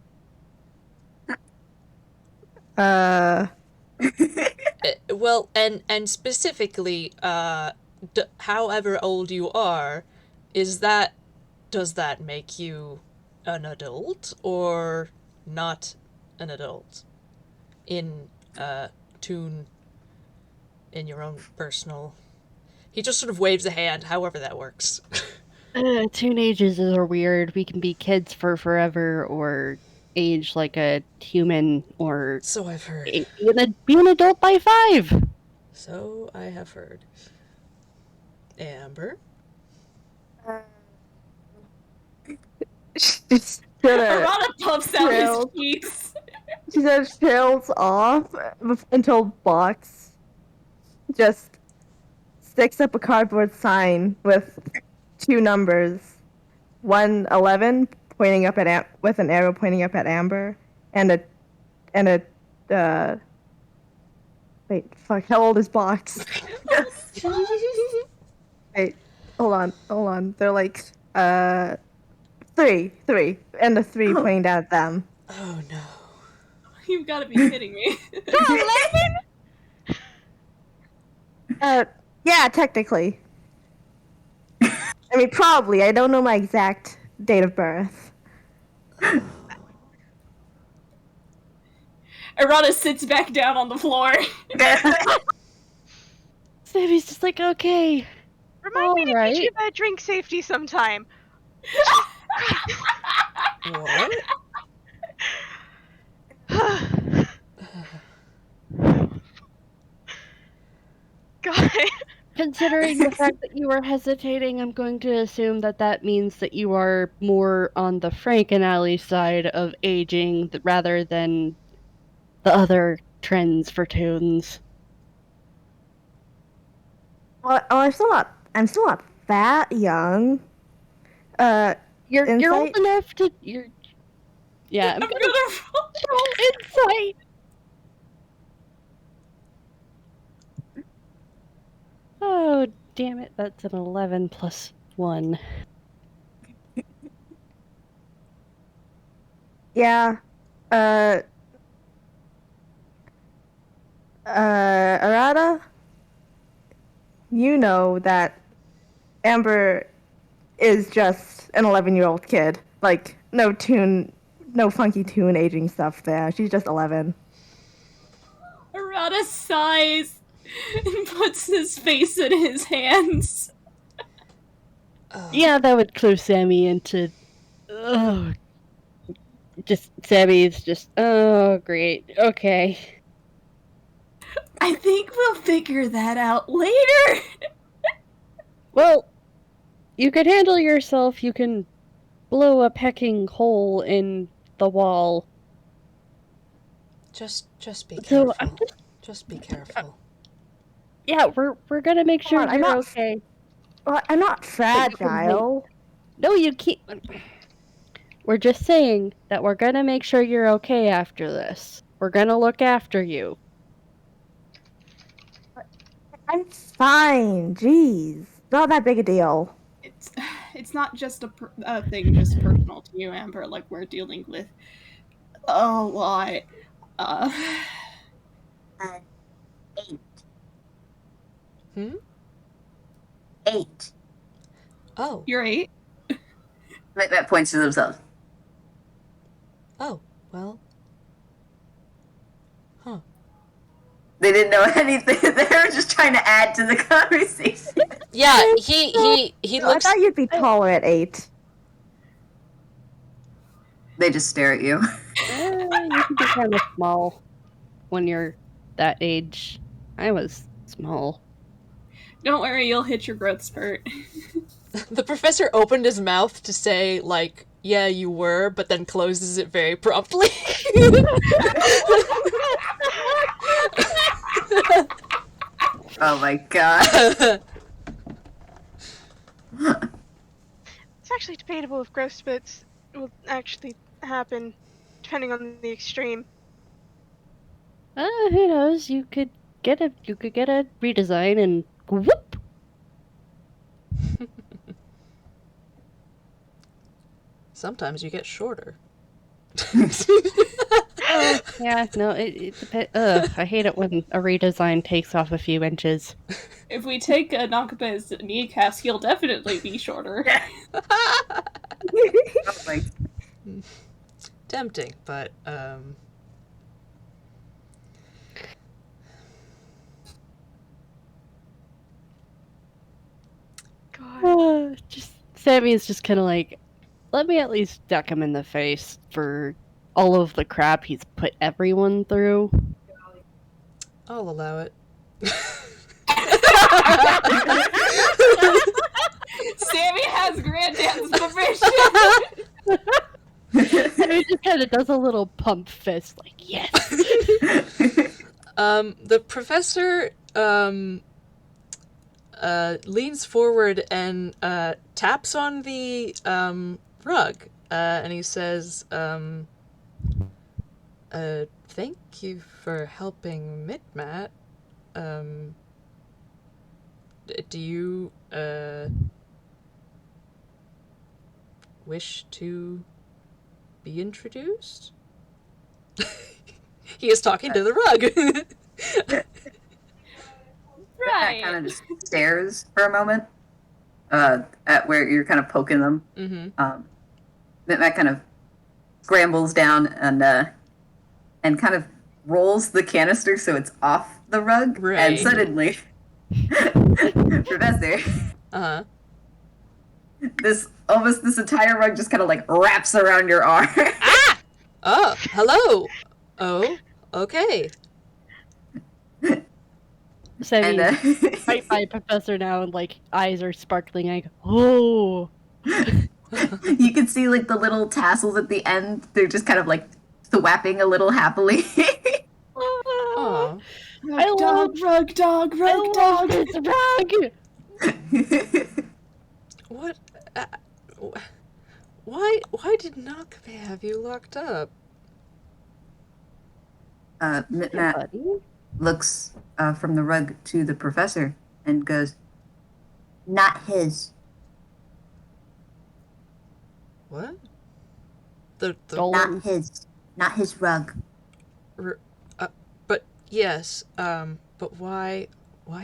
Well, and specifically, however old you are, does that make you an adult or not an adult? In Toon, in your own personal. He just sort of waves a hand, however that works. Teenagers are weird. We can be kids for forever or age like a human or So I've heard. be an adult by 5. So I have heard. Amber? She's gonna. Arata puffs out his cheeks. She just trails off until Box just sticks up a cardboard sign with 2 numbers, 111 pointing up at with an arrow pointing up at Amber, and a wait, fuck, how old is Box? Wait, hold on. They're like 3, and the 3 pointing at them. Oh no. You've got to be kidding me. 11? Yeah, technically. I mean, probably. I don't know my exact date of birth. Arata sits back down on the floor. Sammy's just like, okay. Remind me to Alright. teach you about drink safety sometime. What? God. Considering the fact that you are hesitating, I'm going to assume that means that you are more on the Frank and Allie side of aging rather than the other trends for Toons. Well, I'm still not. I'm still not that young. You're old Insight? enough to. Yeah, I'm I'm gonna gonna roll insight. Oh, damn it! That's an 11 plus 1. Yeah. Arata, you know that Amber is just an 11-year-old kid. Like, no funky tune aging stuff there. She's just 11. Arata sighs and puts his face in his hands. Yeah, that would clue Sammy into. Oh, Sammy's just. Oh, great. Okay. I think we'll figure that out later. Well, you could handle yourself. You can blow a pecking hole in the wall. Just be So, careful. Just be careful. Yeah, we're gonna make sure Come on, you're okay. Well, I'm not fragile. No, you can't. We're just saying that we're gonna make sure you're okay after this. We're gonna look after you. I'm fine. Jeez. Not that big a deal. It's not just a thing just personal to you, Amber. Like, we're dealing with a lot. 8. Hmm? 8. Oh. You're 8? That points to themselves. Oh. Well. Huh. They didn't know anything. They were just trying to add to the conversation. Yeah, he I looks. thought you'd be taller at 8. They just stare at you. You can be kind of small when you're that age. I was small. Don't worry, you'll hit your growth spurt. The professor opened his mouth to say, like, yeah, you were, but then closes it very promptly. Oh my god. It's actually debatable if growth spurts will actually happen, depending on the extreme. Who knows? You could get a redesign and whoop. Sometimes you get shorter. Yeah, no, it depends. I hate it when a redesign takes off a few inches. If we take Nakaba's kneecaps, he'll definitely be shorter. Oh my. Tempting, but God. Just Sammy is just kind of like, let me at least deck him in the face for all of the crap he's put everyone through. I'll allow it. Sammy has granddad's permission. He just kind of does a little pump fist, like, yes. The professor leans forward and taps on the rug, and he says, thank you for helping Midmat. Do you wish to be introduced? He is talking to the rug. Right. Kind of just stares for a moment at where you're kind of poking them. Mm-hmm. That kind of scrambles down and kind of rolls the canister so it's off the rug. Right. And suddenly, Professor, Uh-huh. this entire rug just kind of like wraps around your arm. Ah! Oh, hello. Oh, okay. Sammy And right by Professor now, and like eyes are sparkling. Like, oh. you can see like the little tassels at the end. They're just kind of like swapping a little happily. Oh. I love, rug dog, I rug love dog. this rug. What? Why did Nakabe have you locked up? Hey, Mitmat buddy. looks from the rug to the professor and goes, "Not his." What? The Stolen. Not his rug. r- but yes, but why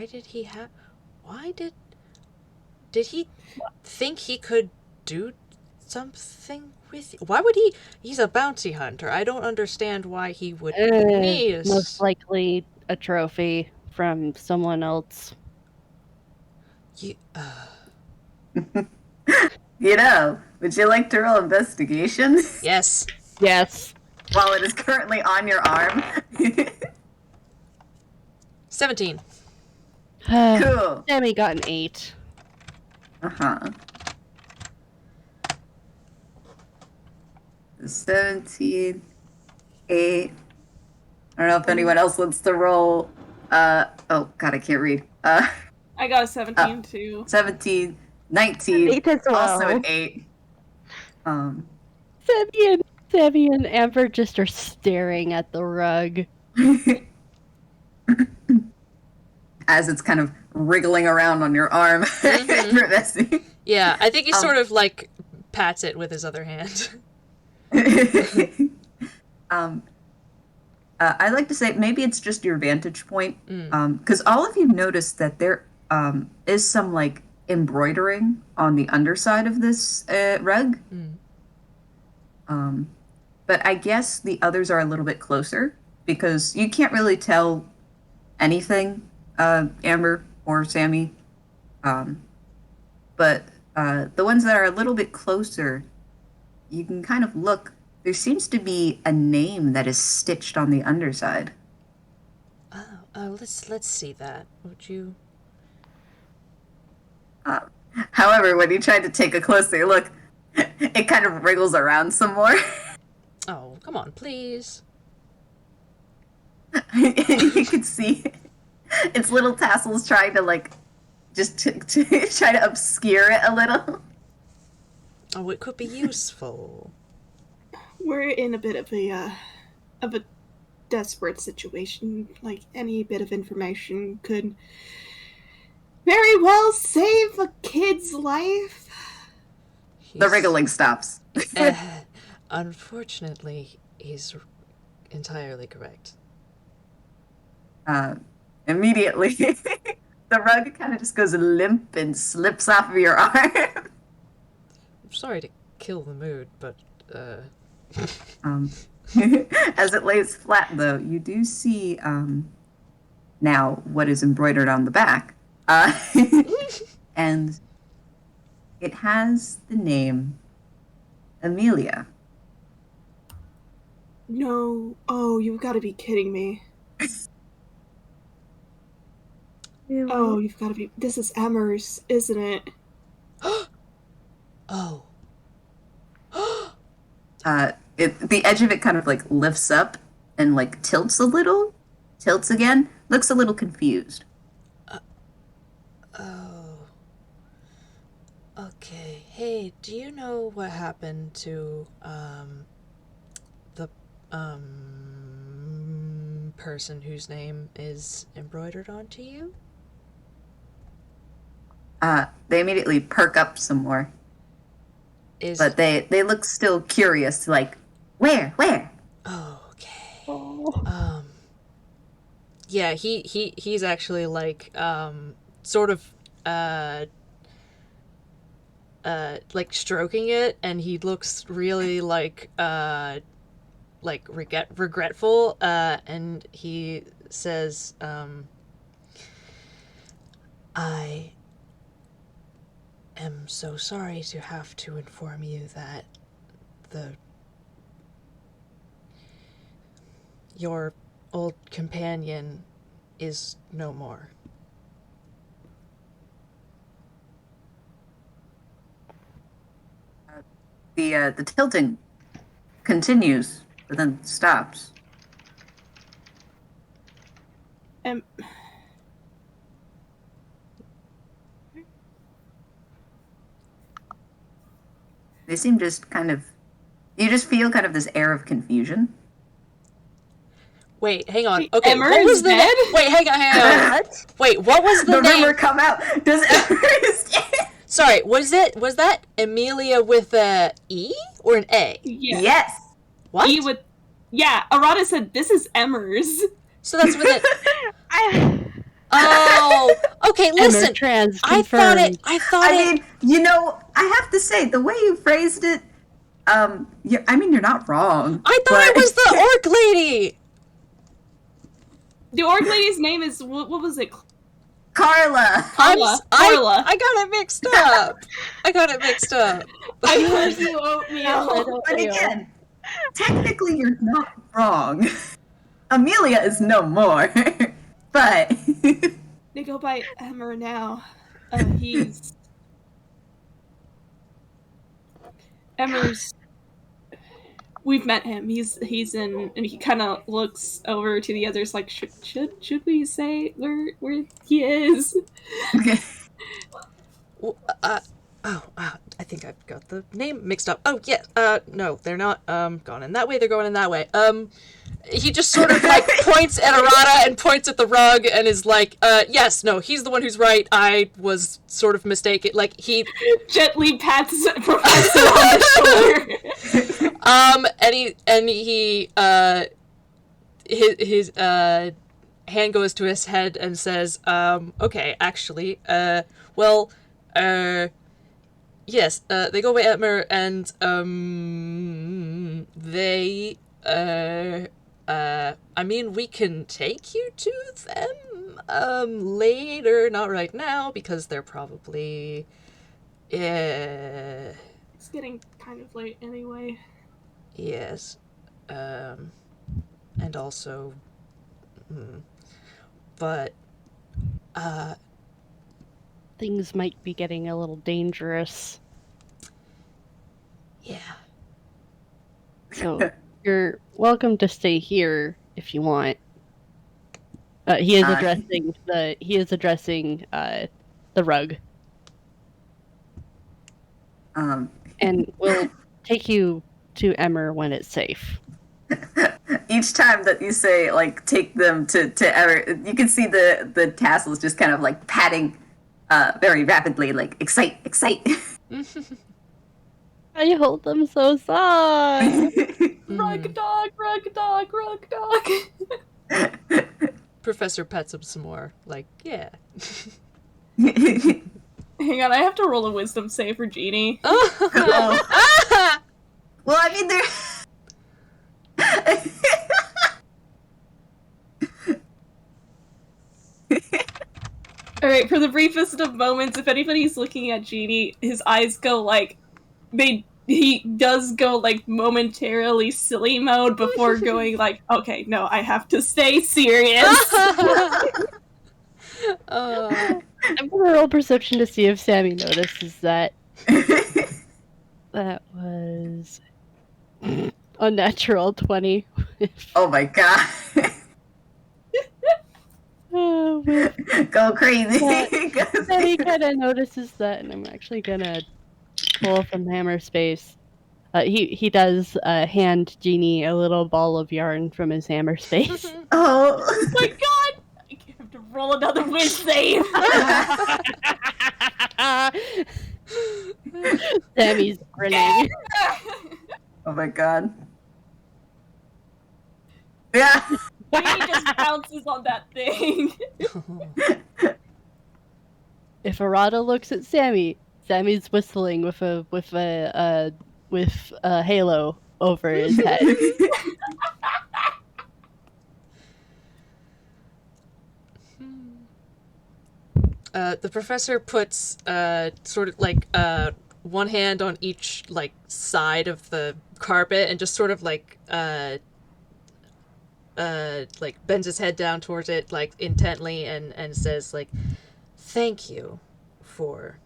did he have? Why did he think he could do something with? Why would he? He's a bounty hunter. I don't understand why he would need. Most likely a trophy from someone else. You, You know, would you like to roll investigation yes. Yes. while it is currently on your arm? 17. Cool. Sammy got an 8. Uh-huh. 17, 8. I don't know if anyone else wants to roll. Oh, God, I can't read. I got a 17 too. 17, 19, 8 as well. also an 8. Sammy and Amber just are staring at the rug. As it's kind of wriggling around on your arm. Yeah, I think he sort of like pats it with his other hand. I like to say maybe it's just your vantage point, because all of you noticed that there is some like embroidering on the underside of this rug. But I guess the others are a little bit closer because you can't really tell anything, Amber or Sammy. But the ones that are a little bit closer, you can kind of look. There seems to be a name that is stitched on the underside. Oh, let's see that. Would you? However, when you try to take a closer look, it kind of wriggles around some more. Oh, come on, please. You can see its little tassels trying to like just to try to obscure it a little. Oh, it could be useful. We're in a bit of a desperate situation. Like any bit of information could very well save a kid's life. The wriggling stops. Unfortunately, he's entirely correct. Immediately, the rug kind of just goes limp and slips off of your arm. I'm sorry to kill the mood, but As it lays flat, though, you do see now what is embroidered on the back. And it has the name Amelia. No. Oh, you've got to be kidding me. Really? Oh, you've got to be. This is Emmer's, isn't it? oh. The edge of it kind of like lifts up and like tilts a little, tilts again, looks a little confused. Oh. Okay. Hey, do you know what happened to the person whose name is embroidered onto you? They immediately perk up some more, but they look still curious, like, where? Oh, okay. Yeah, he's actually like sort of like stroking it, and he looks really like regretful, and he says, I am so sorry to have to inform you that your old companion is no more. The tilting continues, but then stops. They seem just kind of. You just feel kind of this air of confusion. Wait, hang on. Wait, Okay, Emmer what was is the dead? Wait, hang on. What? Wait, what was the The name? rumor come out. Does Sorry, was that Amelia with a E or an A? Yeah. Yes. What? E with. Yeah, Arata said this is Emmers. So that's with it. I, Oh, okay. Listen, Emmer trans I thought confirmed. I mean, I have to say, the way you phrased it, you're not wrong. I thought it was the orc lady. The orc lady's name is what was it? Carla. Carla. Carla. I got it mixed up. I heard you, Oatmeal. But again, technically you're not wrong. Amelia is no more. But They go by Emmer now. He's Emmer's. We've met him. He's in, and he kind of looks over to the others like, should we say where he is? okay. I think I've got the name mixed up. Oh yeah. No, they're not going in that way. They're going in that way. He just sort of like points at Arata and points at the rug and is like, yes, no, he's the one who's right. I was sort of mistaken. Like he Gently pats Professor on the shoulder. and he his hand goes to his head and says, okay, actually, well, yes, they go by Etmer and they I mean, we can take you to them later, not right now, because they're probably It's getting kind of late anyway. yes, and also but Things might be getting a little dangerous. yeah. So you're welcome to stay here if you want. He is addressing the rug. And we'll take you to Emmer when it's safe. Each time that you say, like, take them to Ever, you can see the tassels just kind of, like, patting very rapidly, like, excite. I hold them so soft. Rug dog. Professor pets him some more. Like, yeah. Hang on, I have to roll a wisdom save for Genie. Oh. Well, I mean, Alright, for the briefest of moments, if anybody's looking at Genie, his eyes go like he does go like momentarily silly mode before going like, okay, no, I have to stay serious. I'm gonna roll perception to see if Sammy notices that. That was a natural 20. oh my god. Go crazy. Sammy kind of notices that, and I'm actually gonna pull from Hammer Space. He does hand Genie a little ball of yarn from his Hammer Space. Oh my god! I have to roll another whiz save! Sammy's grinning. Oh my god. Yeah. Genie just bounces on that thing. If Arata looks at Sammy, Sammy's whistling with a halo over his head. The professor puts sort of like one hand on each like side of the carpet and just sort of like bends his head down towards it like intently and says like, thank you for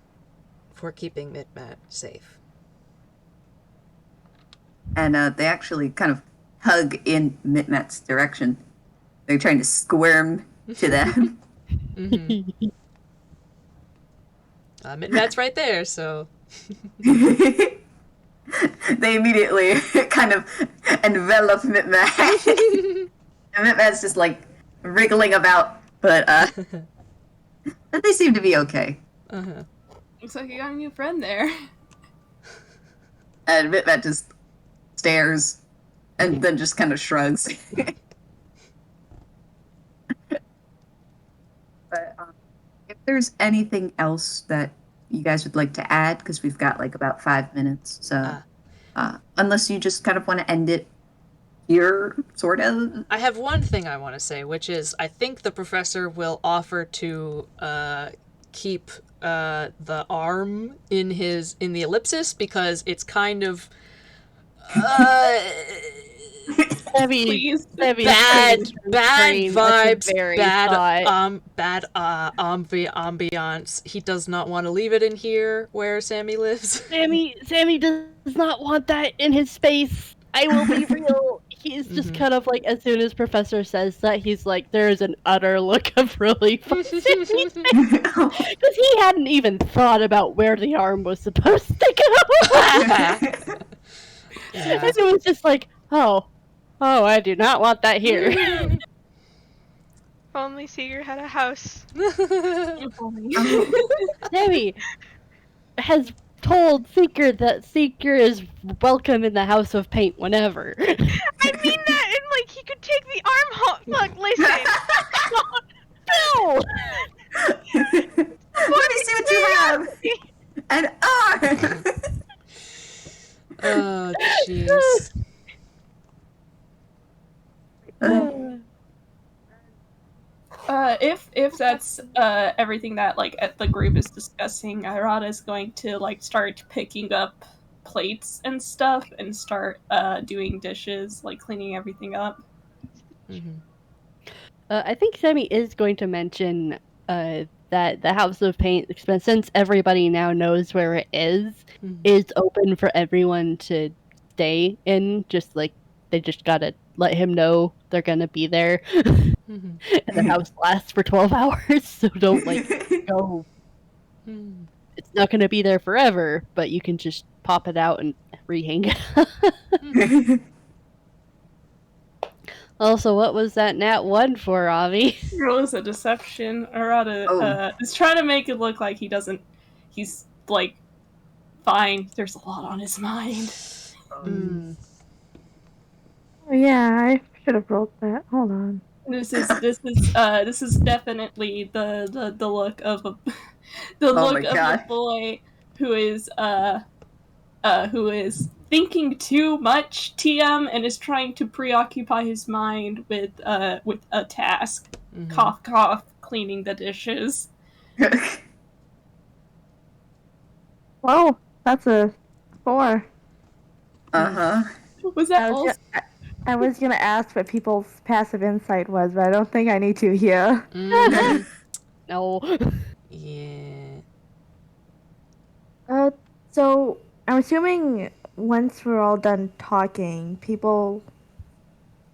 keeping Mitmat safe. And they actually kind of hug in Mitmat's direction. They're trying to squirm to them. Mm-hmm. Midmat's right there, so. They immediately kind of envelop Mitmat. And Mitmat's just like wriggling about, but they seem to be okay. Uh-huh. Looks like you got a new friend there. And Mitmat just stares and then just kind of shrugs. But if there's anything else that you guys would like to add, because we've got like about 5 minutes, so unless you just kind of want to end it here, sort of. I have one thing I want to say, which is I think the professor will offer to keep the arm in the ellipsis because it's kind of Heavy bad vibes, bad ambiance. He does not want to leave it in here where Sammy lives. Sammy does not want that in his space. I will be real. He's just kind of like, as soon as Professor says that, he's like, there's an utter look of relief on Sammy's face. Because he hadn't even thought about where the arm was supposed to go. Yeah. And it was just like, oh, I do not want that here. If only Seeger had a house. Sammy has told Seeker that Seeker is welcome in the House of Paint whenever. I mean that, and like he could take the arm home. Look, listen. No! Let me see what you have. An arm. Oh, jeez. If that's everything that like the group is discussing, Arata is going to like start picking up plates and stuff and start doing dishes, like cleaning everything up. Mm-hmm. I think Sammy is going to mention that the House of Paint, since everybody now knows where it is open for everyone to stay in. Just like they just gotta let him know they're gonna be there. And the house lasts for 12 hours, so don't like go. It's not gonna be there forever, but you can just pop it out and rehang it. Also, what was that nat 1 for, Avi? Roll is a deception. Arata is trying to make it look like he's like fine. There's a lot on his mind. Oh yeah, I should have rolled that. Hold on. This is definitely the look of a a boy who is thinking too much TM and is trying to preoccupy his mind with a task. Cough cough, cleaning the dishes. Whoa, that's a 4. Was that all? I was gonna ask what people's passive insight was, but I don't think I need to here. No. Yeah. So I'm assuming once we're all done talking, people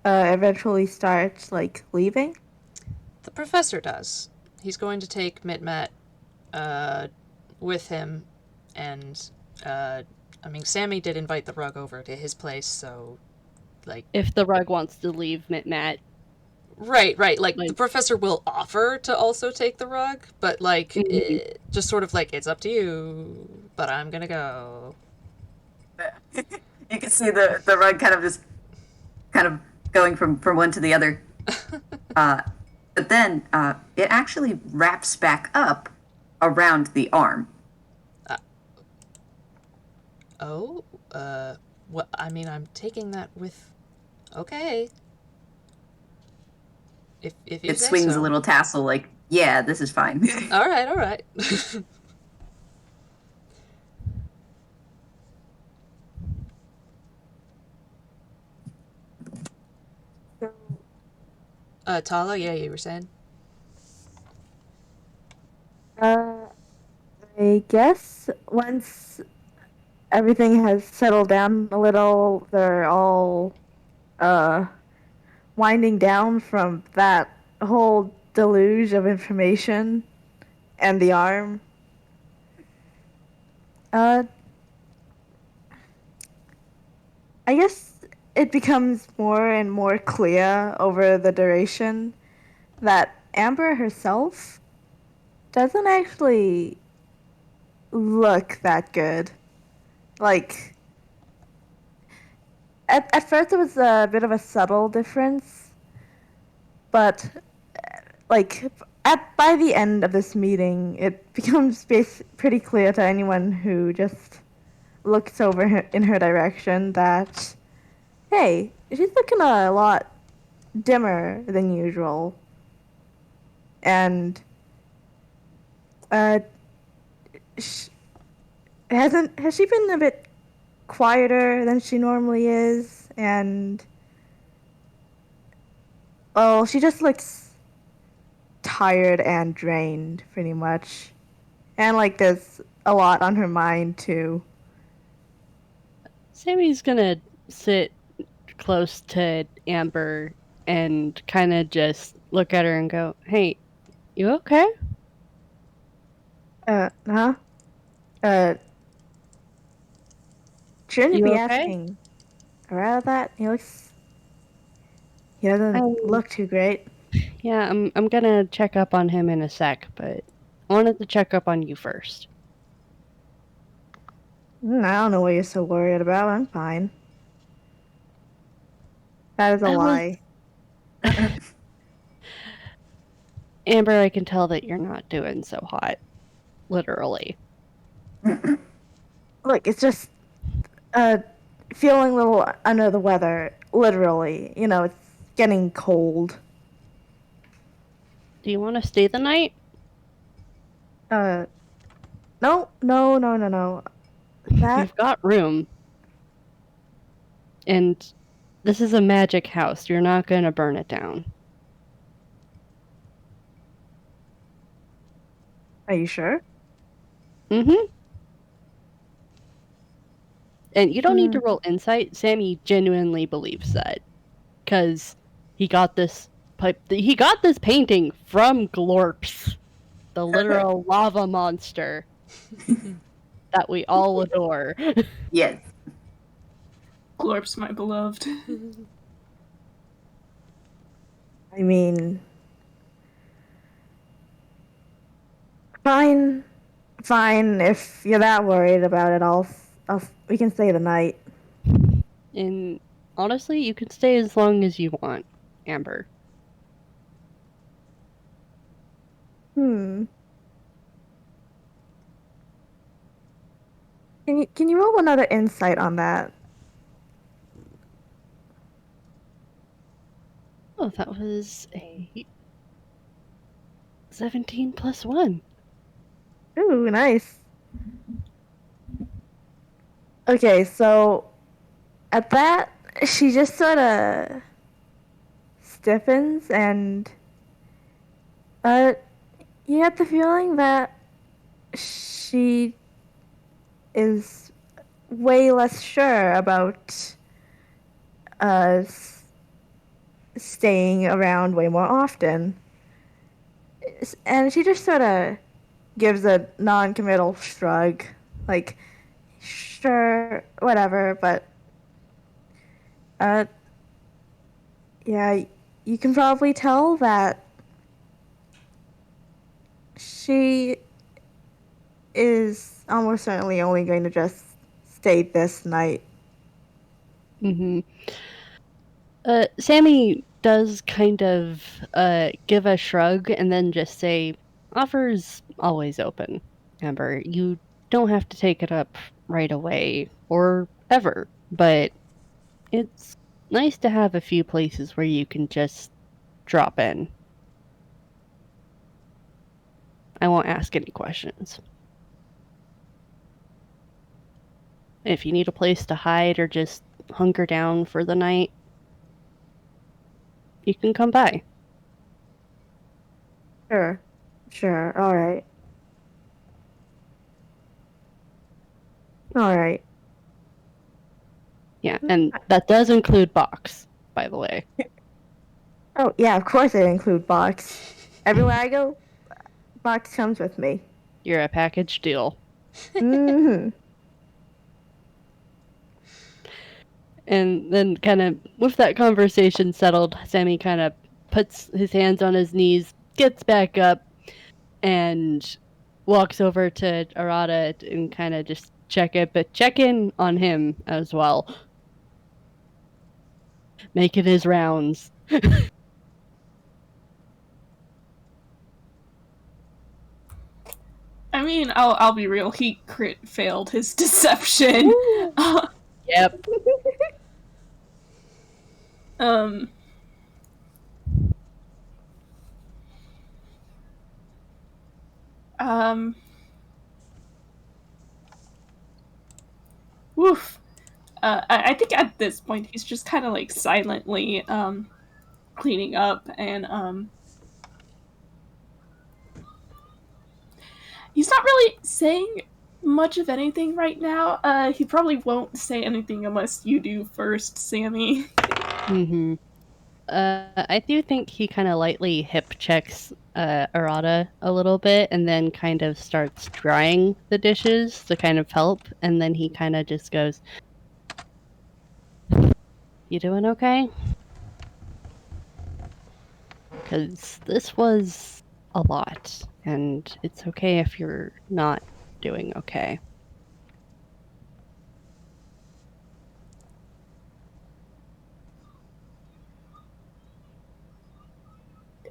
eventually start like leaving. The professor does. He's going to take Mitmat with him, and I mean, Sammy did invite the rug over to his place, so like if the rug wants to leave Mitmat. Right. Like the professor will offer to also take the rug, but like just sort of like it's up to you, but I'm gonna go. You can see the rug kind of going from one to the other. But then it actually wraps back up around the arm. What? I mean, I'm taking that with. Okay. If you It say swings so. a little tassel, like, yeah, this is fine. All right. Tala, yeah, you were saying. I guess once everything has settled down a little, they're all winding down from that whole deluge of information and the arm. I guess it becomes more and more clear over the duration that Amber herself doesn't actually look that good. Like, at first it was a bit of a subtle difference, but like by the end of this meeting, it becomes pretty clear to anyone who just looks over in her direction that, hey, she's looking a lot dimmer than usual. And has she been a bit quieter than she normally is? And well, she just looks tired and drained, pretty much. And like there's a lot on her mind too. Sammy's gonna sit close to Amber and kind of just look at her and go, "Hey, you okay?" Huh? Shouldn't You be okay? asking Arata that. He doesn't look too great. Yeah, I'm gonna check up on him in a sec, but I wanted to check up on you first. I don't know what you're so worried about. I'm fine. That is a lie. Amber, I can tell that you're not doing so hot. Literally. Look, it's just feeling a little under the weather. Literally, it's getting cold. Do you want to stay the night? No. You've got room. And this is a magic house. You're not gonna burn it down. Are you sure? Mm-hmm. And you don't need to roll insight. Sammy genuinely believes that. Because he got this painting from Glorps, the literal lava monster that we all adore. Yes. Glorps, my beloved. I mean, fine. If you're that worried about it, we can stay the night. And honestly, you can stay as long as you want, Amber. Can you roll another insight on that? Oh, that was a 17 plus 1. Ooh, nice. Okay, so at that, she just sort of stiffens, and you get the feeling that she is way less sure about staying around way more often. And she just sort of gives a non-committal shrug, like, sure, whatever, but yeah, you can probably tell that she is almost certainly only going to just stay this night. Mm-hmm. Sammy does kind of give a shrug and then just say, "Offer's always open, Amber. You don't have to take it up right away or ever, but it's nice to have a few places where you can just drop in. I won't ask any questions. If you need a place to hide or just hunker down for the night, you can come by." Sure, alright. Alright. Yeah, and that does include box, by the way. Oh, yeah, of course I include box. Everywhere I go, box comes with me. You're a package deal. Mm-hmm. And then, kind of, with that conversation settled, Sammy kind of puts his hands on his knees, gets back up, and walks over to Arata and kind of just check in on him as well. Making his rounds. I mean, I'll be real. He crit failed his deception. Yep. Um. Woof. I think at this point he's just kind of like silently cleaning up, and he's not really saying much of anything right now. He probably won't say anything unless you do first, Sammy. Mm-hmm. I do think he kind of lightly hip checks Arata a little bit and then kind of starts drying the dishes to kind of help. And then he kind of just goes, "You doing okay?" Because this was a lot, and it's okay if you're not doing okay.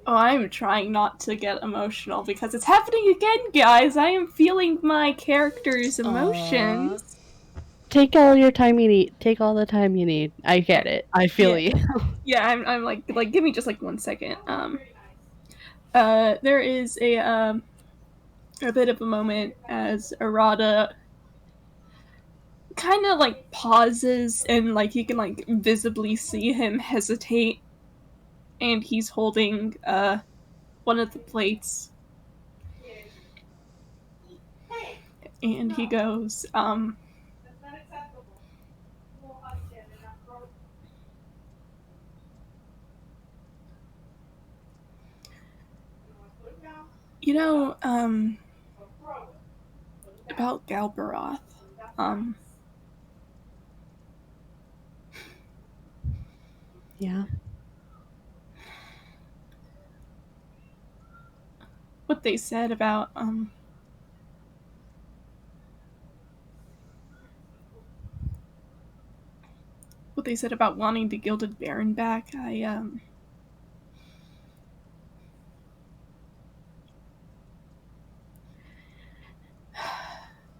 Oh, I'm trying not to get emotional because it's happening again, guys. I am feeling my character's emotions. Take all your time you need. Take all the time you need. I get it. I feel you. Yeah, I'm like give me just like 1 second. There is a bit of a moment as Arata kind of like pauses, and like you can like visibly see him hesitate, and he's holding one of the plates, and he goes, you know, about Galbaroth, Yeah. what they said about what they said about wanting the Gilded Baron back.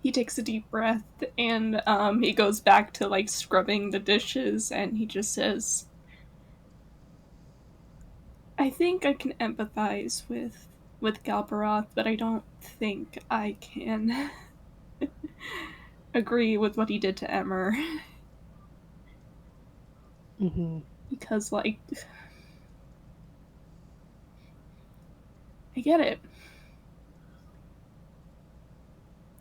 He takes a deep breath, and he goes back to like scrubbing the dishes, and he just says, I think I can empathize with Galbaroth, but I don't think I can agree with what he did to Emmer. Mm-hmm. Because, like, I get it.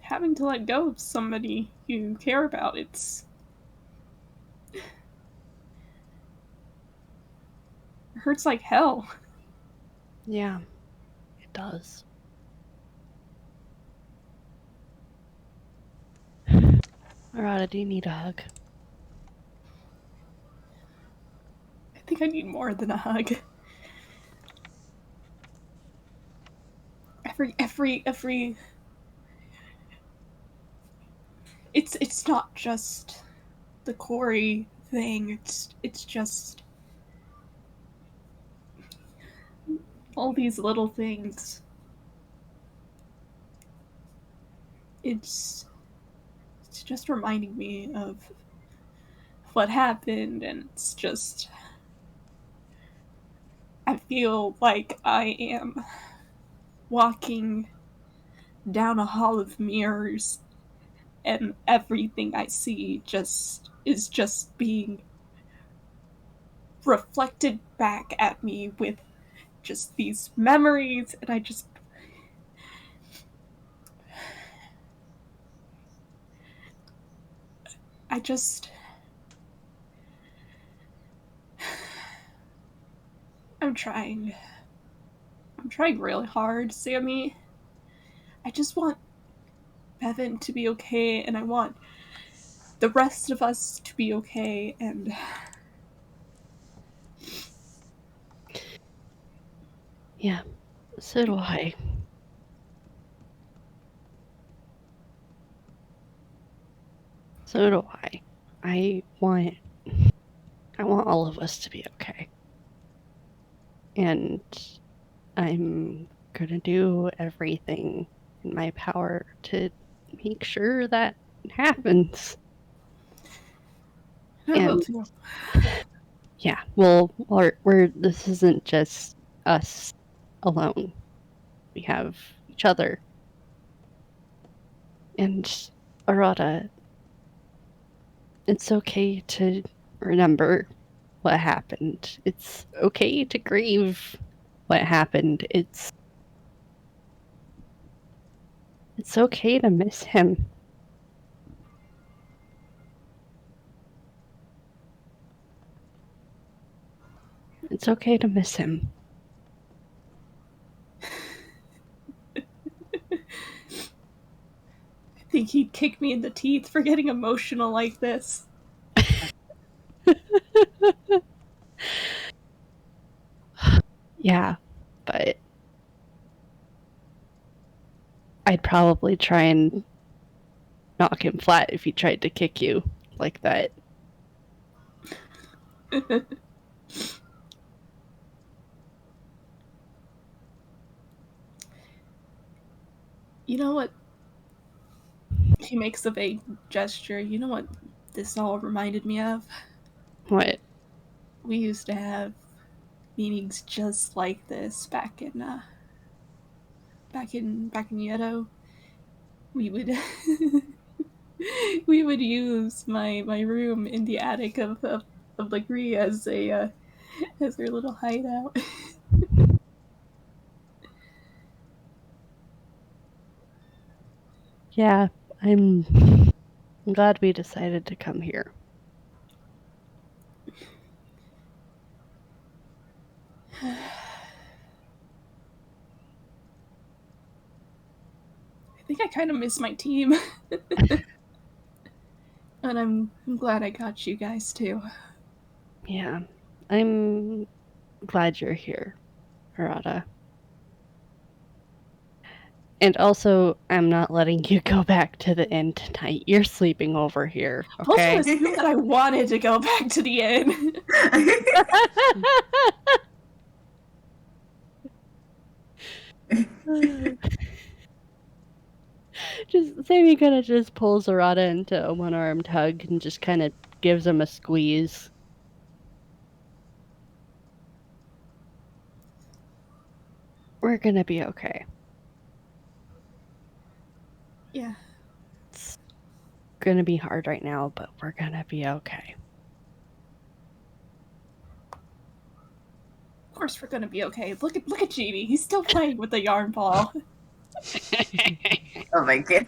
Having to let go of somebody you care about, it hurts like hell. Yeah. It does. Arata, do you need a hug? I think I need more than a hug. Every it's not just the Corey thing, it's just all these little things. It's just reminding me of what happened, and it's just, I feel like I am walking down a hall of mirrors, and everything I see is just being reflected back at me with just these memories, and I just I'm I'm trying really hard, Sammy. I just want Bevan to be okay, and I want the rest of us to be okay, and Yeah, so do I. So do I. I want all of us to be okay. And I'm gonna do everything in my power to make sure that happens. I will too. Yeah, well, we're this isn't just us alone. We have each other. And Arata, it's okay to remember what happened. It's okay to grieve what happened. It's okay to miss him. It's okay to miss him. I think he'd kick me in the teeth for getting emotional like this. Yeah, but I'd probably try and knock him flat if he tried to kick you like that. You know what? He makes a vague gesture. You know what this all reminded me of? What? We used to have meetings just like this back in Yedo. We would we would use my room in the attic of the Gree as a as their little hideout. Yeah, I'm glad we decided to come here. I think I kind of miss my team. And I'm glad I got you guys too. Yeah, I'm glad you're here, Arata. And also, I'm not letting you go back to the inn tonight. You're sleeping over here, okay? Also assume that I wanted to go back to the inn. Sammy kind of just pulls Arata into a one-armed hug and just kind of gives him a squeeze. We're gonna be okay. Yeah. It's gonna be hard right now, but we're gonna be okay. Of course we're gonna be okay. Look at Genie. He's still playing with the yarn ball. Oh my god.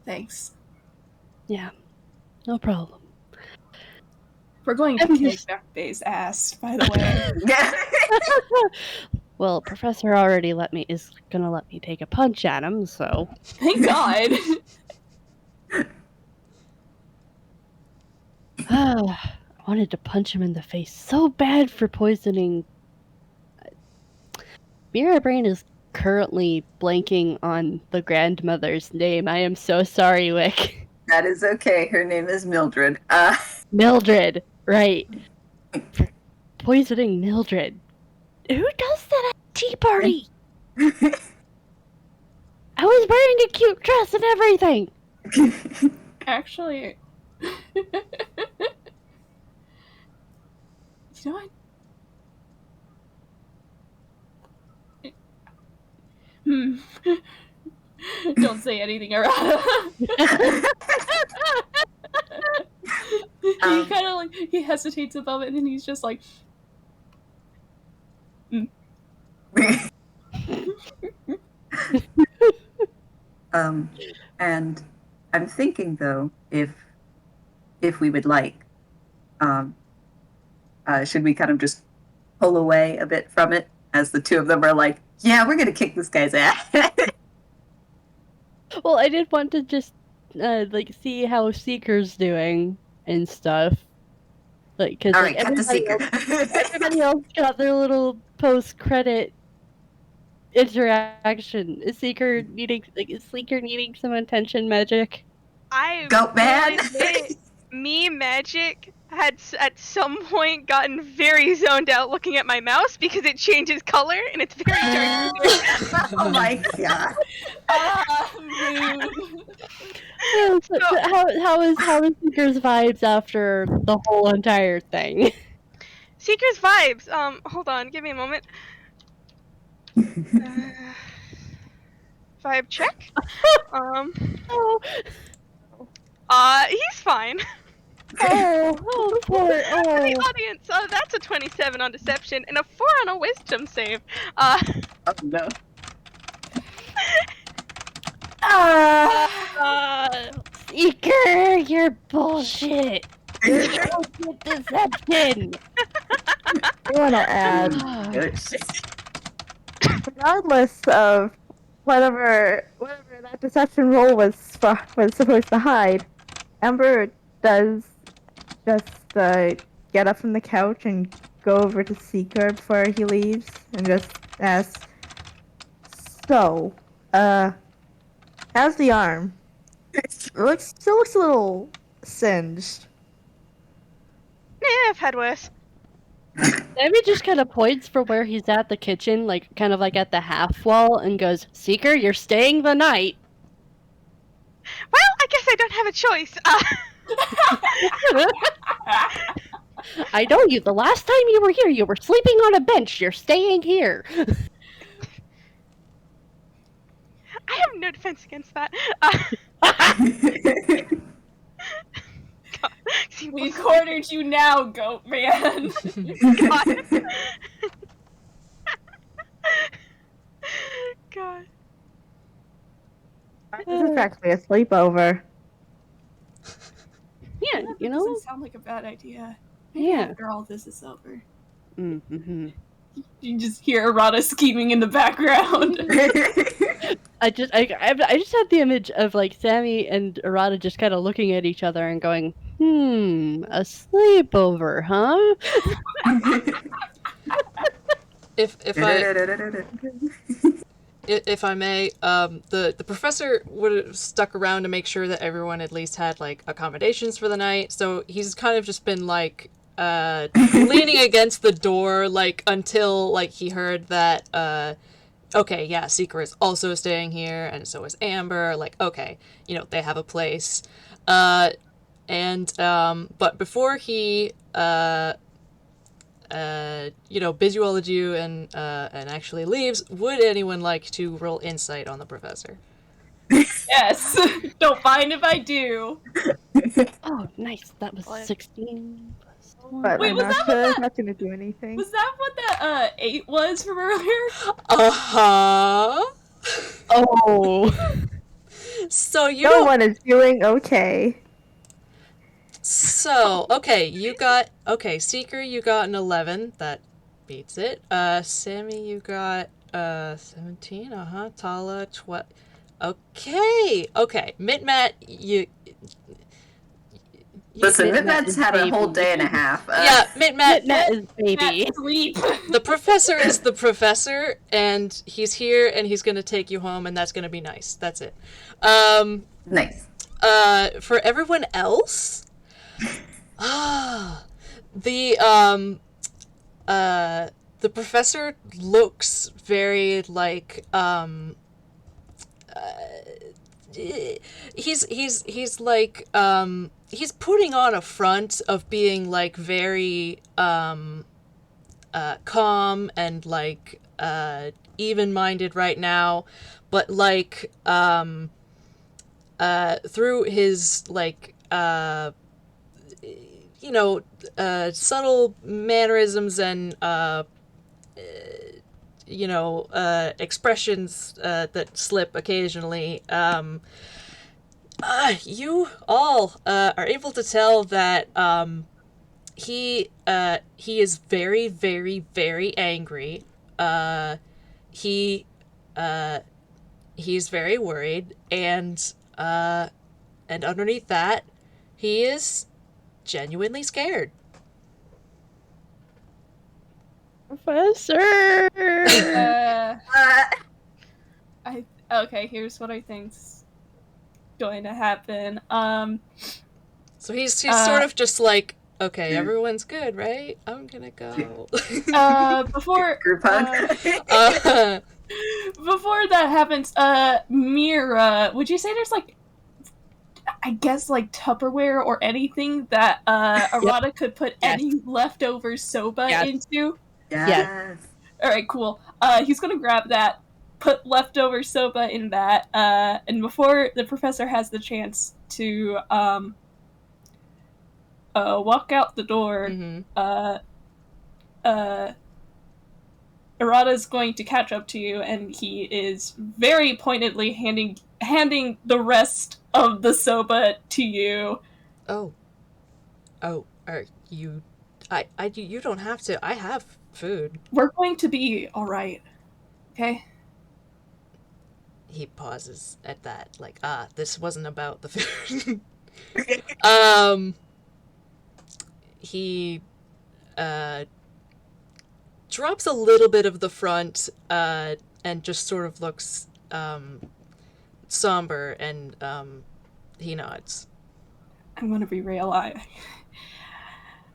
Thanks. Yeah, no problem. We're going to kick Bay's ass, by the way. Yeah. Well, Professor already is gonna let me take a punch at him, so. Thank God. I wanted to punch him in the face so bad for poisoning. Mira Brain is currently blanking on the grandmother's name. I am so sorry, Wick. That is okay. Her name is Mildred. Mildred, right. For poisoning Mildred. Who does that at a tea party? I was wearing a cute dress and everything. Actually, you know what? Don't say anything, Arata. He kind of like he hesitates a moment, and then he's just like, and I'm thinking though, if we would like, should we kind of just pull away a bit from it as the two of them are like, yeah, we're gonna kick this guy's ass? Well, I did want to just see how Seeker's doing and stuff. Like, because All like right, cut the Seeker. everybody else got their little post-credit interaction. Is Seeker needing some attention magic? I Goat man. will admit, me magic had at some point gotten very zoned out looking at my mouse because it changes color and it's very dark. Oh my god. Rude. How is Seeker's vibes after the whole entire thing? Seeker's vibes. Hold on, give me a moment. Vibe check. He's fine. Poor, For the audience, that's a 27 on deception and a 4 on a wisdom save. Oh no. Seeker, you're bullshit. You're bullshit deception. I want to add, Good shit. regardless of whatever that deception roll was supposed to hide, Amber does just get up from the couch and go over to Seeker before he leaves and just ask, so, how's the arm? It still looks a little singed. I've had worse. Sammy just kind of points for where he's at the kitchen, like kind of like at the half wall, and goes, "Seeker, you're staying the night." Well, I guess I don't have a choice. I know you. The last time you were here, you were sleeping on a bench. You're staying here. I have no defense against that. God. We cornered you now, goat man. God. God. This is actually a sleepover. Yeah, That you know. doesn't sound like a bad idea. Maybe Yeah. after all this is over. Mm-hmm. You just hear Arata scheming in the background. I just had the image of like Sammy and Arata just kind of looking at each other and going, a sleepover, huh? If I may, the professor would have stuck around to make sure that everyone at least had like accommodations for the night. So he's kind of just been like leaning against the door like until like he heard that okay, yeah, Seeker is also staying here, and so is Amber. Like, okay, you know, they have a place. But before he visualed you and actually leaves, would anyone like to roll insight on the professor? Yes. Don't mind if I do. Oh, nice. That was 16. But Wait, I'm was not that sure what it's that- not gonna do anything. Was that what that 8 was from earlier? Uh-huh. Oh. So you No don't... one is doing okay. So, okay, Seeker, you got an 11. That beats it. Sammy, you got 17. Tala, 12. Okay. Mitmat, you Listen, Mitmat Mitmat's is had a whole baby. day and a half. yeah, Mitmat. That is baby. At sleep. The professor is the professor, and he's here, and he's gonna take you home, and that's gonna be nice. That's it. Nice. For everyone else, the professor looks very like he's like he's putting on a front of being like very calm and like even-minded right now, but like through his like subtle mannerisms and expressions that slip occasionally, you all are able to tell that he is very, very, very angry. He's very worried, and underneath that, he is genuinely scared. Professor! Okay, here's what I think's going to happen. So he's sort of just like, okay, everyone's good, right? I'm gonna go. Before Group hug. before that happens, Mira, would you say there's like, I guess like Tupperware or anything that Arata could put any leftover soba into? Yes. All right, cool. He's gonna grab that, put leftover soba in that, and before the professor has the chance to walk out the door, Arata's going to catch up to you, and he is very pointedly handing the rest of the soba to you. Oh, you don't have to. I have food. We're going to be all right, okay? He pauses at that, like, this wasn't about the food. He drops a little bit of the front and just sort of looks somber, and he nods. I'm gonna be real.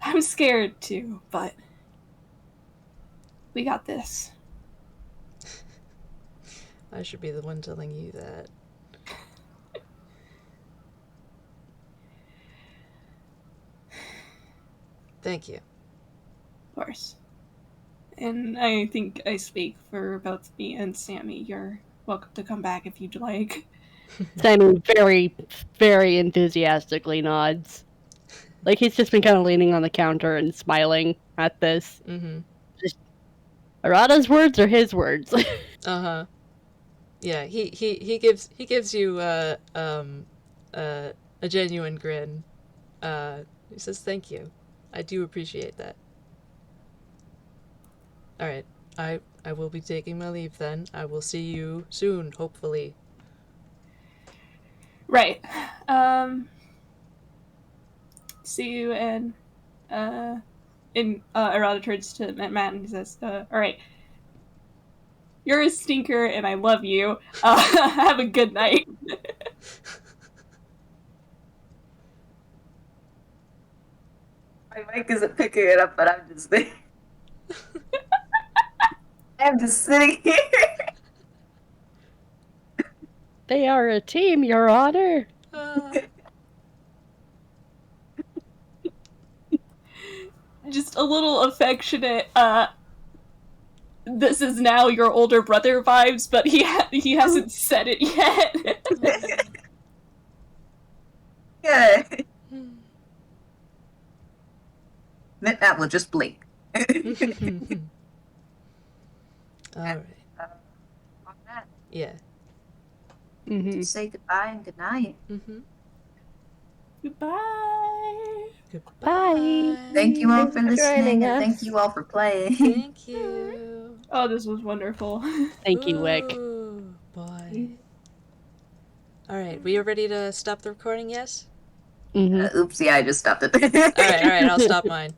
I'm scared too, but we got this. I should be the one telling you that. Thank you. Of course. And I think I speak for both me and Sammy. You're welcome to come back if you'd like. Simon very, very enthusiastically nods. Like, he's just been kind of leaning on the counter and smiling at this. Mm-hmm. Just, Arata's words are his words. Uh-huh. Yeah, he gives you a genuine grin. He says, "Thank you. I do appreciate that." All right. I will be taking my leave then. I will see you soon, hopefully. Right. See you, and Arata turns to Matt and he says, all right. You're a stinker, and I love you. Have a good night. My mic isn't picking it up, but I'm just there. I'm just sitting here. They are a team, Your Honor. Just a little affectionate, this is now your older brother vibes, but he hasn't said it yet. Yeah. That will just blink. All right. On that, Yeah. Mm-hmm. say goodbye and good night. Mm-hmm. Goodbye. Bye. Thank you all Thanks for for listening, joining and us. thank you all for playing. Thank you. Oh, this was wonderful. Thank you, Wick. Ooh, boy. All right, we are ready to stop the recording, yes? Mm-hmm. Oopsie, I just stopped it. All right, I'll stop mine.